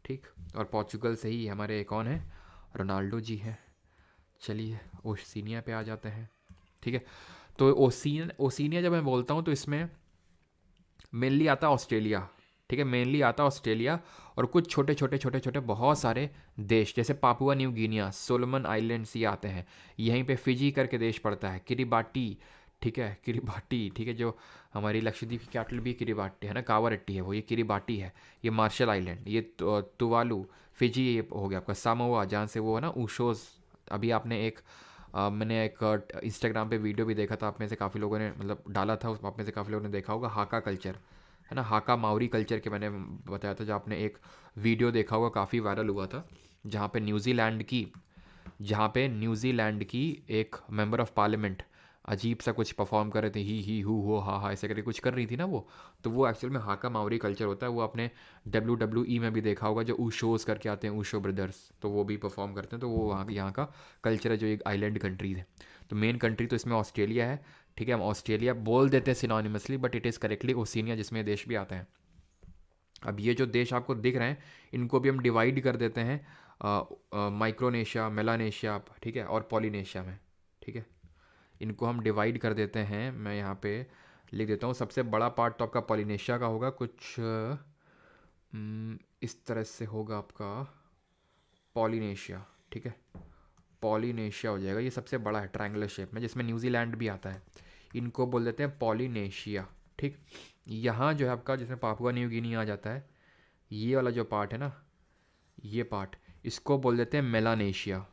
ठीक। और पोर्चुगल से ही हमारे कौन है, रोनाल्डो जी हैं। चलिए ओसिनिया पे आ जाते हैं, ठीक है। तो ओसिनिया जब मैं बोलता हूँ तो इसमें मेनली आता है ऑस्ट्रेलिया, ठीक है, मेनली आता है ऑस्ट्रेलिया, और कुछ छोटे छोटे छोटे छोटे बहुत सारे देश, जैसे Papua new Guinea, Solomon islands, ये आते हैं। यहीं पे फिजी करके देश पड़ता है, किरिबाटी, ठीक है, किरिबाटी, ठीक है। जो हमारी लक्षद्वीप की कैपिटल भी किरिबाटी है ना, कावारट्टी है वो, ये किरिबाटी है। ये मार्शल आइलैंड, ये तुवालू, फिजी, ये हो गया आपका सामोआ, जहाँ से वो है ना ऊशोज। अभी आपने एक मैंने एक इंस्टाग्राम पे वीडियो भी देखा था, आप में से काफ़ी लोगों ने मतलब डाला था, उस आप में से काफ़ी लोगों ने देखा होगा, हाका कल्चर है ना, हाका माउरी कल्चर के मैंने बताया था। जो आपने एक वीडियो देखा होगा, काफ़ी वायरल हुआ था, जहाँ पे न्यूजीलैंड की एक मेंबर ऑफ पार्लियामेंट अजीब सा कुछ परफॉर्म कर रहे थे, ही हु हो हा हा ऐसे करके कुछ कर रही थी ना वो, तो वो एक्चुअल में हाका मावरी कल्चर होता है। वो आपने WWE में भी देखा होगा, जो ऊशोज करके आते हैं, ऊशो ब्रदर्स, तो वो भी परफॉर्म करते हैं। तो वो वहाँ यहाँ का कल्चर है, जो एक आइलैंड कंट्रीज है। तो मेन कंट्री तो इसमें ऑस्ट्रेलिया है, ठीक है। हम ऑस्ट्रेलिया बोल देते हैं synonymously, but it is correctly Oceania, जिसमें ये देश भी आता है। अब ये जो देश आपको दिख रहे हैं, इनको भी हम डिवाइड कर देते हैं माइक्रोनेशिया, मेलानेशिया, ठीक है, और पॉलिनेशिया में, ठीक है। इनको हम डिवाइड कर देते हैं, मैं यहाँ पे लिख देता हूँ। सबसे बड़ा पार्ट तो आपका पॉलिनेशिया का होगा, कुछ इस तरह से होगा आपका पॉलिनेशिया, ठीक है। पॉलिनेशिया हो जाएगा, ये सबसे बड़ा है ट्रायंगुलर शेप में, जिसमें न्यूजीलैंड भी आता है। इनको बोल देते हैं पॉलिनेशिया, ठीक। यहाँ जो है आपका, जिसमें पापुआ न्यू गिनी आ जाता है, ये वाला जो पार्ट है ना, ये पार्ट, इसको बोल देते हैं मेलानेशिया।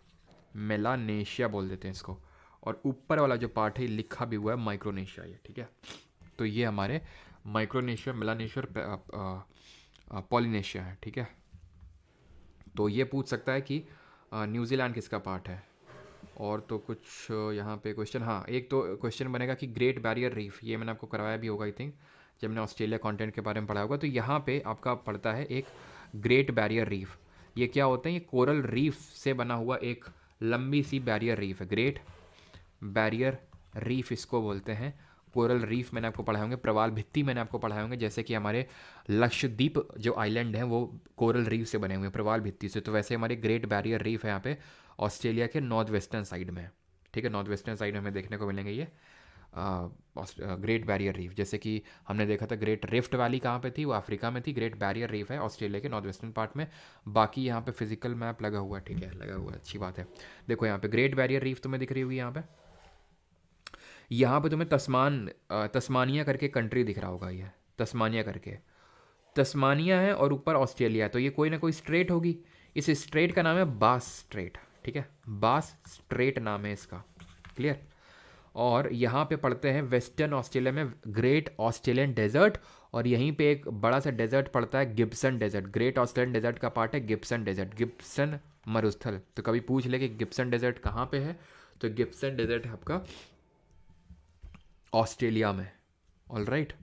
मेलानेशिया बोल देते हैं इसको। और ऊपर वाला जो पार्ट है, लिखा भी हुआ है माइक्रोनेशिया, ये, ठीक है। तो ये हमारे माइक्रोनेशिया, मेलानेशिया और पॉलिनेशिया है, ठीक है। तो ये पूछ सकता है कि न्यूजीलैंड किसका पार्ट है। और तो कुछ यहाँ पे क्वेश्चन, हाँ, एक तो क्वेश्चन बनेगा कि ग्रेट बैरियर रीफ, ये मैंने आपको करवाया भी होगा आई थिंक, जब मैंने ऑस्ट्रेलिया कंटेंट के बारे में पढ़ा होगा। तो यहाँ पे आपका पड़ता है एक ग्रेट बैरियर रीफ। ये क्या होता है? ये कोरल रीफ से बना हुआ एक लंबी सी बैरियर रीफ है। ग्रेट बैरियर रीफ इसको बोलते हैं। कोरल रीफ मैंने आपको पढ़ाए होंगे, प्रवाल भित्ति मैंने आपको पढ़ाए होंगे, जैसे कि हमारे लक्षद्वीप जो आइलैंड हैं वो कोरल रीफ से बने हुए हैं, प्रवाल भित्ति से। तो वैसे हमारे ग्रेट बैरियर रीफ है यहाँ पे ऑस्ट्रेलिया के नॉर्थ वेस्टर्न साइड में, ठीक है। नॉर्थ वेस्टर्न साइड में हमें देखने को मिलेंगे ये ग्रेट बैरियर रीफ। जैसे कि हमने देखा था ग्रेट रिफ्ट वैली कहाँ पे थी, वो अफ्रीका में थी। ग्रेट बैरियर रीफ है ऑस्ट्रेलिया के नॉर्थ वेस्टर्न पार्ट में। बाकी यहाँ पे फिजिकल मैप लगा हुआ है, ठीक है, लगा हुआ है, अच्छी बात है। देखो यहाँ पे ग्रेट बैरियर रीफ तुम्हें दिख रही होगी यहाँ पे तुम्हें तस्मानिया करके कंट्री दिख रहा होगा, ये तस्मानिया करके, तस्मानिया है और ऊपर ऑस्ट्रेलिया है। तो ये कोई ना कोई स्ट्रेट होगी। इस स्ट्रेट का नाम है बास स्ट्रेट, ठीक है, बास स्ट्रेट नाम है इसका, क्लियर। और यहाँ पे पढ़ते हैं वेस्टर्न ऑस्ट्रेलिया में ग्रेट ऑस्ट्रेलियन डेजर्ट, और यहीं पे एक बड़ा सा डेजर्ट पड़ता है Gibson desert. Great Australian desert का पार्ट है गिब्सन डेजर्ट, गिब्सन मरुस्थल। तो कभी पूछ ले कि गिब्सन डेजर्ट कहाँ पे है, तो गिब्सन डेजर्ट है आपका ऑस्ट्रेलिया में, ऑल राइट।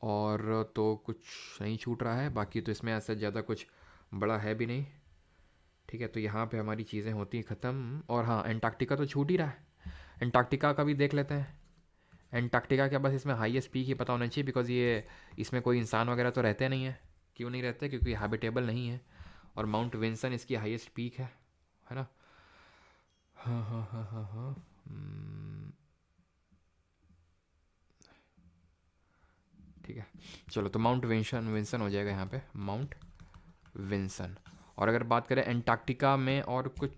और तो कुछ नहीं छूट रहा है, बाकी तो इसमें ऐसा ज़्यादा कुछ बड़ा है भी नहीं, ठीक है। तो यहाँ पे हमारी चीज़ें होती हैं ख़त्म। और हाँ, एंटार्क्टिका तो छूट ही रहा है, एंटार्क्टिका का भी देख लेते हैं। एंटार्क्टिका के बस इसमें हाईएस्ट पीक ही पता होना चाहिए, बिकॉज ये इसमें कोई इंसान वगैरह तो रहते नहीं है। क्यों नहीं रहते? क्योंकि हैबिटेबल नहीं है। और माउंट विंसन इसकी हाईएस्ट पीक है ना। हाँ हाँ हाँ हाँ हाँ। ठीक है, चलो, तो माउंट विंसन विंसन हो जाएगा यहाँ पे, माउंट विंसन। और अगर बात करें एंटार्क्टिका में और कुछ,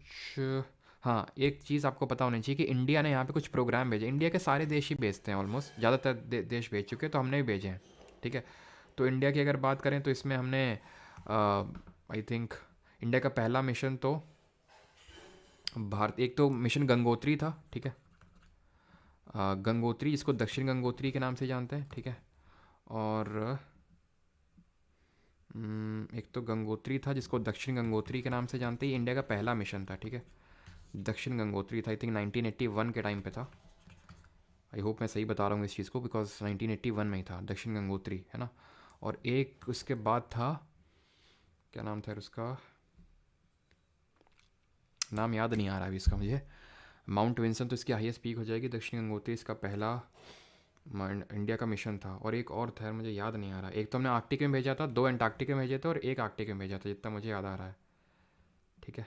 हाँ, एक चीज़ आपको पता होनी चाहिए कि इंडिया ने यहाँ पे कुछ प्रोग्राम भेजे। इंडिया के सारे देश ही भेजते हैं ऑलमोस्ट, ज़्यादातर देश भेज चुके हैं, तो हमने भी भेजे हैं, ठीक है। तो इंडिया की अगर बात करें तो इसमें हमने आई थिंक इंडिया का पहला मिशन तो भारत, एक तो मिशन गंगोत्री था, ठीक है, गंगोत्री, जिसको दक्षिण गंगोत्री के नाम से जानते हैं, ठीक है। और एक तो गंगोत्री था जिसको दक्षिण गंगोत्री के नाम से जानते हैं। इंडिया का पहला मिशन था, ठीक है, दक्षिण गंगोत्री था। आई थिंक 1981 के टाइम पे था। आई होप मैं सही बता रहा हूँ इस चीज़ को, बिकॉज 1981 में ही था दक्षिण गंगोत्री, है ना। और एक उसके बाद था, क्या नाम था उसका, नाम याद नहीं आ रहा अभी इसका मुझे। माउंट विंसन तो इसकी हाईएस्ट पीक हो जाएगी, दक्षिण गंगोत्री इसका पहला इंडिया का मिशन था। और एक और था, मुझे याद नहीं आ रहा। एक तो हमने आर्कटिक में भेजा था, 2 एंटार्क्टिक में भेजे थे, और एक आर्कटिक में भेजा था, जितना मुझे याद आ रहा है, ठीक है।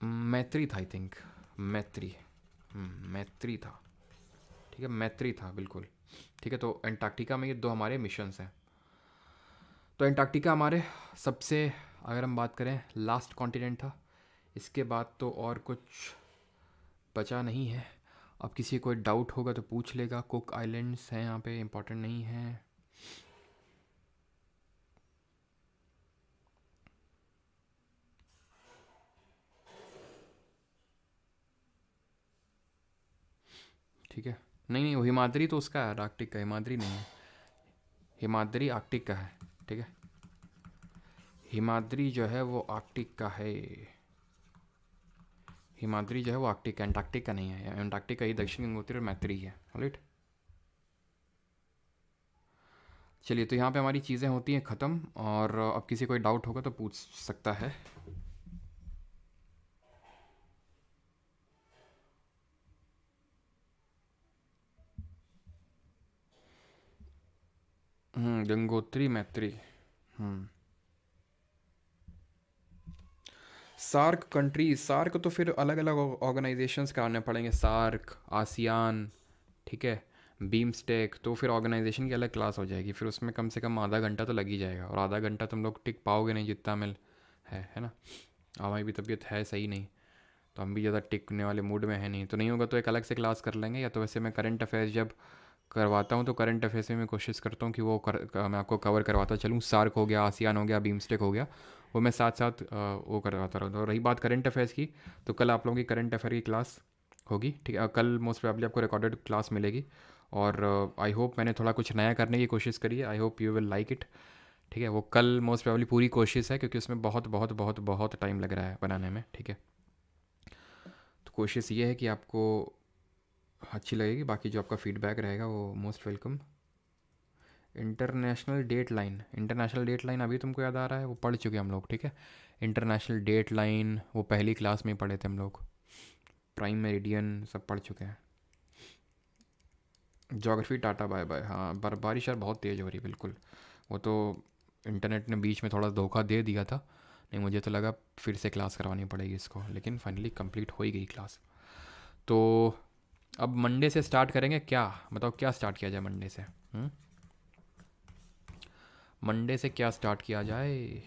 मैत्री था आई थिंक, मैत्री, मैत्री था, ठीक है, मैत्री था बिल्कुल, ठीक है। तो एंटार्क्टिका में ये 2 हमारे मिशंस हैं। तो एंटार्क्टिका हमारे सबसे, अगर हम बात करें, लास्ट कॉन्टिनेंट था। इसके बाद तो और कुछ बचा नहीं है। अब किसी कोई डाउट होगा तो पूछ लेगा। कुक आइलैंड्स हैं यहाँ पे, इम्पोर्टेंट नहीं है। ठीक है, नहीं नहीं, वो हिमाद्री तो उसका है, आर्कटिक का, हिमाद्री नहीं है, हिमाद्री आर्कटिक का है, ठीक है। हिमाद्री जो है वो आर्कटिक का है, हिमाद्री जो है वो आर्कटिक एंटार्क्टिक का नहीं है, एंटार्क्टिक का ही दक्षिण गंगोत्री और मैत्री है। राइट, चलिए तो यहाँ पे हमारी चीज़ें होती हैं ख़त्म, और अब किसी कोई डाउट होगा तो पूछ सकता है। गंगोत्री मैत्री। हम्म सार्क कंट्रीज, सार्क तो फिर अलग अलग ऑर्गेनाइजेशंस कराने पड़ेंगे, सार्क, आसियान, ठीक है, बीमस्टेक, तो फिर ऑर्गेनाइजेशन की अलग क्लास हो जाएगी, फिर उसमें कम से कम आधा घंटा तो लग ही जाएगा, और आधा घंटा तुम लोग टिक पाओगे नहीं जितना मिल है ना। हमारी भी तबीयत है सही नहीं, तो हम भी ज़्यादा टिकने वाले मूड में है नहीं, तो नहीं होगा तो एक अलग से क्लास कर लेंगे, या तो वैसे मैं करंट अफेयर्स जब करवाता हूँ तो करंट अफेयर्स में मैं कोशिश करता हूँ कि वो मैं आपको कवर करवाता चलूँ, सार्क हो गया, आसियान हो गया, बीमस्टेक हो गया, वो मैं साथ साथ वो करवाता रहता हूँ। और रही बात करंट अफेयर्स की, तो कल आप लोगों की करंट अफेयर की क्लास होगी, ठीक है, कल मोस्ट प्रोबेबली आपको रिकॉर्डेड क्लास मिलेगी, और आई होप मैंने थोड़ा कुछ नया करने की कोशिश करी है, I hope you will like it, ठीक है। वो कल मोस्ट प्रोबेबली पूरी कोशिश है, क्योंकि उसमें बहुत बहुत बहुत बहुत टाइम लग रहा है बनाने में, ठीक है। तो कोशिश ये है कि आपको अच्छी लगेगी, बाकी जो आपका फीडबैक रहेगा वो most welcome. International date line, international date line अभी तुमको याद आ रहा है, वो पढ़ चुके हम लोग, ठीक है। इंटरनेशनल डेट लाइन वो पहली क्लास में ही पढ़े थे हम लोग, प्राइम मेरिडियन सब पढ़ चुके हैं। जोग्राफी टाटा बाय बाय, हाँ बारिश यार बहुत तेज़ हो रही है, बिल्कुल। वो तो इंटरनेट ने बीच में थोड़ा धोखा दे दिया था, नहीं मुझे तो लगा फिर से क्लास करवानी पड़ेगी इसको, लेकिन फाइनली कंप्लीट हो ही गई क्लास। तो अब मंडे से स्टार्ट करेंगे क्या, बताओ क्या स्टार्ट किया जाए मंडे से? मंडे से क्या स्टार्ट किया जाए?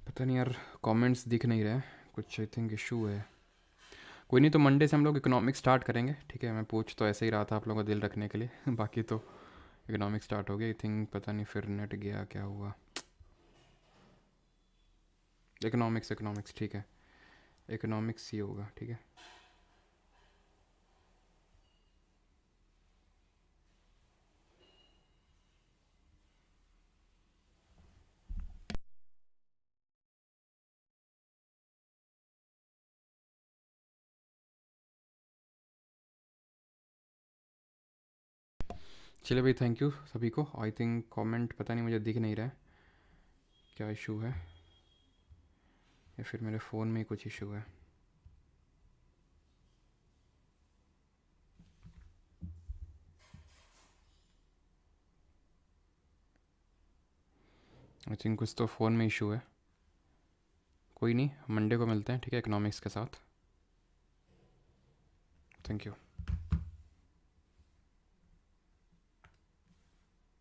पता नहीं यार, कमेंट्स दिख नहीं रहे, कुछ आई थिंक इशू है। कोई नहीं, तो मंडे से हम लोग इकोनॉमिक्स स्टार्ट करेंगे, ठीक है। मैं पूछ तो ऐसे ही रहा था आप लोगों को दिल रखने के लिए बाकी तो इकोनॉमिक्स स्टार्ट हो गया आई थिंक, पता नहीं फिर नेट गया क्या हुआ। इकोनॉमिक्स इकोनॉमिक्स ठीक है, इकोनॉमिक्स ही होगा, ठीक है। चलिए भाई, थैंक यू सभी को। आई थिंक कमेंट पता नहीं मुझे दिख नहीं रहा है, क्या इशू है, या फिर मेरे फ़ोन में ही कुछ इशू है। आई थिंक कुछ तो फ़ोन में इशू है, कोई नहीं, मंडे को मिलते हैं, ठीक है, इकोनॉमिक्स के साथ। Thank you.